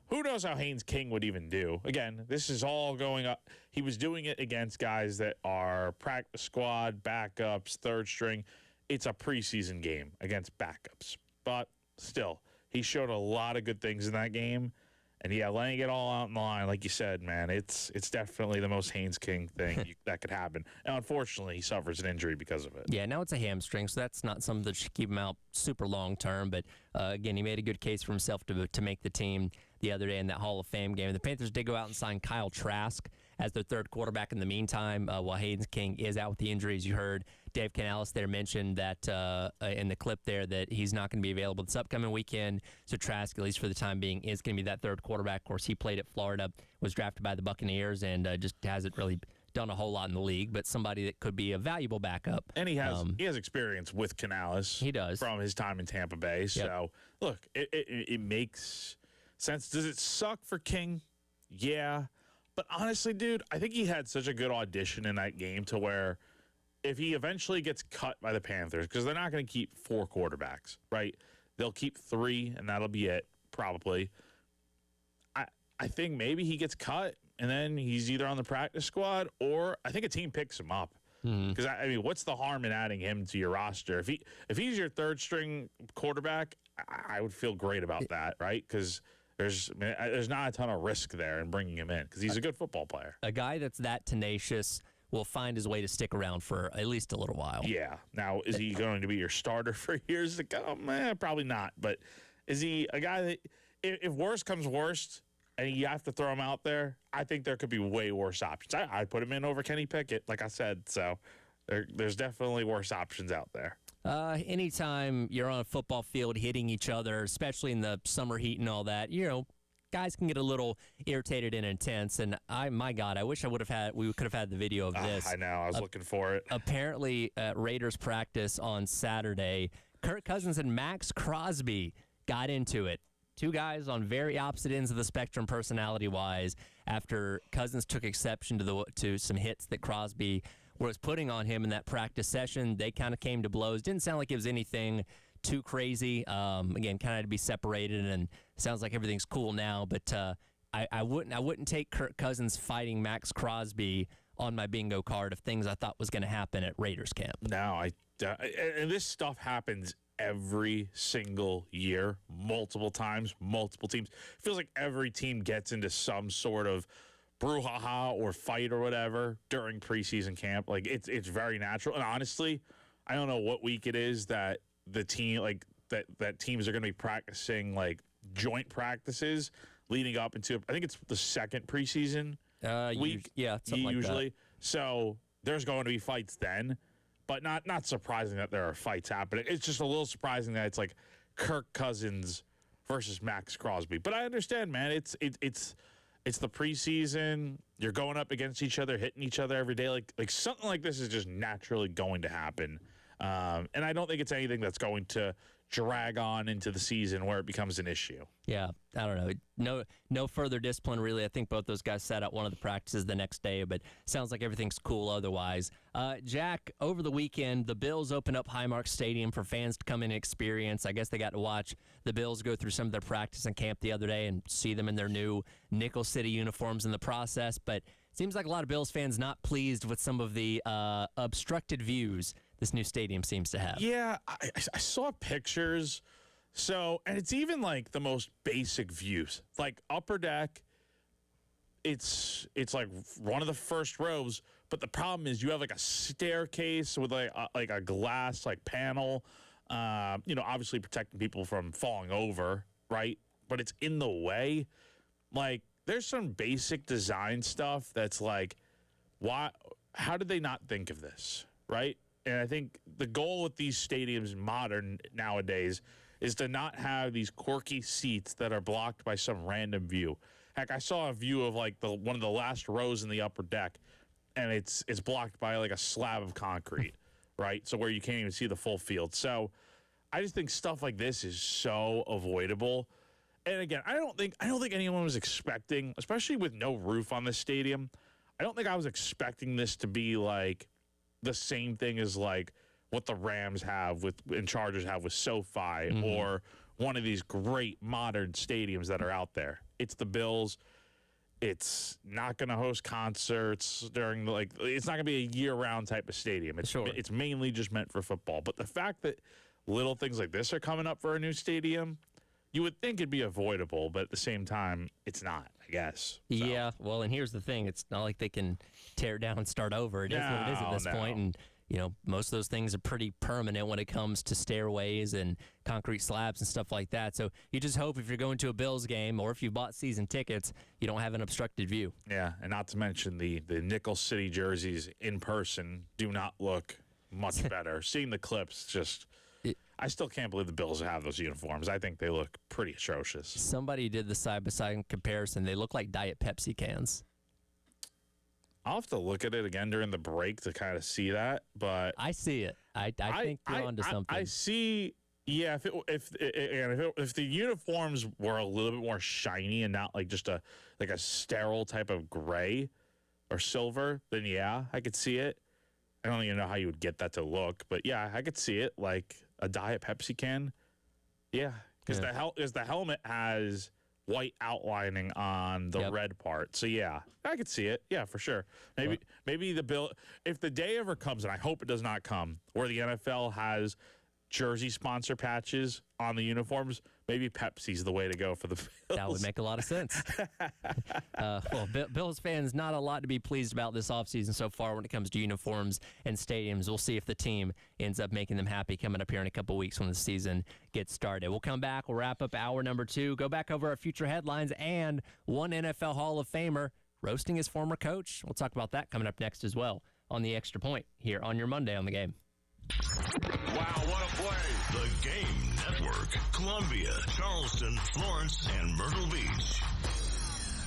Who knows how Haynes King would even do? Again, this is all going up. He was doing it against guys that are practice squad, backups, third string. It's a preseason game against backups. But still, he showed a lot of good things in that game. And, yeah, laying it all out on the line, like you said, man, it's definitely the most Haynes King thing that could happen. And, unfortunately, he suffers an injury because of it. Yeah, now it's a hamstring, so that's not something that should keep him out super long term. But, again, he made a good case for himself to make the team the other day in that Hall of Fame game. The Panthers did go out and sign Kyle Trask as their third quarterback in the meantime, while Haynes King is out with the injuries. You heard Dave Canales there mentioned that in the clip there that he's not going to be available this upcoming weekend. So Trask, at least for the time being, is going to be that third quarterback. Of course, he played at Florida, was drafted by the Buccaneers, and just hasn't really done a whole lot in the league, but somebody that could be a valuable backup. And he has experience with Canales. He does. From his time in Tampa Bay. So, look, it makes sense. Does it suck for King? Yeah. But honestly, dude, I think he had such a good audition in that game to where if he eventually gets cut by the Panthers, because they're not going to keep 4 quarterbacks, right? They'll keep 3, and that'll be it, probably. I think maybe he gets cut, and then he's either on the practice squad or I think a team picks him up. Because, I mean, what's the harm in adding him to your roster? If he's your third-string quarterback, I would feel great about that, right? Because there's not a ton of risk there in bringing him in because he's a good football player. A guy that's that tenacious will find his way to stick around for at least a little while. Yeah. Now, is he going to be your starter for years to come? Probably not. But is he a guy that, if worst comes worst and you have to throw him out there, I think there could be way worse options. I'd put him in over Kenny Pickett, like I said. So there's definitely worse options out there. Anytime you're on a football field hitting each other, especially in the summer heat and all that, you know, guys can get a little irritated and intense. And my God, I wish we could have had the video of this. I know. I was looking for it. Apparently, at Raiders practice on Saturday, Kirk Cousins and Max Crosby got into it. 2 guys on very opposite ends of the spectrum personality-wise after Cousins took exception to some hits that Crosby was putting on him in that practice session. They kind of came to blows. Didn't sound like it was anything too crazy. Again, kind of had to be separated, and sounds like everything's cool now. But I wouldn't take Kirk Cousins fighting Max Crosby on my bingo card of things I thought was going to happen at Raiders camp. No, and this stuff happens every single year, multiple times, multiple teams. It feels like every team gets into some sort of brouhaha or fight or whatever during preseason camp. Like it's very natural. And honestly, I don't know what week it is that the team, like that teams are going to be practicing like joint practices leading up into, I think it's the second preseason week. Something like usually. that. So there's going to be fights then, but not surprising that there are fights happening. It's just a little surprising that it's like Kirk Cousins versus Max Crosby. But I understand, man. It's the preseason. You're going up against each other, hitting each other every day. Like something like this is just naturally going to happen. And I don't think it's anything that's going to drag on into the season where it becomes an issue. Yeah, I don't know. No further discipline, really. I think both those guys sat out one of the practices the next day, but sounds like everything's cool otherwise. Jack, over the weekend, the Bills opened up Highmark Stadium for fans to come in and experience. I guess they got to watch the Bills go through some of their practice and camp the other day and see them in their new Nickel City uniforms in the process, but it seems like a lot of Bills fans not pleased with some of the obstructed views this new stadium seems to have. Yeah, I saw pictures. So, and it's even like the most basic views. Like upper deck, it's like one of the first rows, but the problem is you have like a staircase with like a glass like panel, obviously protecting people from falling over, right? But it's in the way. Like there's some basic design stuff that's like, how did they not think of this, right? And I think the goal with these stadiums modern nowadays is to not have these quirky seats that are blocked by some random view. Heck, I saw a view of like one of the last rows in the upper deck, and it's blocked by like a slab of concrete, right? So where you can't even see the full field. So I just think stuff like this is so avoidable. And again, I don't think anyone was expecting, especially with no roof on this stadium, I don't think I was expecting this to be like the same thing as like what the Rams have and Chargers have with SoFi or one of these great modern stadiums that are out there. It's the Bills. It's not going to host concerts during it's not going to be a year-round type of stadium. It's mainly just meant for football. But the fact that little things like this are coming up for a new stadium, you would think it'd be avoidable, but at the same time, it's not, I guess. So. Yeah, well, and here's the thing. It's not like they can tear it down and start over. It is what it is at this point. And, most of those things are pretty permanent when it comes to stairways and concrete slabs and stuff like that. So you just hope if you're going to a Bills game or if you bought season tickets, you don't have an obstructed view. Yeah, and not to mention the Nickel City jerseys in person do not look much better. Seeing the clips just... I still can't believe the Bills have those uniforms. I think they look pretty atrocious. Somebody did the side-by-side comparison. They look like Diet Pepsi cans. I'll have to look at it again during the break to kind of see that, but I see it. I think you're onto something. I see. Yeah, if the uniforms were a little bit more shiny and not like just a sterile type of gray or silver, then yeah, I could see it. I don't even know how you would get that to look, but yeah, I could see it like a Diet Pepsi can. Yeah, because the helmet has white outlining on the red part. So yeah, I could see it. Yeah, for sure. Maybe the bill, if the day ever comes, and I hope it does not come, where the NFL has jersey sponsor patches on the uniforms, maybe Pepsi's the way to go for the Bills. That would make a lot of sense. Bills fans, not a lot to be pleased about this offseason so far when it comes to uniforms and stadiums. We'll see if the team ends up making them happy coming up here in a couple weeks when the season gets started. We'll come back. We'll wrap up hour number 2, go back over our future headlines, and one NFL Hall of Famer roasting his former coach. We'll talk about that coming up next as well on The Extra Point here on your Monday on The Game. Wow, what a play. The Game Network. Columbia, Charleston, Florence, and Myrtle Beach.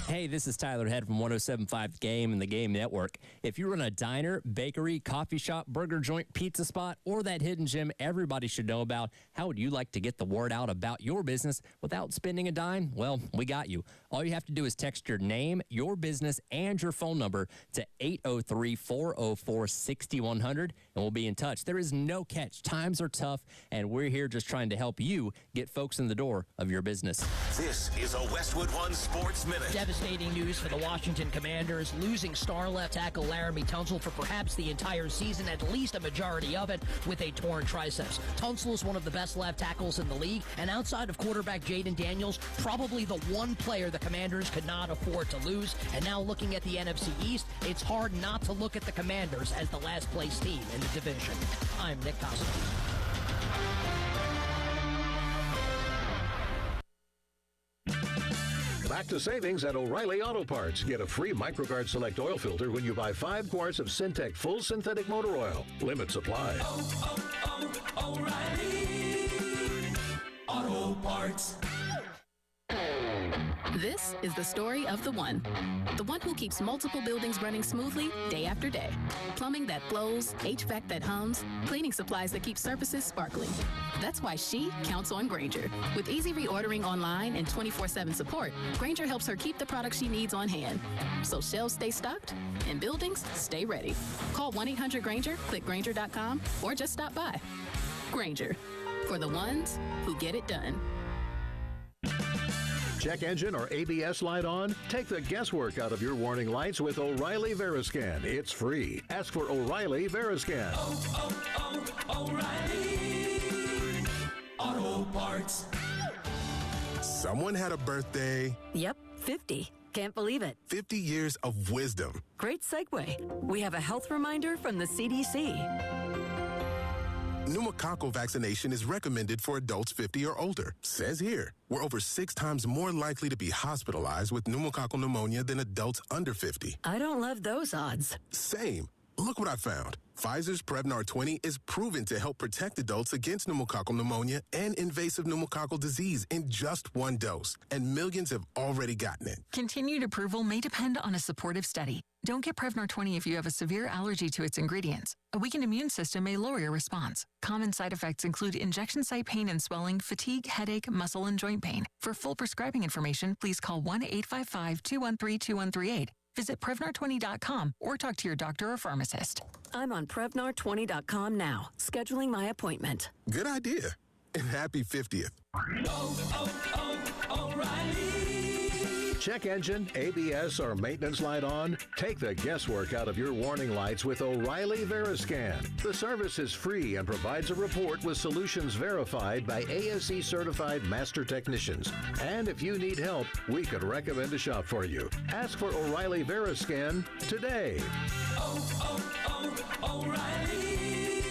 Hey, this is Tyler Head from 107.5 The Game and The Game Network. If you run a diner, bakery, coffee shop, burger joint, pizza spot, or that hidden gem everybody should know about, how would you like to get the word out about your business without spending a dime? Well, we got you. All you have to do is text your name, your business, and your phone number to 803-404-6100, and we'll be in touch. There is no catch. Times are tough, and we're here just trying to help you get folks in the door of your business. This is a Westwood One Sports Minute. Devastating news for the Washington Commanders, losing star left tackle Laramie Tunsil for perhaps the entire season, at least a majority of it, with a torn triceps. Tunsil is one of the best left tackles in the league, and outside of quarterback Jaden Daniels, probably the one player the Commanders could not afford to lose. And now looking at the NFC East, it's hard not to look at the Commanders as the last place team in the division. I'm Nick Costa. Back to savings at O'Reilly Auto Parts. Get a free MicroGuard Select oil filter when you buy 5 quarts of Syntec full synthetic motor oil. Limit supply. O'Reilly Auto Parts. This is the story of the one who keeps multiple buildings running smoothly day after day. Plumbing that flows, HVAC that hums, cleaning supplies that keep surfaces sparkling. That's why she counts on Grainger. With easy reordering online and 24/7 support, Grainger helps her keep the products she needs on hand. So shelves stay stocked and buildings stay ready. Call 1-800-GRAINGER, click Grainger.com, or just stop by. Grainger, for the ones who get it done. Check engine or ABS light on? Take the guesswork out of your warning lights with O'Reilly Veriscan. It's free. Ask for O'Reilly Veriscan. O'Reilly Auto Parts. Someone had a birthday. Yep, 50. Can't believe it. 50 years of wisdom. Great segue. We have a health reminder from the CDC. Pneumococcal vaccination is recommended for adults 50 or older. Says here, we're over 6 times more likely to be hospitalized with pneumococcal pneumonia than adults under 50. I don't love those odds. Same. Look what I found. Pfizer's Prevnar 20 is proven to help protect adults against pneumococcal pneumonia and invasive pneumococcal disease in just 1 dose. And millions have already gotten it. Continued approval may depend on a supportive study. Don't get Prevnar 20 if you have a severe allergy to its ingredients. A weakened immune system may lower your response. Common side effects include injection site pain and swelling, fatigue, headache, muscle, and joint pain. For full prescribing information, please call 1-855-213-2138. Visit Prevnar20.com or talk to your doctor or pharmacist. I'm on Prevnar20.com now, scheduling my appointment. Good idea. And happy 50th. O'Reilly. Check engine, ABS, or maintenance light on? Take the guesswork out of your warning lights with O'Reilly Veriscan. The service is free and provides a report with solutions verified by ASE certified master technicians. And if you need help, we could recommend a shop for you. Ask for O'Reilly Veriscan today. O'Reilly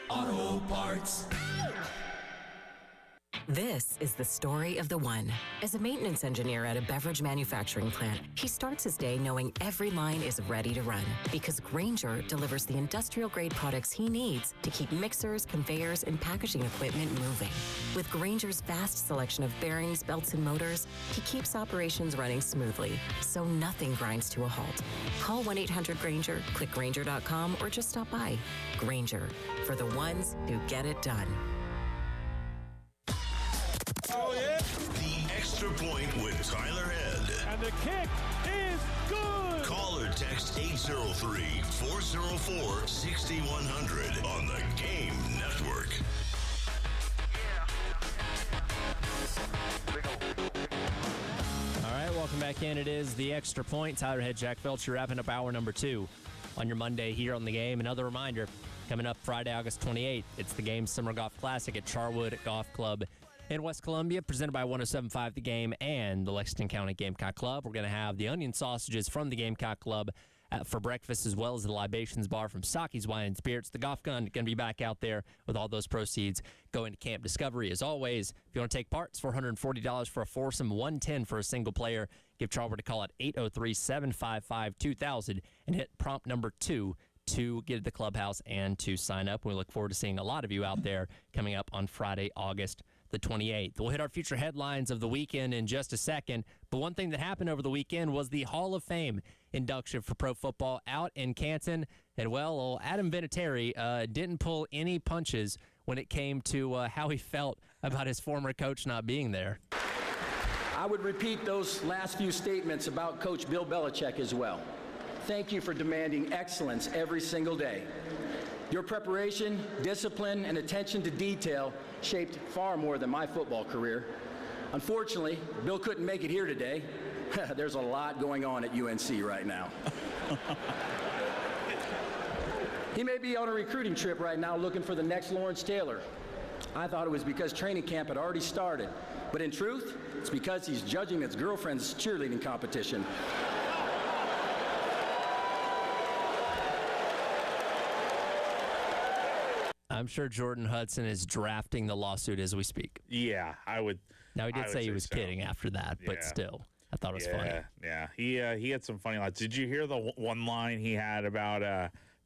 Auto Parts. This is the story of the one. As a maintenance engineer at a beverage manufacturing plant, he starts his day knowing every line is ready to run because Grainger delivers the industrial-grade products he needs to keep mixers, conveyors, and packaging equipment moving. With Grainger's vast selection of bearings, belts, and motors, he keeps operations running smoothly, so nothing grinds to a halt. Call 1-800-GRAINGER, click Grainger.com, or just stop by. Grainger, for the ones who get it done. Oh, yeah. The Extra Point with Tyler Head. And the kick is good. Call or text 803-404-6100 on the Game Network. All right, welcome back in. It is the Extra Point. Tyler Head, Jack Felcher, wrapping up hour number 2 on your Monday here on the Game. Another reminder, coming up Friday, August 28th, it's the Game Summer Golf Classic at Charwood Golf Club in West Columbia, presented by 107.5 The Game and the Lexington County Gamecock Club. We're going to have the onion sausages from the Gamecock Club for breakfast, as well as the libations bar from Saki's Wine and Spirits. The golf gun going to be back out there with all those proceeds going to Camp Discovery. As always, if you want to take part, it's $440 for a foursome, $110 for a single player. Give Charwood a call at 803-755-2000 and hit prompt number 2 to get to the clubhouse and to sign up. We look forward to seeing a lot of you out there coming up on Friday, August the 28th. We'll hit our future headlines of the weekend in just a second, but one thing that happened over the weekend was the Hall of Fame induction for pro football out in Canton. And, well, old Adam Vinatieri didn't pull any punches when it came to how he felt about his former coach not being there. I would repeat those last few statements about Coach Bill Belichick as well. Thank you for demanding excellence every single day. Your preparation, discipline, and attention to detail shaped far more than my football career. Unfortunately, Bill couldn't make it here today. There's a lot going on at UNC right now. He may be on a recruiting trip right now looking for the next Lawrence Taylor. I thought it was because training camp had already started, but in truth, it's because he's judging his girlfriend's cheerleading competition. I'm sure Jordan Hudson is drafting the lawsuit as we speak. Yeah, I would. Now, he did say he was kidding after that, but still, I thought it was funny. Yeah. He had some funny lines. Did you hear the one line he had about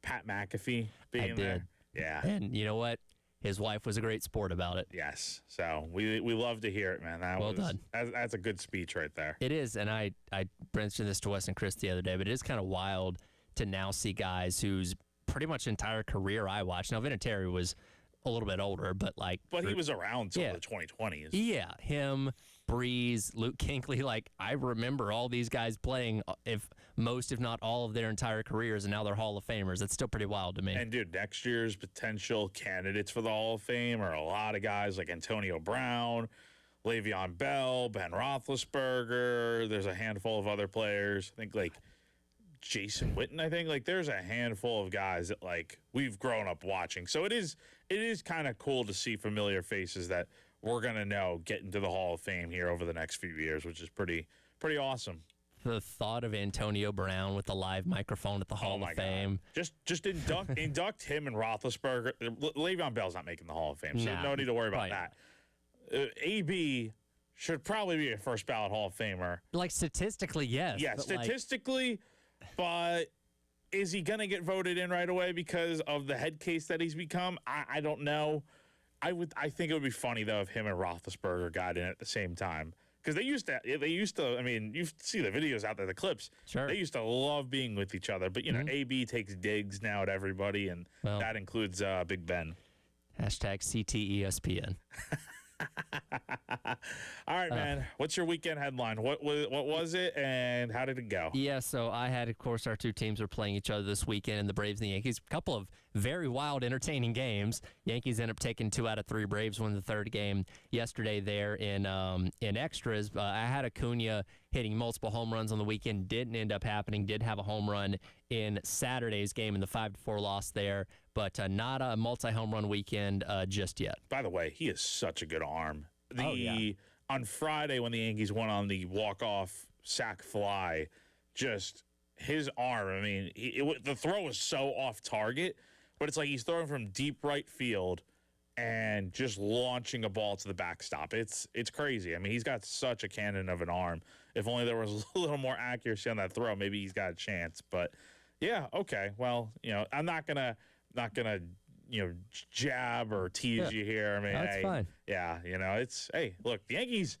Pat McAfee being there? Yeah. And you know what? His wife was a great sport about it. Yes. So we love to hear it, man. Well done. That's a good speech right there. It is, and I mentioned this to Wes and Chris the other day, but it is kind of wild to now see guys whose pretty much entire career I watched. Now, Vinatieri was a little bit older, but he was around till the 2020s. Yeah, him, Breeze, Luke Kuechly. I remember all these guys playing, if not all of their entire careers, and now they're Hall of Famers. That's still pretty wild to me. And dude, next year's potential candidates for the Hall of Fame are a lot of guys like Antonio Brown, Le'Veon Bell, Ben Roethlisberger. There's a handful of other players. I think Jason Witten. I think there's a handful of guys that we've grown up watching. So it is kind of cool to see familiar faces that we're gonna know get into the Hall of Fame here over the next few years, which is pretty awesome. The thought of Antonio Brown with a live microphone at the Hall of Fame. Just induct him and Roethlisberger. Le'Veon Bell's not making the Hall of Fame, so no need to worry about that. AB should probably be a first ballot Hall of Famer. Statistically, yes. Yeah, statistically, but is he going to get voted in right away because of the head case that he's become? I don't know. I think it would be funny, though, if him and Roethlisberger got in at the same time. Because they used to, I mean, you see the videos out there, the clips. Sure. They used to love being with each other. But, AB takes digs now at everybody, and that includes Big Ben. #CTESPN. All right, man. What's your weekend headline? What was it, and how did it go? Yeah, so I had, of course, our two teams were playing each other this weekend, the Braves and the Yankees. A couple of very wild, entertaining games. Yankees end up taking 2 out of 3. Braves won the third game yesterday there in extras. I had Acuna hitting multiple home runs on the weekend. Didn't end up happening. Did have a home run in Saturday's game in the 5-4 loss there, but not a multi-home run weekend just yet. By the way, he has such a good arm. On Friday when the Yankees went on the walk-off sac fly, just his arm, I mean, the throw was so off target, but it's like he's throwing from deep right field and just launching a ball to the backstop. It's crazy. I mean, he's got such a cannon of an arm. If only there was a little more accuracy on that throw, maybe he's got a chance. But yeah, okay. Well, I'm not gonna jab or tease you here. I mean, that's fine. Yeah, look, the Yankees,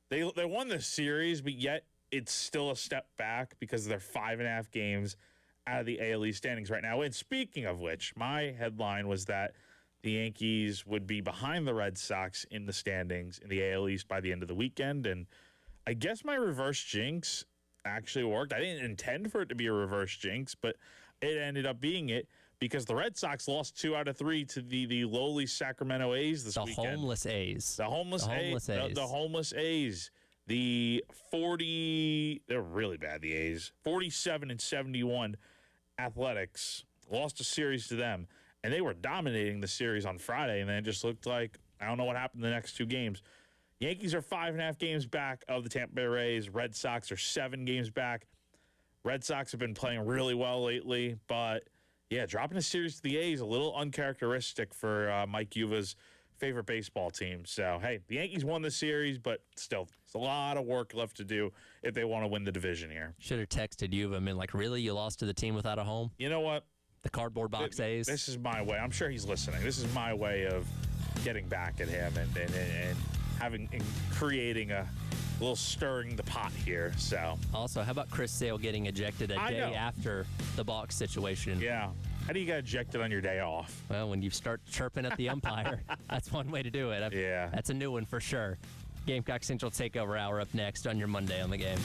they won the series, but yet it's still a step back because they're 5.5 games out of the AL East standings right now. And speaking of which, my headline was that the Yankees would be behind the Red Sox in the standings in the AL East by the end of the weekend. And I guess my reverse jinx actually worked. I didn't intend for it to be a reverse jinx, but it ended up being it because the Red Sox lost 2 out of 3 to the lowly Sacramento A's this weekend. The homeless A's. The homeless A's. The 40, they're really bad, the A's. 47-71 Athletics lost a series to them, and they were dominating the series on Friday, and then it just looked like, I don't know what happened in the next 2 games. Yankees are 5.5 games back of the Tampa Bay Rays. Red Sox are 7 games back. Red Sox have been playing really well lately, but yeah, dropping a series to the A's a little uncharacteristic for Mike Yuva's favorite baseball team. So, hey, the Yankees won the series, but still, it's a lot of work left to do if they want to win the division here. Should have texted Yuva and been like, really? You lost to the team without a home? You know what? The cardboard box A's? This is my way. I'm sure he's listening. This is my way of getting back at him and creating a little stirring the pot here. So also, how about Chris Sale getting ejected a day after the box situation? Yeah. How do you get ejected on your day off? Well, when you start chirping at the umpire, that's one way to do it. Yeah. That's a new one for sure. Gamecock Central Takeover Hour up next on your Monday on the Game.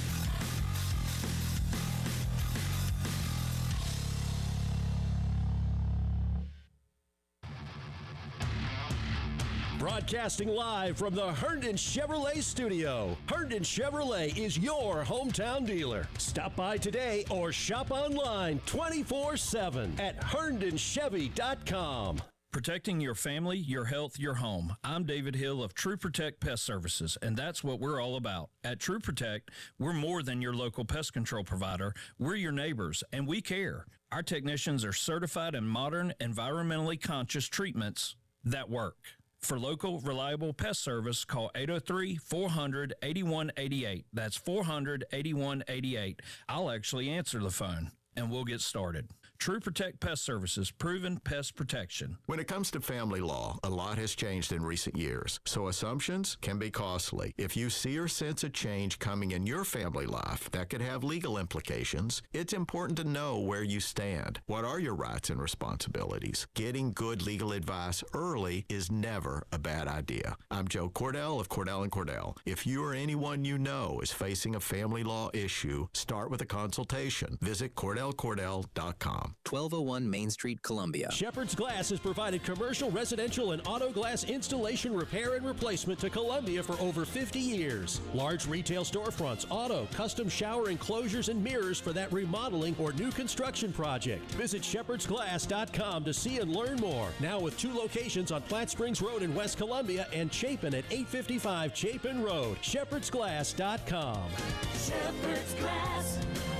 Broadcasting live from the Herndon Chevrolet studio. Herndon Chevrolet is your hometown dealer. Stop by today or shop online 24/7 at herndonchevy.com. Protecting your family, your health, your home. I'm David Hill of True Protect Pest Services, and that's what we're all about. At True Protect, we're more than your local pest control provider. We're your neighbors, and we care. Our technicians are certified in modern, environmentally conscious treatments that work. For local, reliable pest service, call 803-400-8188. That's 400-8188. I'll actually answer the phone, and we'll get started. True Protect Pest Services, proven pest protection. When it comes to family law, a lot has changed in recent years, so assumptions can be costly. If you see or sense a change coming in your family life that could have legal implications, it's important to know where you stand. What are your rights and responsibilities? Getting good legal advice early is never a bad idea. I'm Joe Cordell of Cordell & Cordell. If you or anyone you know is facing a family law issue, start with a consultation. Visit CordellCordell.com. 1201 Main Street, Columbia. Shepherd's Glass has provided commercial, residential, and auto glass installation, repair, and replacement to Columbia for over 50 years. Large retail storefronts, auto, custom shower enclosures, and mirrors for that remodeling or new construction project. Visit shepherdsglass.com to see and learn more. Now with 2 locations on Platte Springs Road in West Columbia and Chapin at 855 Chapin Road. shepherdsglass.com. Shepherd's Glass.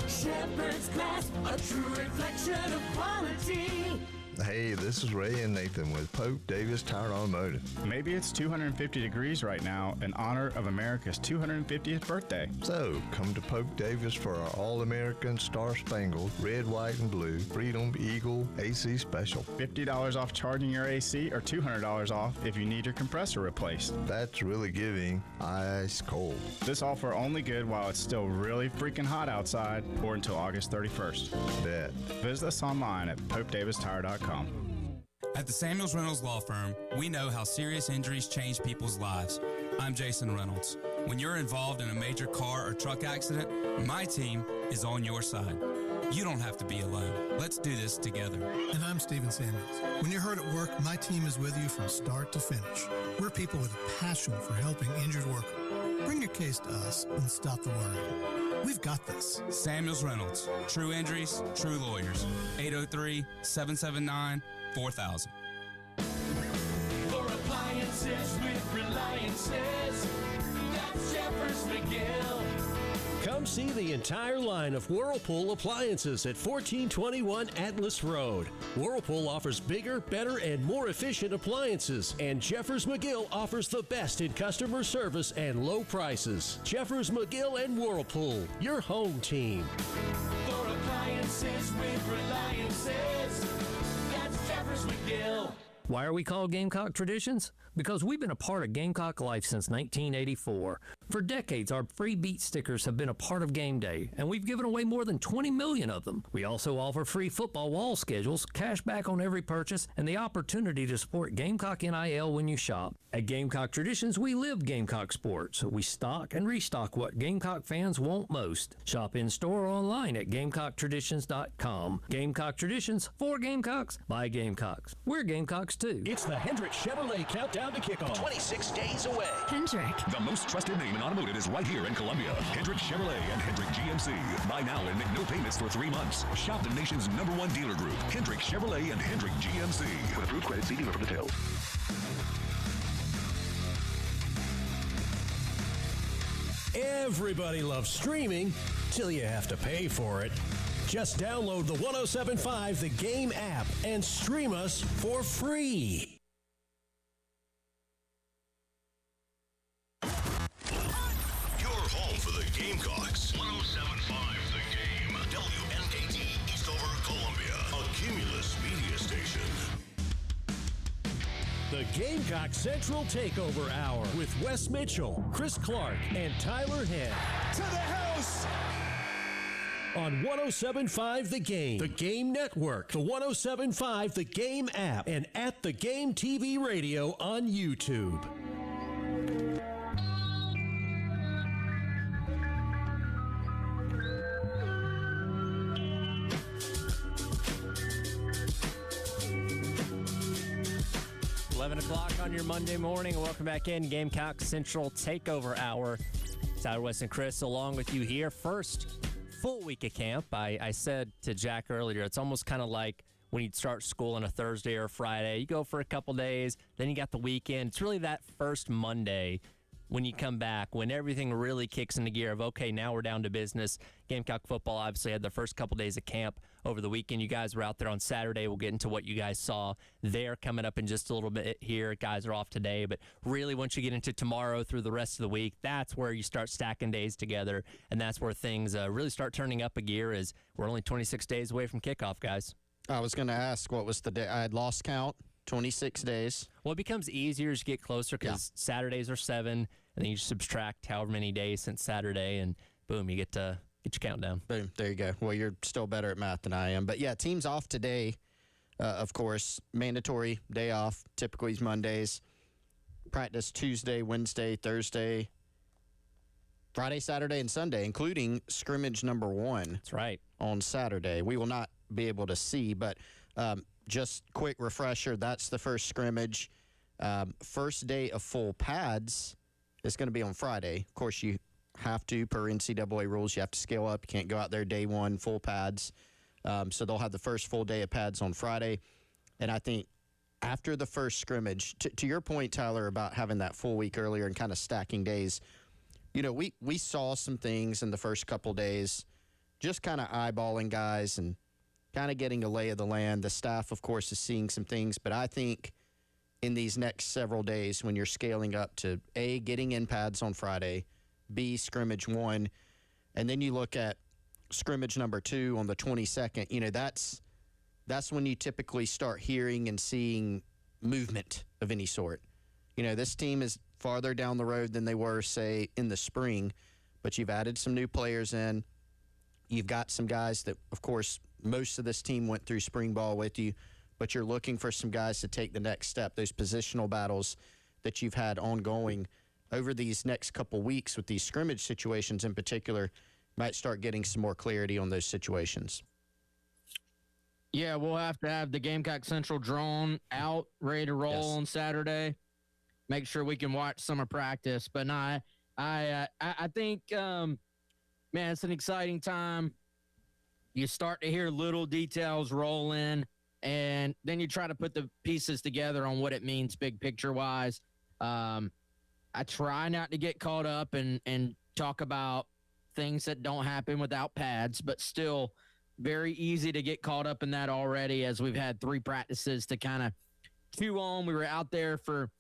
Shepherd's Glass, a true reflection of quality. Hey, this is Ray and Nathan with Pope Davis Tire Automotive. Maybe it's 250 degrees right now in honor of America's 250th birthday. So, come to Pope Davis for our All-American Star Spangled, Red, White, and Blue, Freedom Eagle AC Special. $50 off charging your AC or $200 off if you need your compressor replaced. That's really giving ice cold. This offer only good while it's still really freaking hot outside or until August 31st. Bet. Visit us online at popedavistire.com. At the Samuels Reynolds Law Firm, we know how serious injuries change people's lives. I'm Jason Reynolds. When you're involved in a major car or truck accident, my team is on your side. You don't have to be alone. Let's do this together. And I'm Stephen Samuels. When you're hurt at work, my team is with you from start to finish. We're people with a passion for helping injured workers. Bring your case to us and stop the worrying. We've got this. Samuels Reynolds. True injuries, true lawyers. 803-779-4000. For appliances with Reliances, that's Jeffers McGill. Come see the entire line of Whirlpool appliances at 1421 Atlas Road. Whirlpool offers bigger, better, and more efficient appliances, and Jeffers McGill offers the best in customer service and low prices. Jeffers McGill and Whirlpool, your home team. For appliances with Reliances, that's Jeffers McGill. Why are we called Gamecock Traditions? Because we've been a part of Gamecock life since 1984. For decades, our free beat stickers have been a part of game day, and we've given away more than 20 million of them. We also offer free football wall schedules, cash back on every purchase, and the opportunity to support Gamecock NIL when you shop. At Gamecock Traditions, we live Gamecock sports. We stock and restock what Gamecock fans want most. Shop in-store or online at GamecockTraditions.com. Gamecock Traditions, for Gamecocks, by Gamecocks. We're Gamecocks too. It's the Hendrick Chevrolet Countdown to Kickoff. 26 days away. Hendrick. The most trusted name in automotive is right here in Columbia. Hendrick Chevrolet and Hendrick GMC. Buy now and make no payments for 3 months. Shop the nation's #1 dealer group, Hendrick Chevrolet and Hendrick GMC. With approved credit, see dealer for details. Everybody loves streaming till you have to pay for it. Just download the 107.5 The Game app and stream us for free. Your home for the Gamecocks. 107.5 The Game. WNAT Eastover, Columbia. A Cumulus media station. The Gamecock Central Takeover Hour with Wes Mitchell, Chris Clark, and Tyler Henn. To the house! On 107.5 The Game, The Game Network, the 107.5 The Game app, and at The Game TV Radio on YouTube. On your Monday morning, welcome back in Gamecock Central Takeover Hour. Tyler, Wes, and Chris along with you here. First full week of camp. I said to Jack earlier, it's almost kind of like when you start school on a Thursday or a Friday. You go for a couple days, then you got the weekend. It's really that first Monday when you come back, when everything really kicks into gear of, okay, now we're down to business. Gamecock football obviously had their first couple days of camp over the weekend. You guys were out there on Saturday. We'll get into what you guys saw there coming up in just a little bit here. Guys are off today, but really once you get into tomorrow through the rest of the week, that's where you start stacking days together, and that's where things really start turning up a gear as we're only 26 days away from kickoff, guys. I was going to ask what was the day. I had lost count, 26 days. Well, it becomes easier as you get closer because Saturdays are 7, and then you subtract however many days since Saturday, and boom, you get your countdown. Boom, there you go. Well, you're still better at math than I am. But, yeah, team's off today, of course. Mandatory day off, typically is Mondays. Practice Tuesday, Wednesday, Thursday, Friday, Saturday, and Sunday, including scrimmage number 1. That's right. On Saturday. We will not be able to see, but just quick refresher, that's the first scrimmage. First day of full pads is going to be on Friday. Of course, you have to, per NCAA rules, you have to scale up. You can't go out there day one, full pads. So they'll have the first full day of pads on Friday. And I think after the first scrimmage, to your point, Tyler, about having that full week earlier and kind of stacking days, you know, we saw some things in the first couple days, just kind of eyeballing guys and kind of getting a lay of the land. The staff, of course, is seeing some things, but I think in these next several days when you're scaling up to A, getting in pads on Friday, B, scrimmage 1, and then you look at scrimmage number 2 on the 22nd, you know, that's when you typically start hearing and seeing movement of any sort. You know, this team is farther down the road than they were, say, in the spring, but you've added some new players in. You've got some guys that, of course, most of this team went through spring ball with you, but you're looking for some guys to take the next step. Those positional battles that you've had ongoing over these next couple weeks with these scrimmage situations in particular might start getting some more clarity on those situations. Yeah, we'll have to have the Gamecock Central drone out, ready to roll on Saturday. Make sure we can watch summer practice. But no, I think, man, it's an exciting time. You start to hear little details roll in, and then you try to put the pieces together on what it means big picture-wise. I try not to get caught up and talk about things that don't happen without pads, but still very easy to get caught up in that already as we've had 3 practices to kind of chew on. We were out there for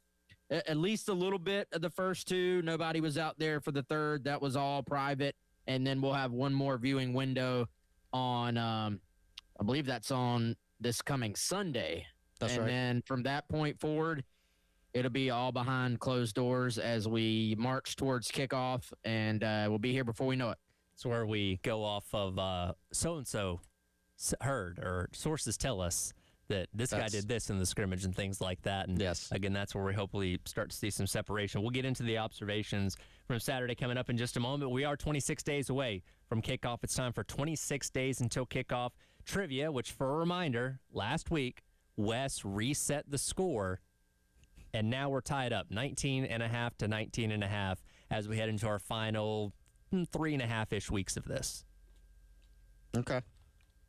at least a little bit of the first 2. Nobody was out there for the third. That was all private. And then we'll have one more viewing window on, I believe that's on this coming Sunday. That's right. And then from that point forward, it'll be all behind closed doors as we march towards kickoff, and we'll be here before we know it. It's where we go off of so-and-so heard, or sources tell us that this guy did this in the scrimmage and things like that. And again, that's where we hopefully start to see some separation. We'll get into the observations from Saturday coming up in just a moment. We are 26 days away from kickoff. It's time for 26 days until kickoff trivia, which, for a reminder, last week, Wes reset the score, and now we're tied up 19.5 to 19.5 as we head into our final 3.5-ish weeks of this. Okay.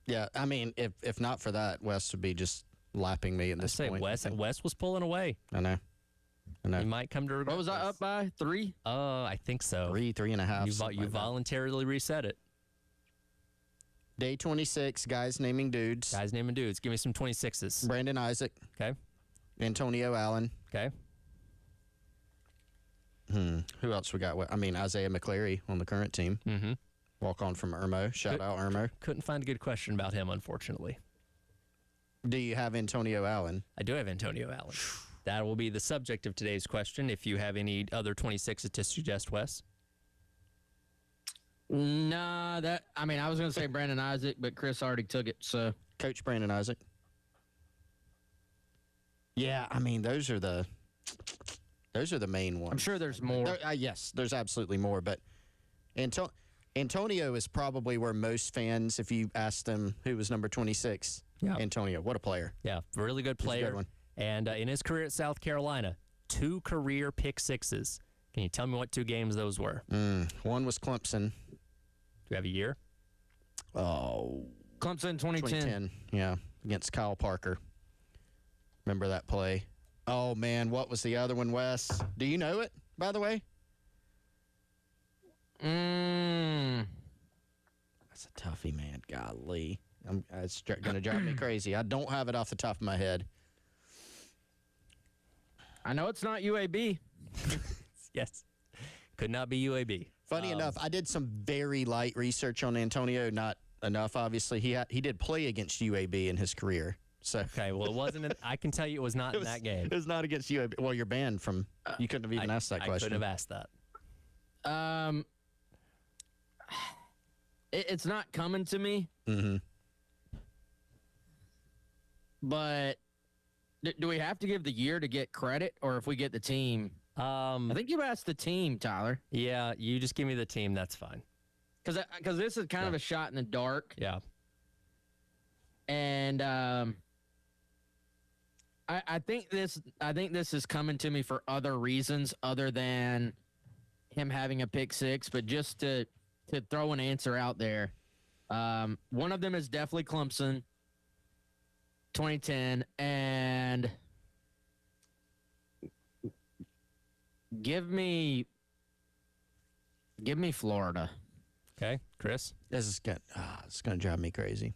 Yeah, I mean, if not for that, Wes would be just lapping me at this point. Wes was pulling away. I know. He might come to regret. What was I up by? 3? I think so. 3.5. You voluntarily reset it. Day 26, guys naming dudes. Guys naming dudes. Give me some 26s. Brandon Isaac. Okay. Antonio Allen. Okay. Who else we got? I mean, Isaiah McCleary on the current team. Mm-hmm. Walk on from Irmo. Shout out Irmo. Couldn't find a good question about him, unfortunately. Do you have Antonio Allen? I do have Antonio Allen. That will be the subject of today's question. If you have any other 26s to suggest, Wes. Nah, I was going to say Brandon Isaac, but Chris already took it. So, Coach Brandon Isaac. Yeah, I mean, those are the main ones. I'm sure there's more. Yes, there's absolutely more, but Antonio is probably where most fans, if you ask them who was number 26, Antonio, what a player. Yeah, really good player. He's a good one. And in his career at South Carolina, 2 career pick sixes. Can you tell me what 2 games those were? One was Clemson. Do you have a year? Oh. Clemson 2010. Yeah. against Kyle Parker. Remember that play? Oh, man, what was the other one, Wes? Do you know it, by the way? That's a toughie, man. Golly. It's going to drive me crazy. I don't have it off the top of my head. I know it's not UAB. Yes. Could not be UAB. Funny enough, I did some very light research on Antonio. Not enough, obviously. He did play against UAB in his career. So okay, well, it wasn't. I can tell you it was not in that game. It was not against UAB. Well, you're banned from. You couldn't have even asked that question. I couldn't have asked that. It's not coming to me. Mm-hmm. But do we have to give the year to get credit, or if we get the team? I think you asked the team, Tyler. Yeah, you just give me the team. That's fine. Because this is kind of a shot in the dark. Yeah. And I think this is coming to me for other reasons other than him having a pick six, but just to throw an answer out there. One of them is definitely Clemson, 2010, and give me Florida. Okay, Chris. This is it's gonna drive me crazy.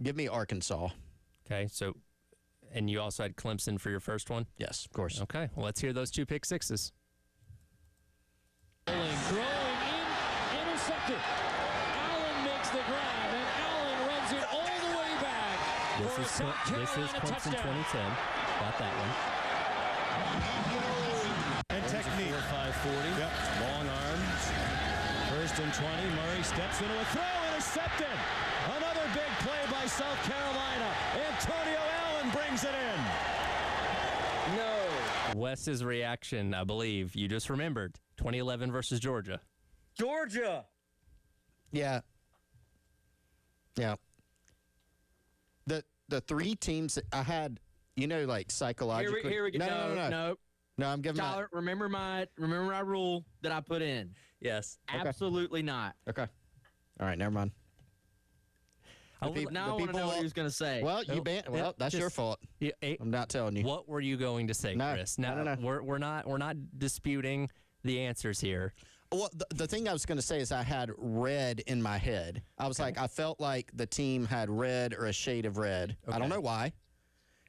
Give me Arkansas. Okay, so, and you also had Clemson for your first one? Yes, of course. Okay, well, let's hear those two pick sixes. Throwing in, intercepted. Allen makes the grab, and Allen runs it all the way back. This is Clemson 2010. Got that one. And technique. 540. Yep. Long arms. First and 20. Murray steps into a throw. Intercepted. Another big play by South Carolina. Antonio Allen brings it in. No. Wes's reaction, I believe, you just remembered. 2011 versus Georgia. Georgia. Yeah. Yeah. The three teams that I had, like psychologically. Here we go. No. No, I'm giving Tyler, remember my rule that I put in. Yes. Absolutely not. Okay. All right, never mind. Now I want to know what he was going to say. Well, you banned. Well, that's your fault. I'm not telling you. What were you going to say, Chris? No. We're not disputing the answers here. Well, the thing I was going to say is I had red in my head. I was like, I felt like the team had red or a shade of red. Okay. I don't know why.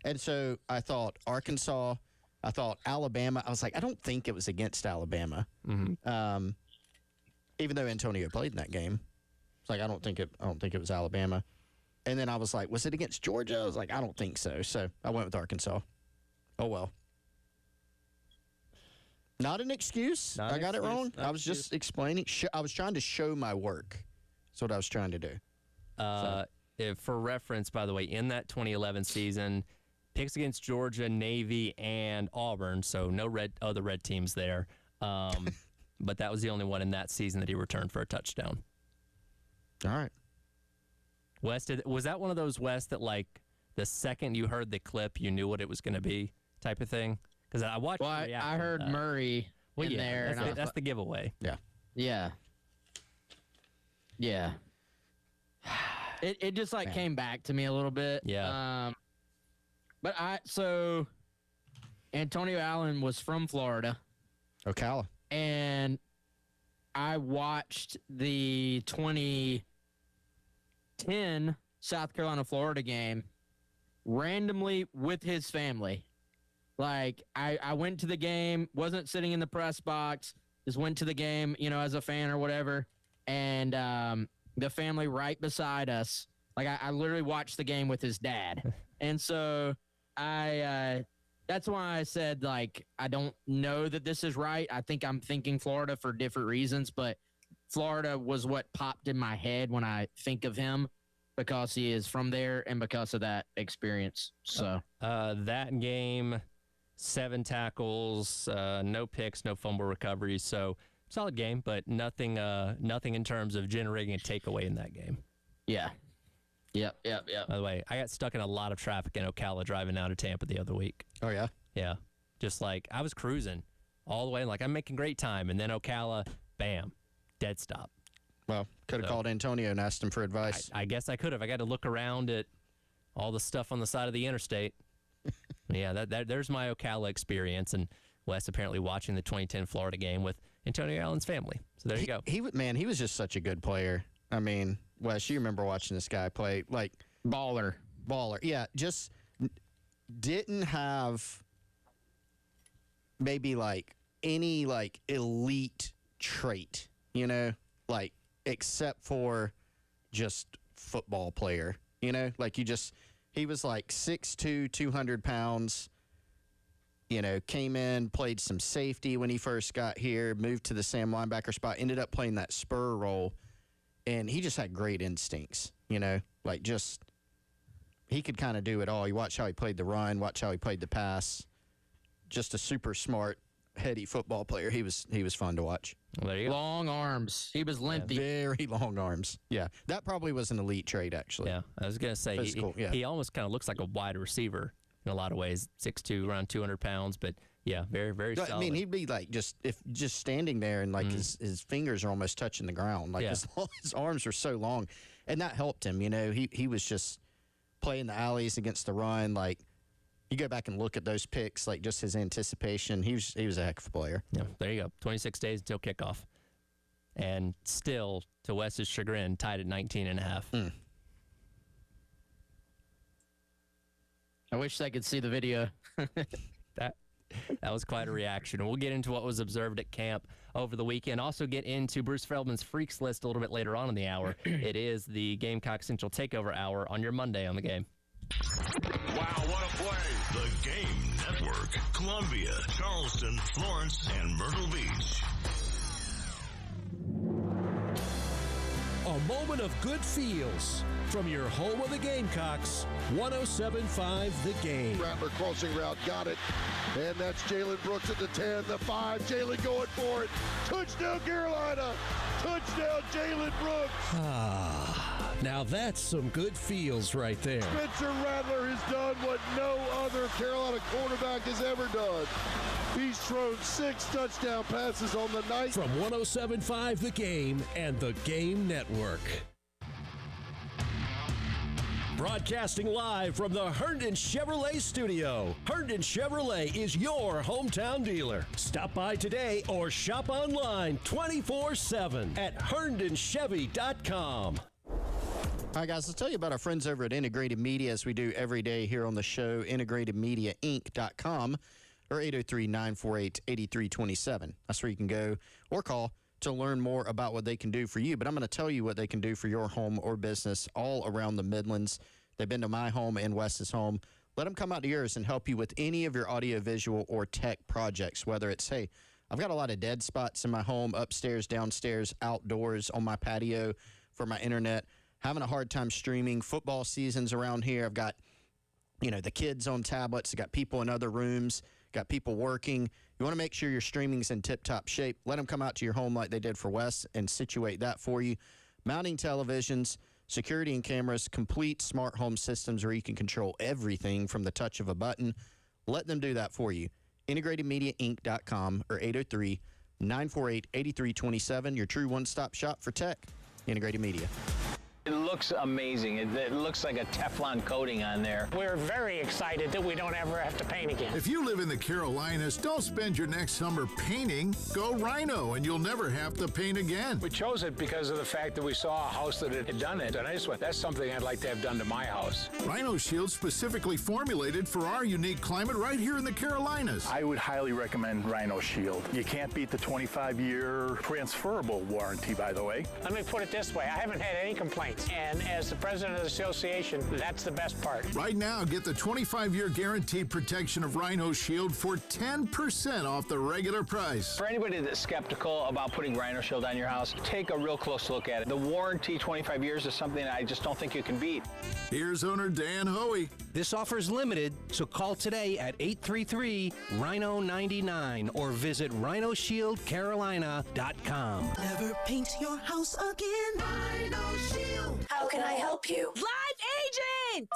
And so I thought Arkansas. I thought Alabama. I was like, I don't think it was against Alabama. Mm-hmm. Even though Antonio played in that game, it's like I don't think it was Alabama. And then I was like, was it against Georgia? I was like, I don't think so. So I went with Arkansas. Oh well. Not an excuse. I got it wrong. I was just explaining. I was trying to show my work. That's what I was trying to do. For reference, by the way, in that 2011 season, picks against Georgia, Navy, and Auburn. So no other red teams there. But that was the only one in that season that he returned for a touchdown. All right. Wes, was that one of those, Wes, that like the second you heard the clip, you knew what it was going to be type of thing? Because I watched. Well, I heard Murray in there. That's the giveaway. Yeah. Yeah. Yeah. It just came back to me a little bit. Yeah. But so Antonio Allen was from Florida. Ocala. And I watched the 2010 South Carolina-Florida game randomly with his family. Like, I went to the game, wasn't sitting in the press box, just went to the game, as a fan or whatever, and the family right beside us, like, I literally watched the game with his dad. And so that's why I said, like, I don't know that this is right. I think I'm thinking Florida for different reasons, but Florida was what popped in my head when I think of him because he is from there and because of that experience. So that game, 7 tackles, no picks, no fumble recoveries. So solid game, but nothing in terms of generating a takeaway in that game. Yeah. Yep. By the way, I got stuck in a lot of traffic in Ocala driving out of Tampa the other week. Oh, yeah? Yeah. Just like I was cruising all the way, like I'm making great time. And then Ocala, bam, dead stop. Well, could have called Antonio and asked him for advice. I guess I could have. I got to look around at all the stuff on the side of the interstate. Yeah, there's my Ocala experience, and Wes apparently watching the 2010 Florida game with Antonio Allen's family. So there you go. He was just such a good player. I mean, Wes, you remember watching this guy play, like, baller. Yeah, just didn't have maybe like any like elite trait, you know, like except for just football player, you know, like he was like 6'2", 200 pounds, you know, came in, played some safety when he first got here, moved to the Sam linebacker spot, ended up playing that spur role, and he just had great instincts, you know, like just he could kind of do it all. You watch how he played the run, watch how he played the pass. Just a super smart, heady football player. He was fun to watch. Well, there you go. Long arms. He was lengthy. Yeah, very long arms. Yeah, that probably was an elite trait, actually. Yeah, I was going to say, he almost kind of looks like a wide receiver in a lot of ways. 6'2", around 200 pounds, but yeah, very, very solid. I mean, he'd be like just standing there and like his fingers are almost touching the ground. Like his arms are so long, and that helped him. You know, he was just playing the alleys against the run. Like you go back and look at those picks, like just his anticipation. He was a heck of a player. Yeah, there you go. 26 days until kickoff, and still, to Wes's chagrin, tied at 19.5. I wish I could see the video. That was quite a reaction. We'll get into what was observed at camp over the weekend. Also get into Bruce Feldman's Freaks List a little bit later on in the hour. It is the Gamecock Central Takeover Hour on your Monday on the Game. Wow, what a play! The Game Network. Columbia, Charleston, Florence, and Myrtle Beach. A moment of good feels from your home of the Gamecocks, 107.5 The Game. Rattler crossing route, got it. And that's Jalen Brooks at the 10, the 5. Jalen going for it. Touchdown, Carolina. Touchdown, Jalen Brooks. Now that's some good feels right there. Spencer Rattler has done what no other Carolina quarterback has ever done. He's thrown 6 touchdown passes on the night. From 107.5 The Game and The Game Network. Broadcasting live from the Herndon Chevrolet studio. Herndon Chevrolet is your hometown dealer. Stop by today or shop online 24/7 at herndonchevy.com. All right, guys, let's tell you about our friends over at Integrated Media, as we do every day here on the show, integratedmediainc.com or 803-948-8327. That's where you can go or call to learn more about what they can do for you. But I'm going to tell you what they can do for your home or business all around the Midlands. They've been to my home and Wes's home. Let them come out to yours and help you with any of your audiovisual or tech projects, whether it's, hey, I've got a lot of dead spots in my home, upstairs, downstairs, outdoors, on my patio for my internet, having a hard time streaming. Football season's around here. I've got, you know, the kids on tablets. I've got people in other rooms, got people working. You want to make sure your streaming's in tip-top shape. Let them come out to your home like they did for Wes and situate that for you. Mounting televisions, security and cameras, complete smart home systems where you can control everything from the touch of a button. Let them do that for you. IntegratedMediaInc.com or 803-948-8327. Your true one-stop shop for tech. Integrated Media. It looks amazing. It looks like a Teflon coating on there. We're very excited that we don't ever have to paint again. If you live in the Carolinas, don't spend your next summer painting. Go Rhino, and you'll never have to paint again. We chose it because of the fact that we saw a house that had done it, and I just went, that's something I'd like to have done to my house. Rhino Shield specifically formulated for our unique climate right here in the Carolinas. I would highly recommend Rhino Shield. You can't beat the 25-year transferable warranty, by the way. Let me put it this way. I haven't had any complaints. And as the president of the association, that's the best part. Right now, get the 25-year guaranteed protection of Rhino Shield for 10% off the regular price. For anybody that's skeptical about putting Rhino Shield on your house, take a real close look at it. The warranty, 25 years, is something that I just don't think you can beat. Here's owner Dan Hoey. This offer is limited, so call today at 833-RHINO-99 or visit RhinoShieldCarolina.com. Never paint your house again. Rhino Shield. How can I help you? Live agent!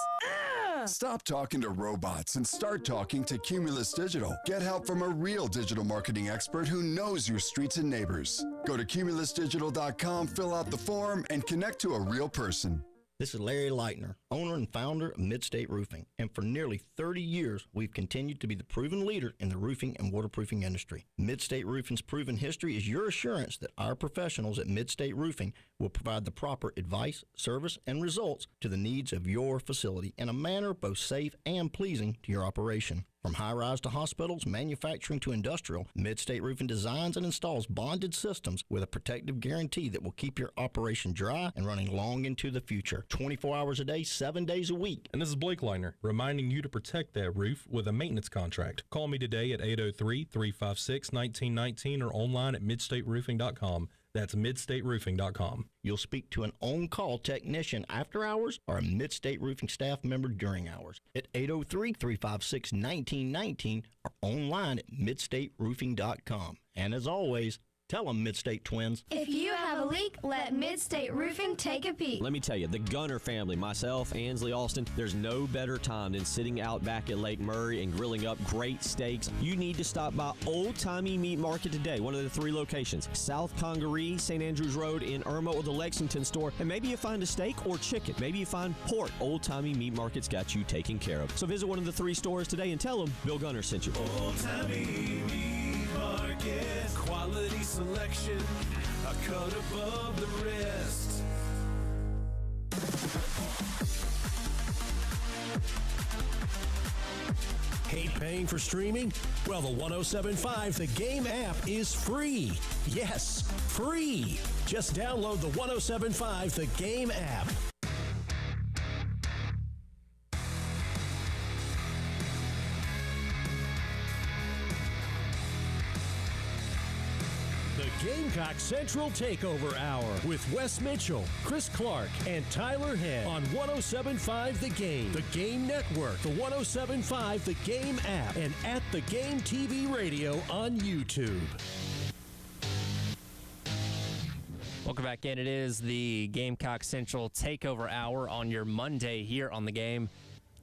Stop talking to robots and start talking to Cumulus Digital. Get help from a real digital marketing expert who knows your streets and neighbors. Go to cumulusdigital.com, fill out the form, and connect to a real person. This is Larry Leitner, owner and founder of Midstate Roofing, and for nearly 30 years, we've continued to be the proven leader in the roofing and waterproofing industry. Midstate Roofing's proven history is your assurance that our professionals at Midstate Roofing will provide the proper advice, service, and results to the needs of your facility in a manner both safe and pleasing to your operation. From high-rise to hospitals, manufacturing to industrial, Midstate Roofing designs and installs bonded systems with a protective guarantee that will keep your operation dry and running long into the future. 24 hours a day, 7 days a week. And this is Blake Leitner, reminding you to protect that roof with a maintenance contract. Call me today at 803-356-1919 or online at midstateroofing.com. That's midstateroofing.com. You'll speak to an on-call technician after hours or a Midstate Roofing staff member during hours at 803-356-1919 or online at midstateroofing.com. And as always, tell them Midstate Twins. If you have a leak, let Midstate Roofing take a peek. Let me tell you, the Gunner family, myself, Ansley Austin, there's no better time than sitting out back at Lake Murray and grilling up great steaks. You need to stop by Old Timey Meat Market today, one of the 3 locations, South Congaree, St. Andrews Road in Irma, or the Lexington store, and maybe you find a steak or chicken. Maybe you find pork. Old Timey Meat Market's got you taken care of. So visit one of the 3 stores today and tell them Bill Gunner sent you. Old Timey Meat Market, quality selection, a cut above the rest. Hate paying for streaming? Well, the 107.5 The Game app is free. Yes, free. Just download the 107.5 The Game app. Gamecock Central Takeover Hour with Wes Mitchell, Chris Clark, and Tyler Head on 107.5 The Game, The Game Network, the 107.5 The Game app, and at The Game TV Radio on YouTube. Welcome back in. It is the Gamecock Central Takeover Hour on your Monday here on The Game.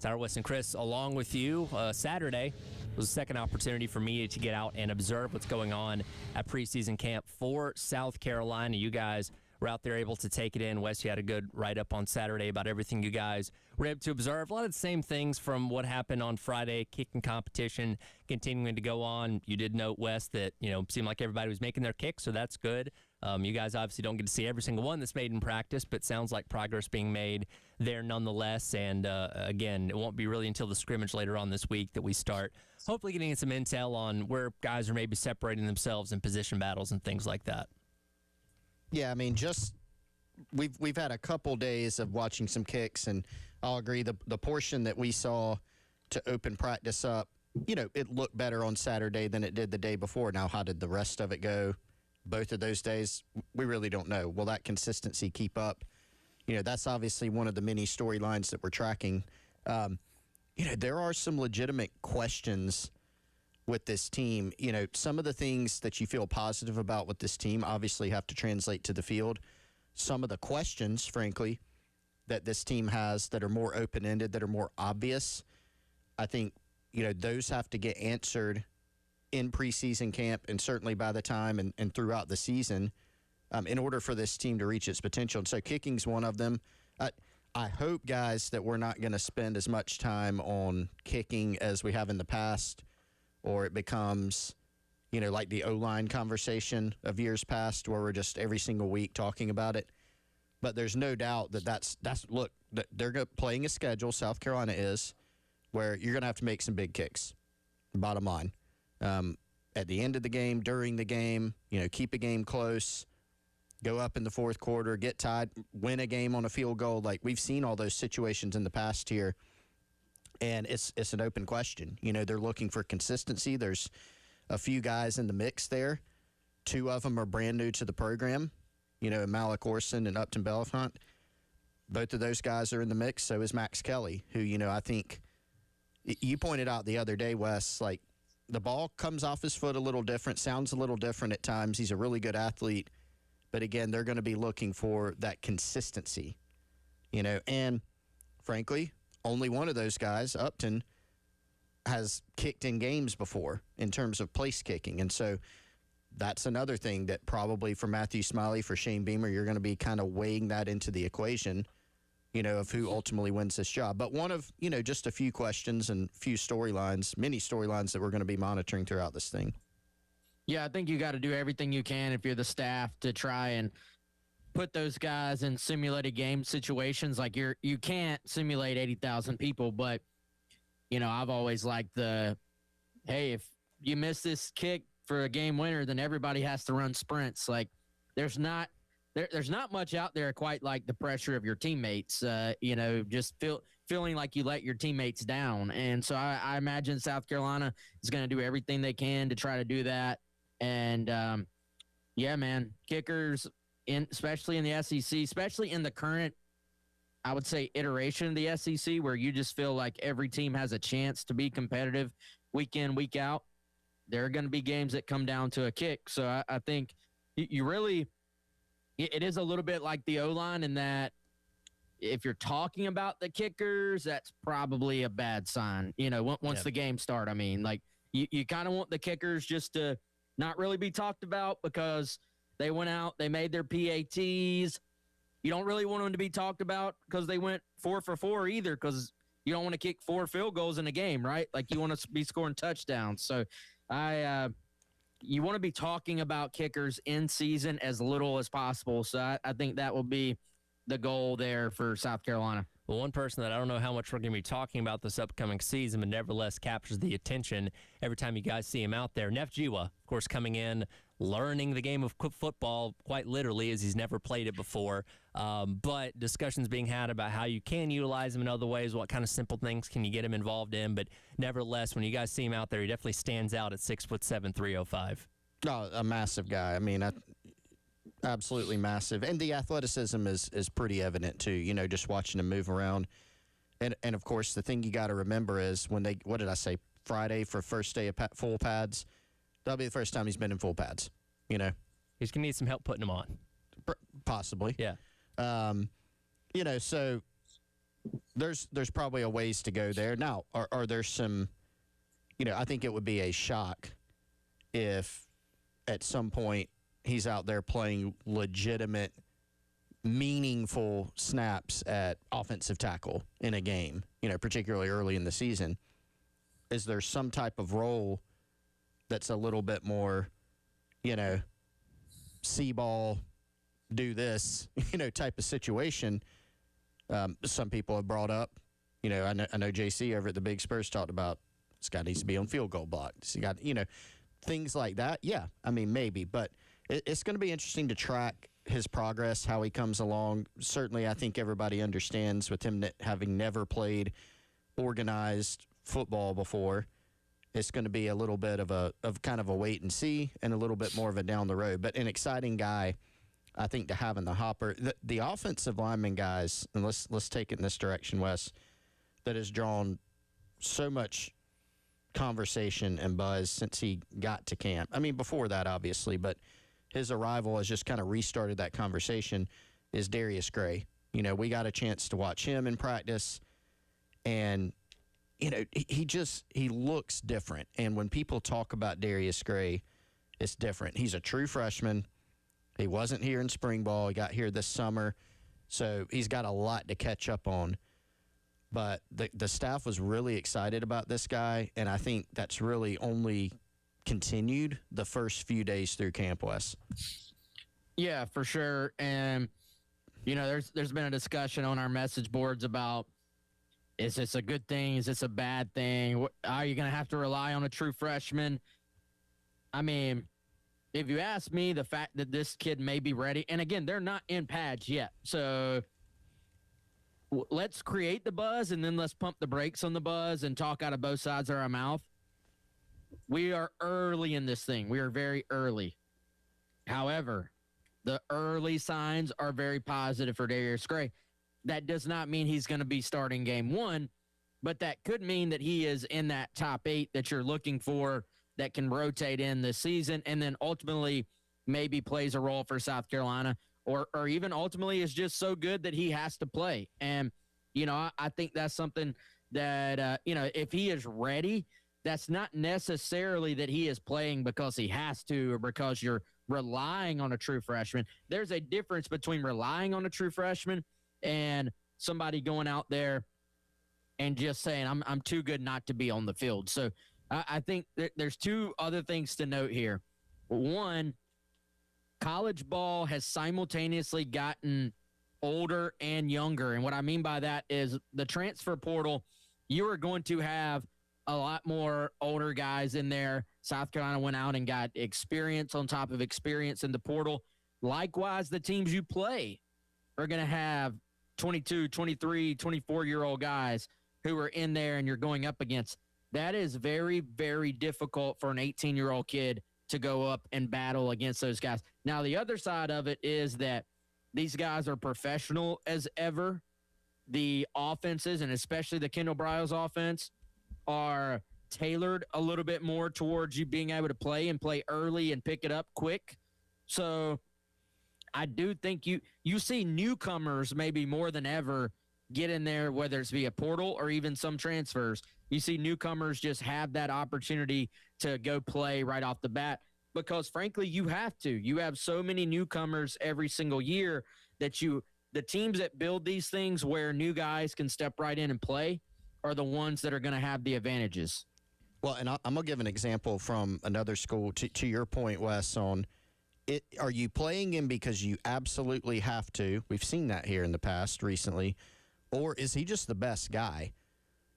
Tyler, Wes, and Chris along with you. Saturday was a second opportunity for me to get out and observe what's going on at preseason camp for South Carolina. You guys were out there able to take it in. Wes, you had a good write-up on Saturday about everything you guys were able to observe. A lot of the same things from what happened on Friday, kicking competition continuing to go on. You did note, Wes, that, seemed like everybody was making their kicks, so that's good. You guys obviously don't get to see every single one that's made in practice, but sounds like progress being made there nonetheless. And again, it won't be really until the scrimmage later on this week that we start hopefully getting some intel on where guys are maybe separating themselves in position battles and things like that. Yeah, I mean, just we've had a couple days of watching some kicks, and I'll agree the portion that we saw to open practice up, it looked better on Saturday than it did the day before. Now, how did the rest of it go? Both of those days, we really don't know. Will that consistency keep up? That's obviously one of the many storylines that we're tracking. There are some legitimate questions with this team. Some of the things that you feel positive about with this team obviously have to translate to the field. Some of the questions, frankly, that this team has that are more open-ended, that are more obvious, I think, those have to get answered in preseason camp and certainly by the time and throughout the season in order for this team to reach its potential. And so kicking's one of them. I hope, guys, that we're not going to spend as much time on kicking as we have in the past, or it becomes, like the O-line conversation of years past where we're just every single week talking about it. But there's no doubt that's look, they're playing a schedule, South Carolina is, where you're going to have to make some big kicks, bottom line. At the end of the game, during the game, keep a game close, go up in the fourth quarter, get tied, win a game on a field goal. Like, we've seen all those situations in the past here, and it's an open question. They're looking for consistency. There's a few guys in the mix there. 2 of them are brand new to the program, Malik Orson and Upton Belafont. Both of those guys are in the mix. So is Max Kelly, who, I think you pointed out the other day, Wes, like, the ball comes off his foot a little different, sounds a little different at times. He's a really good athlete. But, again, they're going to be looking for that consistency, And, frankly, only one of those guys, Upton, has kicked in games before in terms of place kicking. And so that's another thing that probably for Matthew Smiley, for Shane Beamer, you're going to be kind of weighing that into the equation. of who ultimately wins this job. But one of, just a few questions and few storylines, many storylines that we're going to be monitoring throughout this thing. Yeah, I think you got to do everything you can if you're the staff to try and put those guys in simulated game situations. Like you can't simulate 80,000 people, but I've always liked hey, if you miss this kick for a game winner, then everybody has to run sprints. Like there's not much out there quite like the pressure of your teammates, just feeling like you let your teammates down. And so I imagine South Carolina is going to do everything they can to try to do that. And, yeah, man, kickers, especially in the SEC, especially in the current, I would say, iteration of the SEC, where you just feel like every team has a chance to be competitive week in, week out. There are going to be games that come down to a kick. So I think you really – it is a little bit like the O-line in that if you're talking about the kickers, that's probably a bad sign, once the game start. I mean, like you kind of want the kickers just to – not really be talked about because they went out, they made their PATs. You don't really want them to be talked about because they went 4 for 4 either, because you don't want to kick 4 field goals in a game, right? Like you want to be scoring touchdowns. So you want to be talking about kickers in season as little as possible. So I think that will be the goal there for South Carolina. Well, one person that I don't know how much we're going to be talking about this upcoming season, but nevertheless captures the attention every time you guys see him out there. Neff Jiwa, of course, coming in, learning the game of football quite literally, as he's never played it before. But discussions being had about how you can utilize him in other ways, what kind of simple things can you get him involved in. But nevertheless, when you guys see him out there, he definitely stands out at 6'7", 305. Oh, a massive guy. I mean, absolutely massive. And the athleticism is pretty evident too, just watching him move around. And of course, the thing you got to remember is when what did I say, Friday for first day of full pads, that'll be the first time he's been in full pads, He's going to need some help putting them on. Possibly. Yeah. So there's probably a ways to go there. Now, are there some, I think it would be a shock if at some point he's out there playing legitimate, meaningful snaps at offensive tackle in a game, particularly early in the season. Is there some type of role that's a little bit more, see ball, do this, type of situation? Some people have brought up, I know JC over at the Big Spurs talked about this guy needs to be on field goal block. So you got, things like that. Yeah, I mean, maybe, but it's going to be interesting to track his progress, how he comes along. Certainly, I think everybody understands with him having never played organized football before, it's going to be a little bit of kind of a wait and see and a little bit more of a down the road. But an exciting guy, I think, to have in the hopper. The offensive lineman guys, and let's take it in this direction, Wes, that has drawn so much conversation and buzz since he got to camp. I mean, before that, obviously, but his arrival has just kind of restarted that conversation, is Darius Gray. We got a chance to watch him in practice, and, he looks different. And when people talk about Darius Gray, it's different. He's a true freshman. He wasn't here in spring ball. He got here this summer, so he's got a lot to catch up on. But the staff was really excited about this guy, and I think that's really only continued the first few days through Camp West. Yeah, for sure. And, there's been a discussion on our message boards about, is this a good thing? Is this a bad thing? Are you going to have to rely on a true freshman? I mean, if you ask me, the fact that this kid may be ready, and again, they're not in pads yet, so let's create the buzz and then let's pump the brakes on the buzz and talk out of both sides of our mouth. We are early in this thing. We are very early. However, the early signs are very positive for Darius Gray. That does not mean he's going to be starting game one, but that could mean that he is in that top 8 that you're looking for that can rotate in this season and then ultimately maybe plays a role for South Carolina or even ultimately is just so good that he has to play. And, I think that's something that, if he is ready, that's not necessarily that he is playing because he has to or because you're relying on a true freshman. There's a difference between relying on a true freshman and somebody going out there and just saying, I'm too good not to be on the field. So I think there's two other things to note here. One, college ball has simultaneously gotten older and younger. And what I mean by that is the transfer portal, you are going to have a lot more older guys in there. South Carolina went out and got experience on top of experience in the portal. Likewise, the teams you play are going to have 22, 23, 24-year-old guys who are in there and you're going up against. That is very, very difficult for an 18-year-old kid to go up and battle against those guys. Now, the other side of it is that these guys are professional as ever. The offenses, and especially the Kendall Briles offense, are tailored a little bit more towards you being able to play early and pick it up quick. So I do think you see newcomers maybe more than ever get in there, whether it's via portal or even some transfers. You see newcomers just have that opportunity to go play right off the bat because, frankly, you have to. You have so many newcomers every single year that the teams that build these things where new guys can step right in and play are the ones that are going to have the advantages. Well, and I'm going to give an example from another school to your point, Wes, on it. Are you playing him because you absolutely have to? We've seen that here in the past recently. Or is he just the best guy?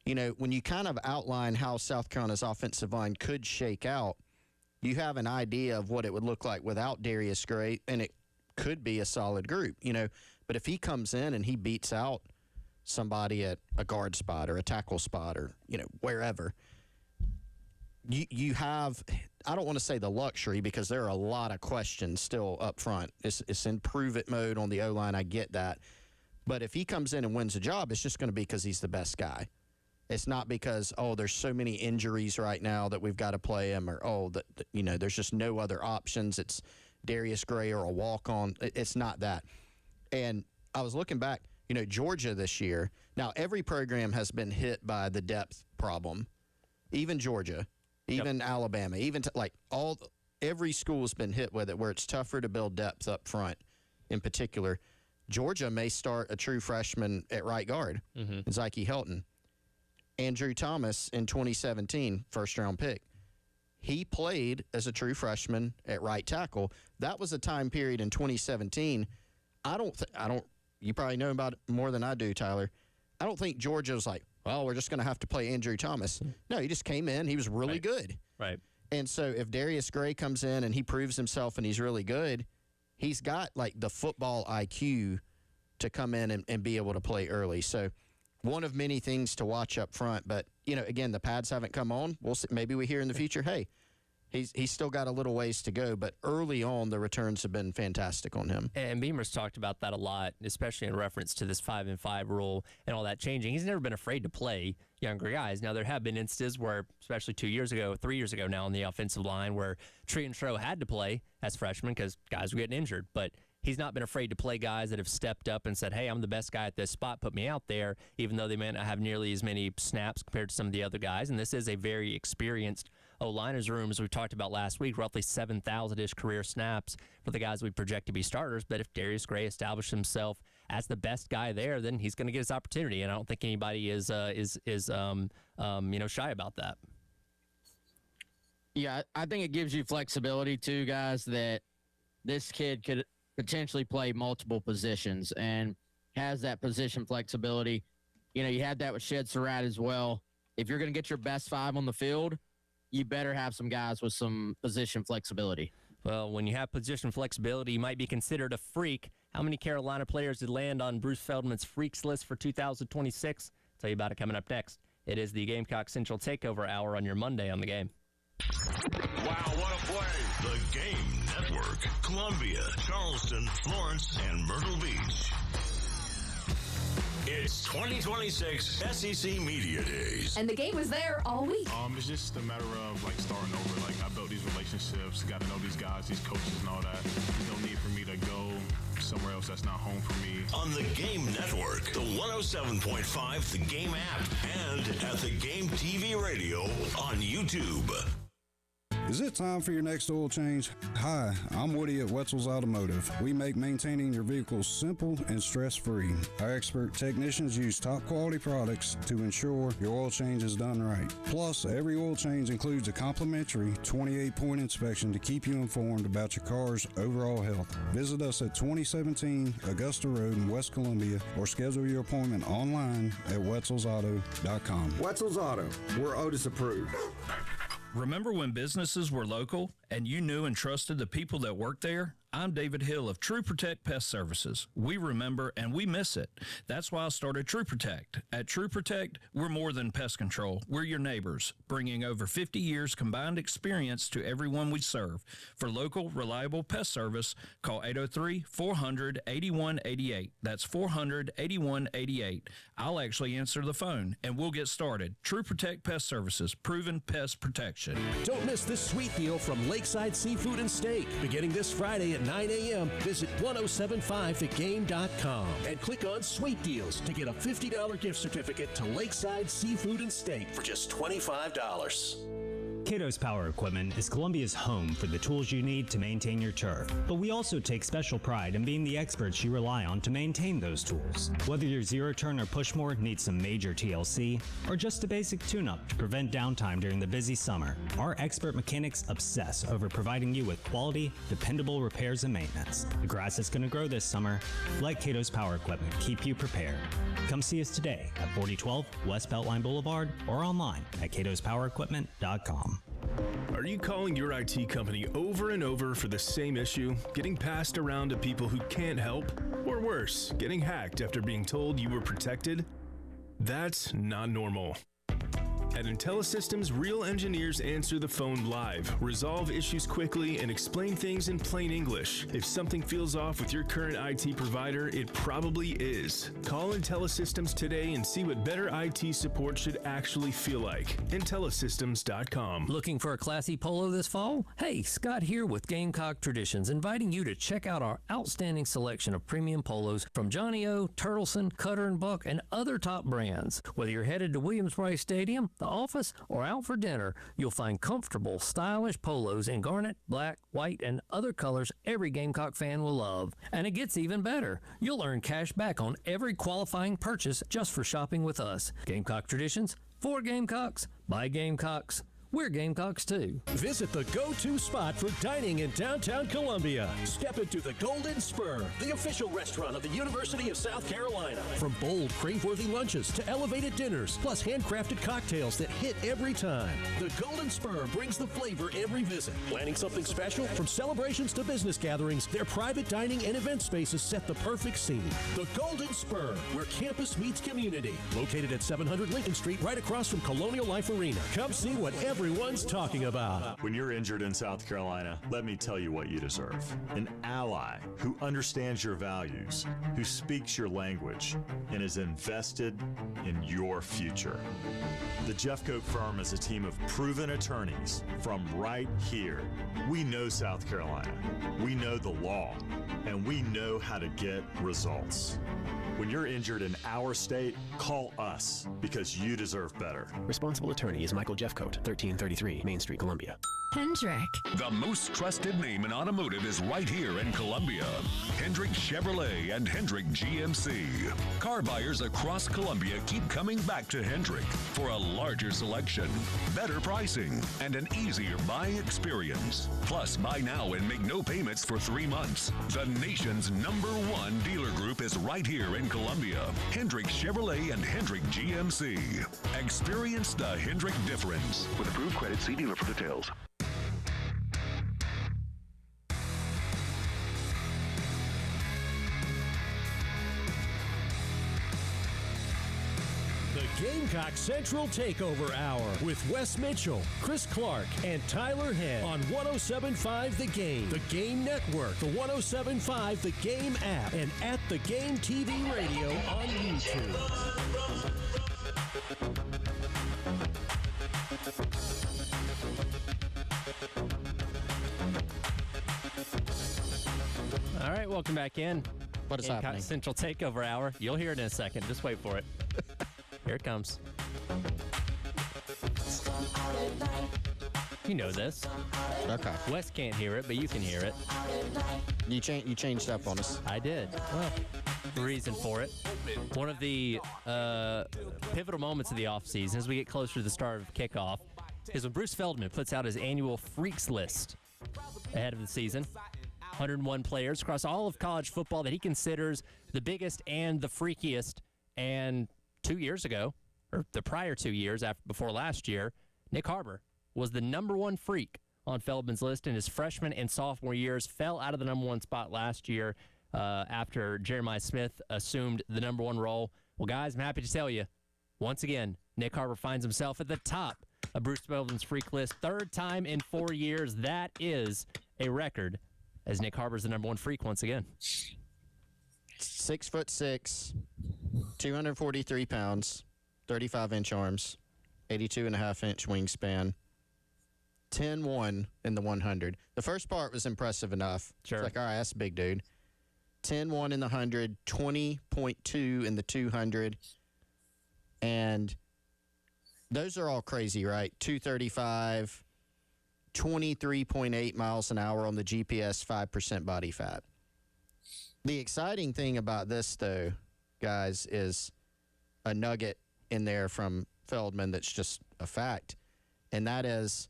You know, when you kind of outline how South Carolina's offensive line could shake out, you have an idea of what it would look like without Darius Gray, and it could be a solid group, you know. But if he comes in and he beats out somebody at a guard spot or a tackle spot or, you know, wherever, you have, I don't want to say the luxury because there are a lot of questions still up front. It's in prove-it mode on the O-line. I get that. But if he comes in and wins a job, it's just going to be because he's the best guy. It's not because, there's so many injuries right now that we've got to play him, or, there's just no other options. It's Darius Gray or a walk-on. It's not that. And I was looking back, Georgia this year. Now, every program has been hit by the depth problem. Even Georgia, even Alabama, even every school has been hit with it where it's tougher to build depth up front in particular. Georgia may start a true freshman at right guard, Zyke Helton. Andrew Thomas in 2017, first-round pick. He played as a true freshman at right tackle. That was a time period in 2017. You probably know about it more than I do, Tyler. I don't think Georgia was like, well, we're just going to have to play Andrew Thomas. No, he just came in. He was really good. Right. And so if Darius Gray comes in and he proves himself and he's really good, he's got the football IQ to come in and be able to play early. So one of many things to watch up front. But, again, the pads haven't come on. We'll see. Maybe we hear in the future, hey, he's still got a little ways to go. But early on, the returns have been fantastic on him. And Beamer's talked about that a lot, especially in reference to this 5-and-5 rule and all that changing. He's never been afraid to play younger guys. Now, there have been instances where, especially 3 years ago now on the offensive line, where Tree and Tro had to play as freshmen because guys were getting injured. But he's not been afraid to play guys that have stepped up and said, hey, I'm the best guy at this spot, put me out there, even though they may not have nearly as many snaps compared to some of the other guys. And this is a very experienced O-liners room, as we talked about last week, roughly 7,000-ish career snaps for the guys we project to be starters. But if Darius Gray established himself as the best guy there, then he's going to get his opportunity. And I don't think anybody is shy about that. Yeah, I think it gives you flexibility too, guys, that this kid could potentially play multiple positions and has that position flexibility. You had that with Shed Surratt as well. If you're going to get your best five on the field, you better have some guys with some position flexibility. Well, when you have position flexibility, you might be considered a freak. How many Carolina players did land on Bruce Feldman's freaks list for 2026? I'll tell you about it coming up next. It is the Gamecock Central Takeover Hour on your Monday on the Game. Wow, what a play! The Game Network. Columbia, Charleston, Florence, and Myrtle Beach. It's 2026 SEC Media Days. And the Game was there all week. It's just a matter of starting over. I built these relationships, got to know these guys, these coaches and all that. There's no need for me to go somewhere else that's not home for me. On the Game Network, the 107.5 The Game app, and at the Game TV radio on YouTube. Is it time for your next oil change? Hi, I'm Woody at Wetzel's Automotive. We make maintaining your vehicles simple and stress-free. Our expert technicians use top quality products to ensure your oil change is done right. Plus, every oil change includes a complimentary 28-point inspection to keep you informed about your car's overall health. Visit us at 2017 Augusta Road in West Columbia or schedule your appointment online at wetzelsauto.com. Wetzel's Auto, we're Otis approved. Remember when businesses were local and you knew and trusted the people that worked there? I'm David Hill of True Protect Pest Services. We remember and we miss it. That's why I started True Protect. At True Protect, we're more than pest control. We're your neighbors, bringing over 50 years combined experience to everyone we serve. For local, reliable pest service, call 803-400-8188. That's 400-8188. I'll actually answer the phone, and we'll get started. True Protect Pest Services, proven pest protection. Don't miss this sweet deal from Lakeside Seafood and Steak. Beginning this Friday at 9 a.m., visit 1075thegame.com and click on Sweet Deals to get a $50 gift certificate to Lakeside Seafood and Steak for just $25. Cato's Power Equipment is Columbia's home for the tools you need to maintain your turf. But we also take special pride in being the experts you rely on to maintain those tools. Whether your zero-turn or push mower needs some major TLC, or just a basic tune-up to prevent downtime during the busy summer, our expert mechanics obsess over providing you with quality, dependable repairs and maintenance. The grass is going to grow this summer. Let Cato's Power Equipment keep you prepared. Come see us today at 4012 West Beltline Boulevard or online at catospowerequipment.com. Are you calling your IT company over and over for the same issue, getting passed around to people who can't help? Or worse, getting hacked after being told you were protected? That's not normal. At IntelliSystems, real engineers answer the phone live, resolve issues quickly, and explain things in plain English. If something feels off with your current IT provider, it probably is. Call IntelliSystems today and see what better IT support should actually feel like. IntelliSystems.com. Looking for a classy polo this fall? Hey, Scott here with Gamecock Traditions, inviting you to check out our outstanding selection of premium polos from Johnny O, Turtleson, Cutter & Buck, and other top brands. Whether you're headed to Williams-Brice Stadium, the office, or out for dinner, you'll find comfortable, stylish polos in garnet, black, white, and other colors every Gamecock fan will love. And it gets even better. You'll earn cash back on every qualifying purchase just for shopping with us. Gamecock Traditions, for Gamecocks, by Gamecocks. We're Gamecocks too. Visit the go-to spot for dining in downtown Columbia. Step into the Golden Spur, the official restaurant of the University of South Carolina. From bold, crave-worthy lunches to elevated dinners, plus handcrafted cocktails that hit every time. The Golden Spur brings the flavor every visit. Planning something special? From celebrations to business gatherings, their private dining and event spaces set the perfect scene. The Golden Spur, where campus meets community. Located at 700 Lincoln Street, right across from Colonial Life Arena. Come see what everyone's talking about. When you're injured in South Carolina, let me tell you what you deserve. An ally who understands your values, who speaks your language, and is invested in your future. The Jeffcoat firm is a team of proven attorneys from right here. We know South Carolina, we know the law, and we know how to get results. When you're injured in our state, call us because you deserve better. Responsible attorney is Michael Jeffcoat, 1333 Main Street, Columbia. Hendrick. The most trusted name in automotive is right here in Columbia. Hendrick Chevrolet and Hendrick GMC. Car buyers across Columbia keep coming back to Hendrick for a larger selection, better pricing, and an easier buying experience. Plus, buy now and make no payments for 3 months. The nation's #1 dealer group is right here in Columbia. Hendrick Chevrolet and Hendrick GMC. Experience the Hendrick difference. With approved credit, see dealer for details. Gamecock Central Takeover Hour with Wes Mitchell, Chris Clark, and Tyler Head on 107.5 The Game, The Game Network, the 107.5 The Game app, and at The Game TV Radio on YouTube. All right, welcome back in. What is Gamecock happening? Central Takeover Hour. You'll hear it in a second. Just wait for it. Here it comes. You know this. Okay. Wes can't hear it, but you can hear it. You changed up on us. I did. Well, reason for it. One of the pivotal moments of the offseason as we get closer to the start of kickoff is when Bruce Feldman puts out his annual Freaks list ahead of the season. 101 players across all of college football that he considers the biggest and the freakiest. And 2 years ago, or the prior 2 years before last year, Nick Harbor was the number one freak on Feldman's list in his freshman and sophomore years, fell out of the number one spot last year after Jeremiah Smith assumed the number one role. Well, guys, I'm happy to tell you, once again, Nick Harbor finds himself at the top of Bruce Feldman's freak list. Third time in 4 years. That is a record, as Nick Harbor's the number one freak once again. 6'6", 243 pounds, 35-inch arms, 82.5-inch wingspan, 10-1 in the 100. The first part was impressive enough. Sure. It's like, all right, that's a big dude. 10-1 in the 100, 20.2 in the 200. And those are all crazy, right? 235, 23.8 miles an hour on the GPS, 5% body fat. The exciting thing about this, though, guys, is a nugget in there from Feldman that's just a fact, and that is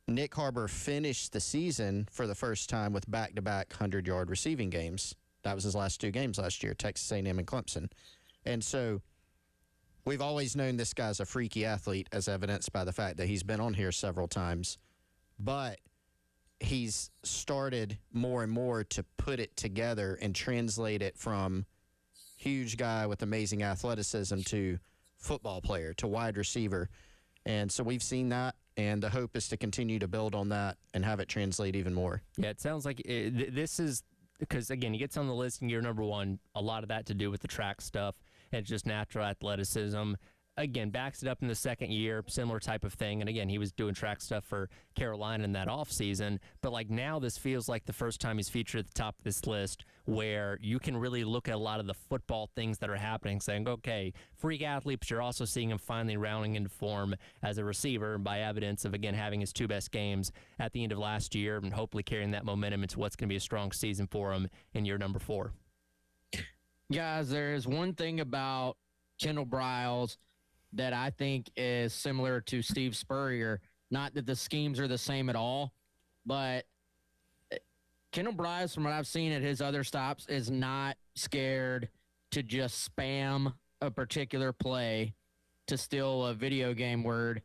Nick Harbor finished the season for the first time with back-to-back 100-yard receiving games. That was his last two games last year, Texas A&M and Clemson. And so we've always known this guy's a freaky athlete, as evidenced by the fact that he's been on here several times. But he's started more and more to put it together and translate it from huge guy with amazing athleticism to football player to wide receiver. And so we've seen that, and the hope is to continue to build on that and have it translate even more. Yeah, it sounds like this is because, again, he gets on the list in year number one, a lot of that to do with the track stuff and just natural athleticism. Again, backs it up in the second year, similar type of thing. And again, he was doing track stuff for Carolina in that offseason. But like now, this feels like the first time he's featured at the top of this list where you can really look at a lot of the football things that are happening, saying, okay, freak athlete, but you're also seeing him finally rounding into form as a receiver by evidence of, again, having his two best games at the end of last year and hopefully carrying that momentum into what's going to be a strong season for him in year number 4. Guys, there is one thing about Kendall Briles that I think is similar to Steve Spurrier. Not that the schemes are the same at all, but Kendall Briles, from what I've seen at his other stops, is not scared to just spam a particular play, to steal a video game word,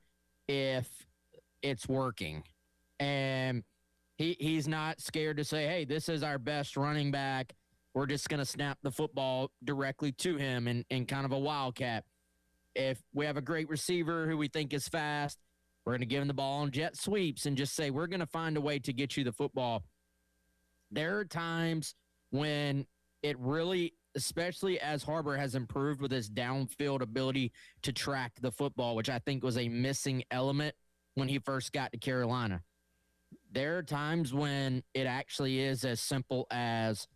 if it's working. And he's not scared to say, hey, this is our best running back. We're just going to snap the football directly to him in kind of a wildcat. If we have a great receiver who we think is fast, we're going to give him the ball on jet sweeps and just say, we're going to find a way to get you the football. There are times when it really, especially as Harbor has improved with his downfield ability to track the football, which I think was a missing element when he first got to Carolina. There are times when it actually is as simple as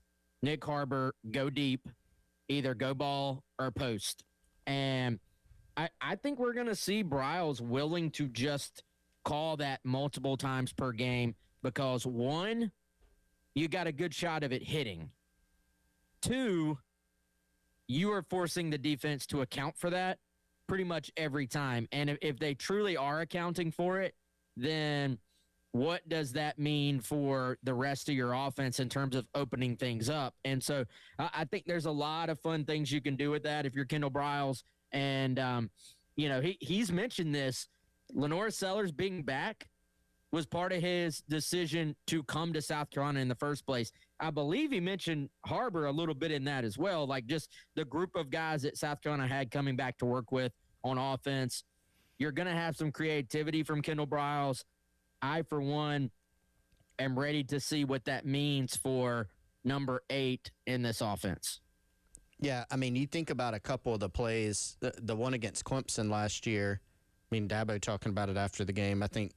Nick Harbor, go deep, either go ball or post. And I think we're going to see Briles willing to just call that multiple times per game because, one, you got a good shot of it hitting. Two, you are forcing the defense to account for that pretty much every time. And if they truly are accounting for it, then what does that mean for the rest of your offense in terms of opening things up? And so I think there's a lot of fun things you can do with that if you're Kendall Briles. And, he's mentioned this. Lenore Sellers being back was part of his decision to come to South Carolina in the first place. I believe he mentioned Harbor a little bit in that as well, like just the group of guys that South Carolina had coming back to work with on offense. You're going to have some creativity from Kendall Briles. I, for one, am ready to see what that means for number 8 in this offense. Yeah, I mean, you think about a couple of the plays, the one against Clemson last year. I mean, Dabo talking about it after the game. I think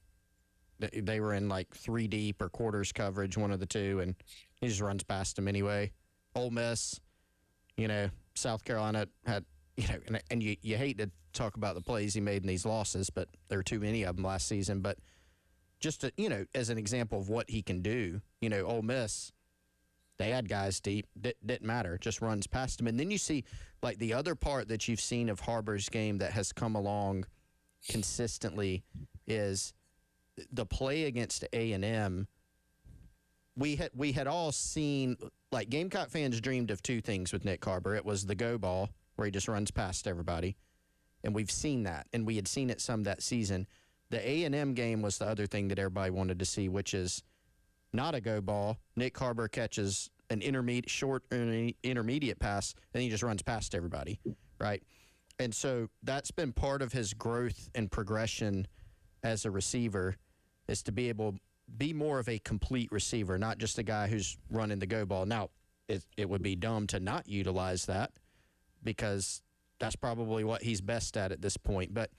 they were in like 3 deep or quarters coverage, one of the two, and he just runs past them anyway. Ole Miss, South Carolina had, and you hate to talk about the plays he made in these losses, but there were too many of them last season. But just to, as an example of what he can do, Ole Miss, they had guys deep. Didn't matter. Just runs past them. And then you see, like, the other part that you've seen of Harbor's game that has come along consistently is the play against A&M. We had all seen, like, Gamecock fans dreamed of two things with Nick Harbor. It was the go ball, where he just runs past everybody. And we've seen that. And we had seen it some that season. The A&M game was the other thing that everybody wanted to see, which is not a go ball. Nick Harbor catches an intermediate pass, and he just runs past everybody, right? And so that's been part of his growth and progression as a receiver, is to be able to be more of a complete receiver, not just a guy who's running the go ball. Now, it would be dumb to not utilize that, because that's probably what he's best at this point. But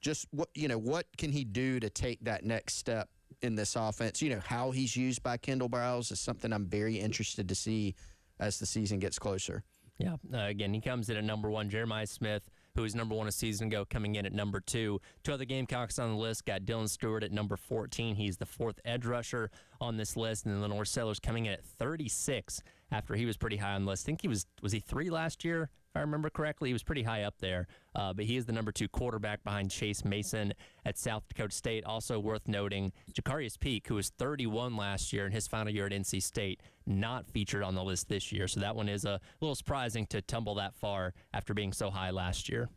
just what can he do to take that next step in this offense? How he's used by Kendall Browse is something I'm very interested to see as the season gets closer. Yeah. Again, he comes in at number 1. Jeremiah Smith, who was number 1 a season ago, coming in at number 2. Two other Gamecocks on the list got Dylan Stewart at number 14. He's the 4th edge rusher on this list. And then Lenore Sellers coming in at 36 after he was pretty high on the list. I think he was he 3 last year? If I remember correctly, he was pretty high up there. But he is the number 2 quarterback behind Chase Mason at South Dakota State. Also worth noting, Jacarius Peak, who was 31 last year in his final year at NC State, not featured on the list this year. So that one is a little surprising to tumble that far after being so high last year.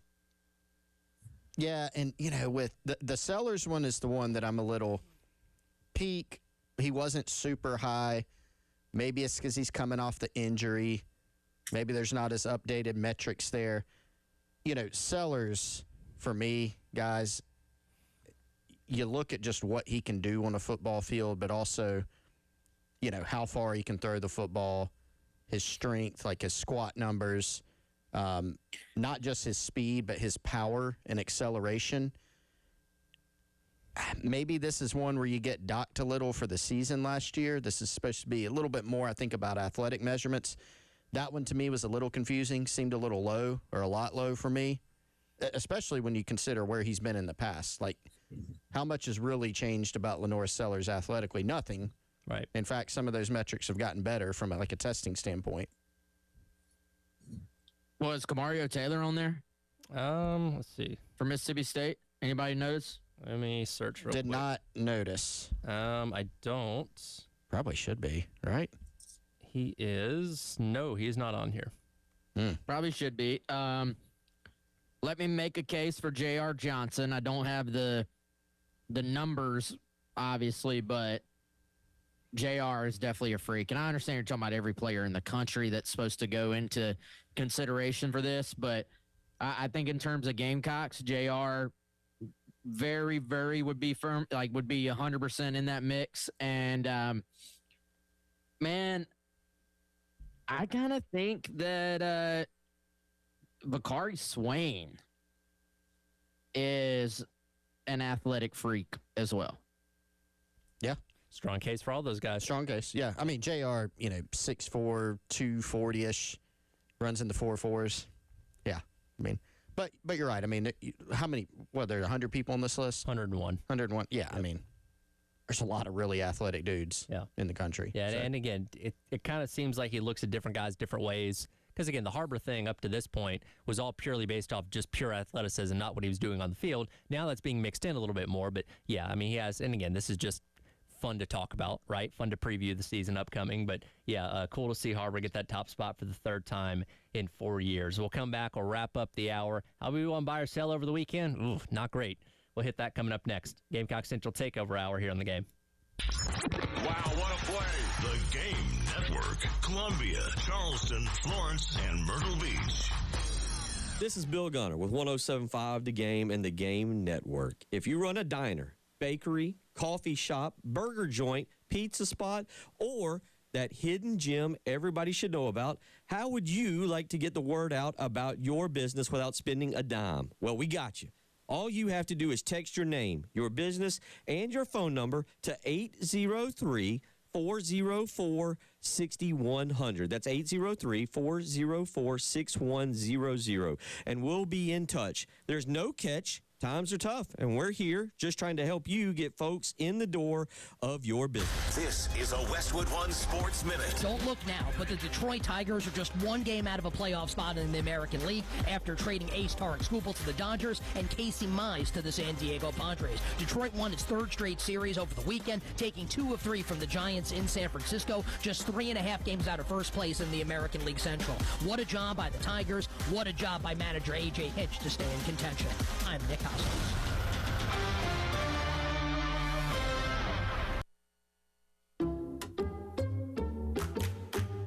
Yeah, and, with the Sellers one is the one that I'm a little Peak. He wasn't super high. Maybe it's because he's coming off the injury. Maybe there's not as updated metrics there. Sellers, for me, guys, you look at just what he can do on a football field, but also, how far he can throw the football, his strength, like his squat numbers, not just his speed, but his power and acceleration. Maybe this is one where you get docked a little for the season last year. This is supposed to be a little bit more, I think, about athletic measurements. That one to me was a little confusing, seemed a little low or a lot low for me, especially when you consider where he's been in the past. Like, how much has really changed about Lenore Sellers athletically? Nothing. Right. In fact, some of those metrics have gotten better from a testing standpoint. Was Kamario Taylor on there? Let's see. For Mississippi State? Anybody notice? Let me search real quick. Did not notice. I don't. Probably should be, right? He is. No, he is not on here. Probably should be. Let me make a case for J.R. Johnson. I don't have the numbers, obviously, but J.R. is definitely a freak. And I understand you're talking about every player in the country that's supposed to go into consideration for this, but I think in terms of Gamecocks, J.R. very, very would be 100% in that mix. And, man, I kind of think that Bakari Swain is an athletic freak as well. Yeah. Strong case for all those guys. Strong case, yeah. I mean, JR, 6'4", 240-ish, runs in the 4.4s. Yeah, I mean, but you're right. I mean, how many, there are 100 people on this list? 101. 101, yeah, yep. I mean, there's a lot of really athletic dudes in the country. Yeah, so. And again, it kind of seems like he looks at different guys different ways. Because, again, the Harbor thing up to this point was all purely based off just pure athleticism, not what he was doing on the field. Now that's being mixed in a little bit more. But, yeah, I mean, he has – and, again, this is just fun to talk about, right? Fun to preview the season upcoming. But, yeah, cool to see Harbor get that top spot for the third time in 4 years. We'll come back. We'll wrap up the hour. How we want to buy or sell over the weekend? Ooh, not great. We'll hit that coming up next. Gamecock Central Takeover Hour here on The Game. Wow, what a play. The Game Network. Columbia, Charleston, Florence, and Myrtle Beach. This is Bill Gunner with 107.5 The Game and The Game Network. If you run a diner, bakery, coffee shop, burger joint, pizza spot, or that hidden gem everybody should know about, how would you like to get the word out about your business without spending a dime? Well, we got you. All you have to do is text your name, your business, and your phone number to 803-404-6100. That's 803-404-6100. And we'll be in touch. There's no catch. times are tough, and we're here just trying to help you get folks in the door of your business. This is a Westwood One Sports Minute. Don't look now, but the Detroit Tigers are just one game out of a playoff spot in the American League after trading Ace Tarek Skubal to the Dodgers and Casey Mize to the San Diego Padres. Detroit won its third straight series over the weekend, taking 2 of 3 from the Giants in San Francisco, just 3.5 games out of first place in the American League Central. What a job by the Tigers. What a job by manager A.J. Hinch to stay in contention. I'm Nick Hoskins.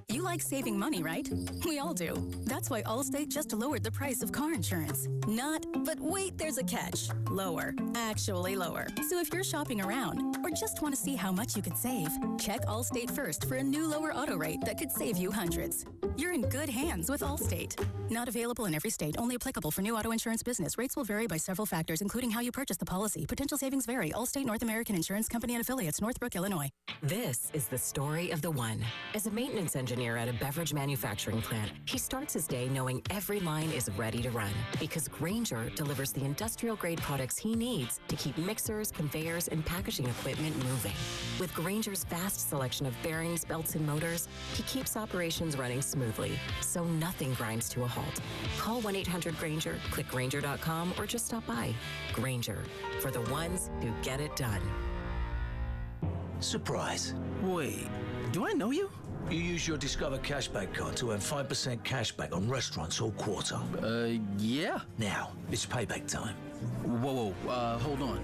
You like saving money, right? We all do. That's why Allstate just lowered the price of car insurance. Not, but wait, there's a catch. Lower. Actually lower. So if you're shopping around or just want to see how much you could save, check Allstate first for a new lower auto rate that could save you hundreds. You're in good hands with Allstate. Not available in every state. Only applicable for new auto insurance business. Rates will vary by several factors, including how you purchase the policy. Potential savings vary. Allstate North American Insurance Company and affiliates, Northbrook, Illinois. This is the story of the one. As a maintenance engineer at a beverage manufacturing plant, he starts his day knowing every line is ready to run because Grainger delivers the industrial-grade products he needs to keep mixers, conveyors, and packaging equipment moving. With Grainger's vast selection of bearings, belts, and motors, he keeps operations running smoothly, so nothing grinds to a halt. Call 1-800-GRAINGER, click Grainger.com, or just stop by. Grainger, for the ones who get it done. Surprise. Wait, do I know you? You use your Discover Cashback card to earn 5% cashback on restaurants all quarter. Yeah. Now, it's payback time. Whoa, hold on.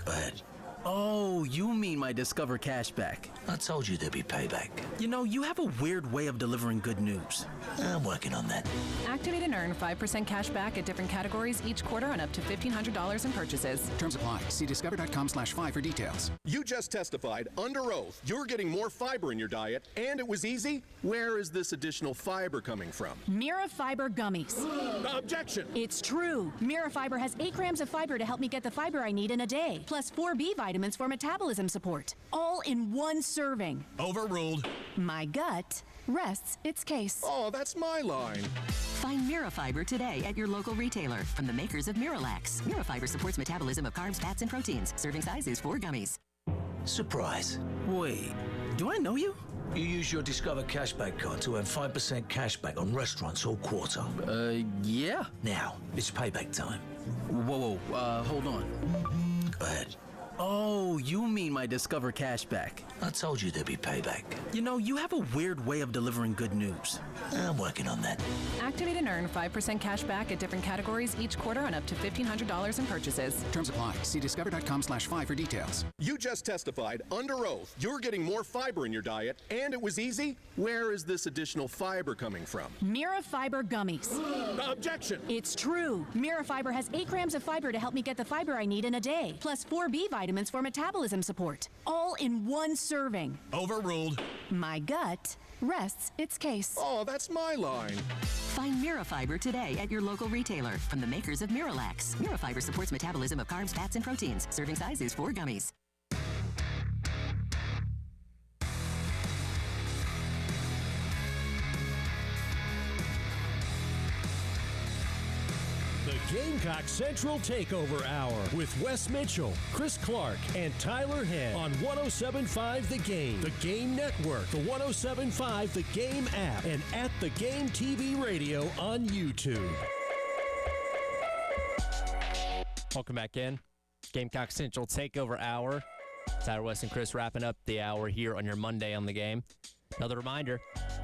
Go ahead. Oh, you mean my Discover Cashback. I told you there'd be payback. You know, you have a weird way of delivering good news. I'm working on that. Activate and earn 5% cash back at different categories each quarter on up to $1,500 in purchases. Terms apply. See discover.com/5 for details. You just testified under oath you're getting more fiber in your diet, and it was easy. Where is this additional fiber coming from? Mira Fiber Gummies. Objection. It's true. Mira Fiber has 8 grams of fiber to help me get the fiber I need in a day, plus 4 B vitamins for metabolism support. All in one serving. Overruled. My gut rests its case. Oh, that's my line. Find Mirafiber today at your local retailer from the makers of Miralax. Mirafiber supports metabolism of carbs, fats, and proteins. Serving size is 4 gummies. Surprise. Wait, do I know you? You use your Discover Cashback card to earn 5% cashback on restaurants all quarter. Yeah. Now, it's payback time. Whoa, hold on. Go ahead. Oh, you mean my Discover Cashback. I told you there'd be payback. You know, you have a weird way of delivering good news. I'm working on that. Activate and earn 5% cash back at different categories each quarter on up to $1,500 in purchases. Terms apply. See discover.com/5 for details. You just testified under oath you're getting more fiber in your diet, and it was easy. Where is this additional fiber coming from? Mira Fiber Gummies. Objection. It's true. Mira Fiber has 8 grams of fiber to help me get the fiber I need in a day, plus 4 B vitamins for metabolism support. All in one serving. Overruled. My gut rests its case. Oh, that's my line. Find Mirafiber today at your local retailer from the makers of Miralax. Mirafiber supports metabolism of carbs, fats, and proteins. Serving size is 4 gummies. The Gamecock Central Takeover Hour with Wes Mitchell, Chris Clark, and Tyler Head on 107.5 The Game, The Game Network, the 107.5 The Game app, and at The Game TV Radio on YouTube. Welcome back in. Gamecock Central Takeover Hour. Tyler, Wes, and Chris wrapping up the hour here on your Monday on The Game. Another reminder,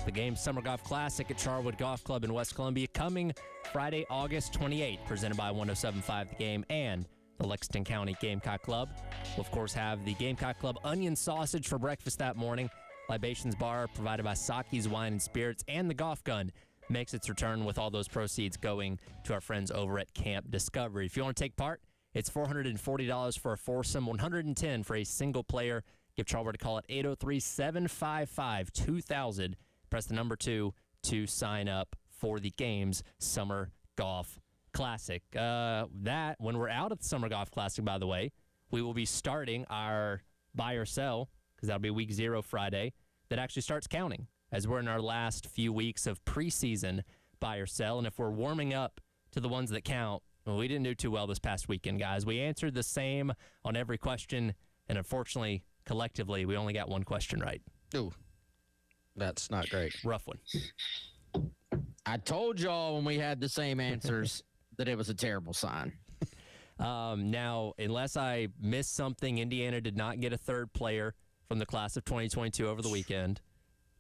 the Game Summer Golf Classic at Charwood Golf Club in West Columbia coming Friday, August 28th, presented by 107.5 The Game and the Lexington County Gamecock Club. We'll, of course, have the Gamecock Club onion sausage for breakfast that morning. Libations bar provided by Saki's Wine and Spirits, and the golf gun makes its return with all those proceeds going to our friends over at Camp Discovery. If you want to take part, it's $440 for a foursome, $110 for a single player. Give Charwood a call at 803-755-2000. Press the number 2 to sign up for the Games Summer Golf Classic. When we're out at the Summer Golf Classic, by the way, we will be starting our buy or sell, because that'll be week 0 Friday, that actually starts counting as we're in our last few weeks of preseason buy or sell. And if we're warming up to the ones that count, Well, we didn't do too well this past weekend, guys. We answered the same on every question, and unfortunately, collectively, we only got one question right. Ooh, that's not great. Rough one. I told y'all when we had the same answers that it was a terrible sign. Now, unless I missed something, Indiana did not get a third player from the class of 2022 over the weekend.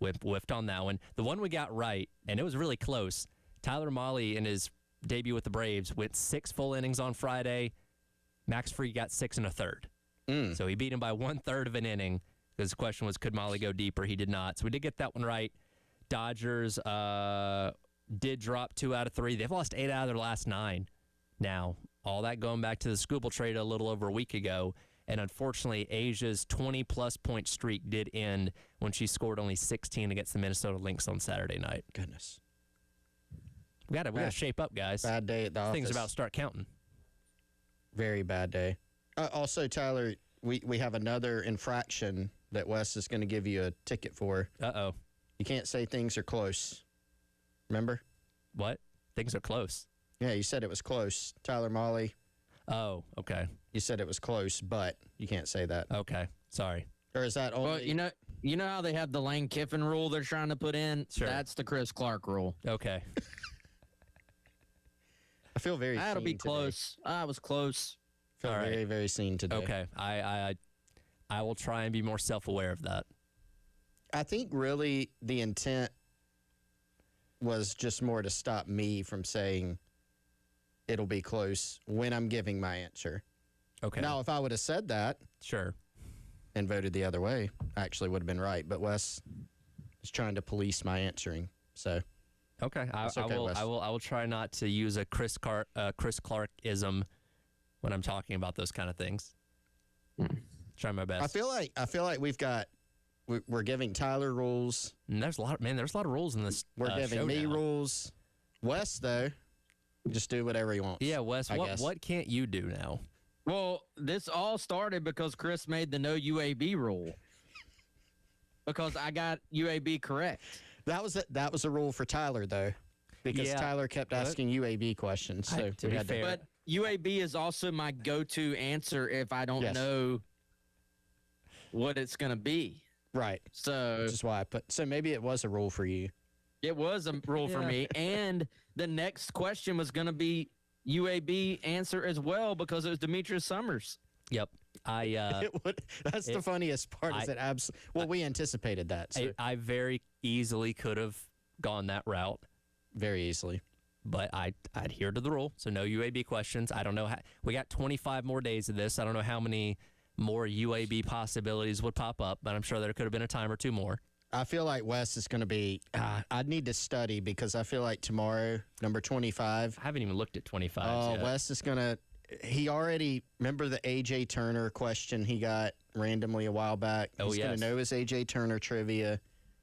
Whiffed on that one. The one we got right, and it was really close, Tyler Mahle in his debut with the Braves went 6 full innings on Friday. Max Fried got 6 1/3. So he beat him by 1/3 of an inning. Because the question was, could Mahle go deeper? He did not. So we did get that one right. Dodgers did drop 2 out of 3. They've lost 8 out of their last 9. Now, all that going back to the Skubal trade a little over a week ago. And unfortunately, Asia's 20-plus point streak did end when she scored only 16 against the Minnesota Lynx on Saturday night. Goodness. We got to shape up, guys. Bad day at the office. Things about to start counting. Very bad day. Also, Tyler, we have another infraction that Wes is going to give you a ticket for. Uh-oh. You can't say things are close. Remember? What? Things are close. Yeah, you said it was close. Tyler Mahle. Oh, okay. You said it was close, but you can't say that. Okay. Sorry. Or is that only... Well, you know how they have the Lane Kiffin rule they're trying to put in? Sure. That's the Chris Clark rule. Okay. I feel very That'll be seen close. I was close. I feel very, very seen today. Okay. I will try and be more self-aware of that. I think really the intent was just more to stop me from saying it'll be close when I'm giving my answer. Okay. Now, if I would have said that, sure, and voted the other way, I actually would have been right. But Wes is trying to police my answering. So, okay, I okay, will. I will try not to use a Chris Clark-ism when I'm talking about those kind of things. Try my best. I feel like we're giving Tyler rules. And there's a lot of rules in this. We're giving me rules. Wes, though, just do whatever he wants. Yeah, Wes. What can't you do now? Well, this all started because Chris made the no UAB rule. Because I got UAB correct. That was a rule for Tyler, though, because Tyler kept asking UAB questions. So to be fair, but UAB is also my go-to answer if I don't know what it's going to be. Right. So which is why I put. So maybe it was a rule for you. It was a rule for me, and the next question was going to be UAB answer as well because it was Demetrius Summers. Yep. That's the funniest part. We anticipated that. So. I very easily could have gone that route. Very easily. But I adhere to the rule, so no UAB questions. I don't know how. We got 25 more days of this. I don't know how many more UAB possibilities would pop up, but I'm sure there could have been a time or two more. I feel like Wes is going to be. I'd need to study because I feel like tomorrow, number 25. I haven't even looked at 25 yet. Wes is going to. He already remember the AJ Turner question he got randomly a while back. He's going to know his AJ Turner trivia.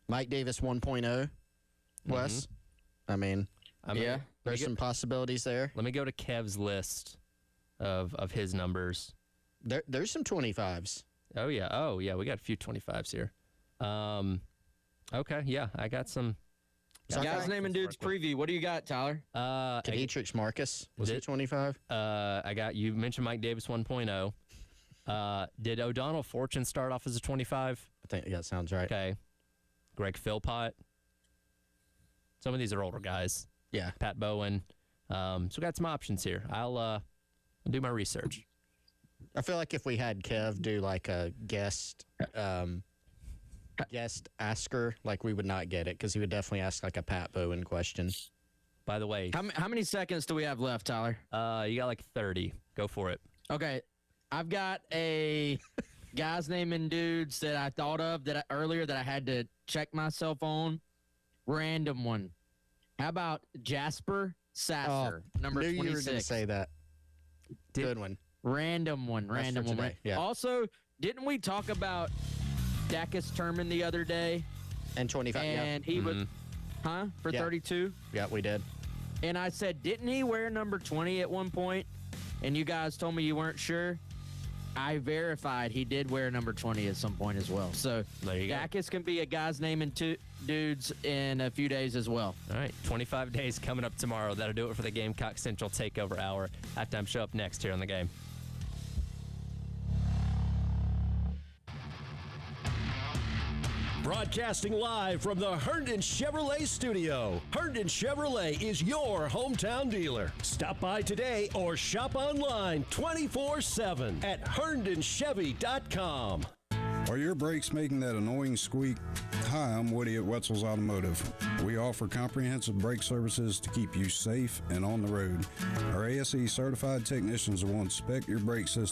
Mike Davis 1.0. Wes, I mean, there's some possibilities there. Let me go to Kev's list of his numbers. There's some 25s. Oh yeah, we got a few 25s here. Okay, yeah, I got some. Guys, name and dudes preview. What do you got, Tyler? Dietrich Marcus was it 25? I got you mentioned Mike Davis 1.0. Did O'Donnell Fortune start off as a 25? I think that sounds right. Okay. Greg Philpott. Some of these are older guys. Yeah. Pat Bowen. So we got some options here. I'll do my research. I feel like if we had Kev do like a guest asker, like we would not get it because he would definitely ask like a Pat Bowen question. By the way, how many seconds do we have left, Tyler? You got like 30. Go for it. Okay, I've got a guy's name and dudes that I thought of earlier that I had to check myself on. Random one. How about Jasper Sasser, number 26? You were going to say that. Good one. Random one. Yeah. Also, didn't we talk about Dacus Turman the other day? And 25. And he was, for 32? Yeah, we did. And I said, didn't he wear number 20 at one point? And you guys told me you weren't sure. I verified he did wear number 20 at some point as well. So there you go. Dacus can be a guy's name and two dudes in a few days as well. All right, 25 days coming up tomorrow. That'll do it for the Gamecock Central Takeover Hour. Halftime show up next here on the game. Broadcasting live from the Herndon Chevrolet studio. Herndon Chevrolet is your hometown dealer. Stop by today or shop online 24/7 at herndonchevy.com. Are your brakes making that annoying squeak? Hi, I'm Woody at Wetzel's Automotive. We offer comprehensive brake services to keep you safe and on the road. Our ASE certified technicians will inspect your brake system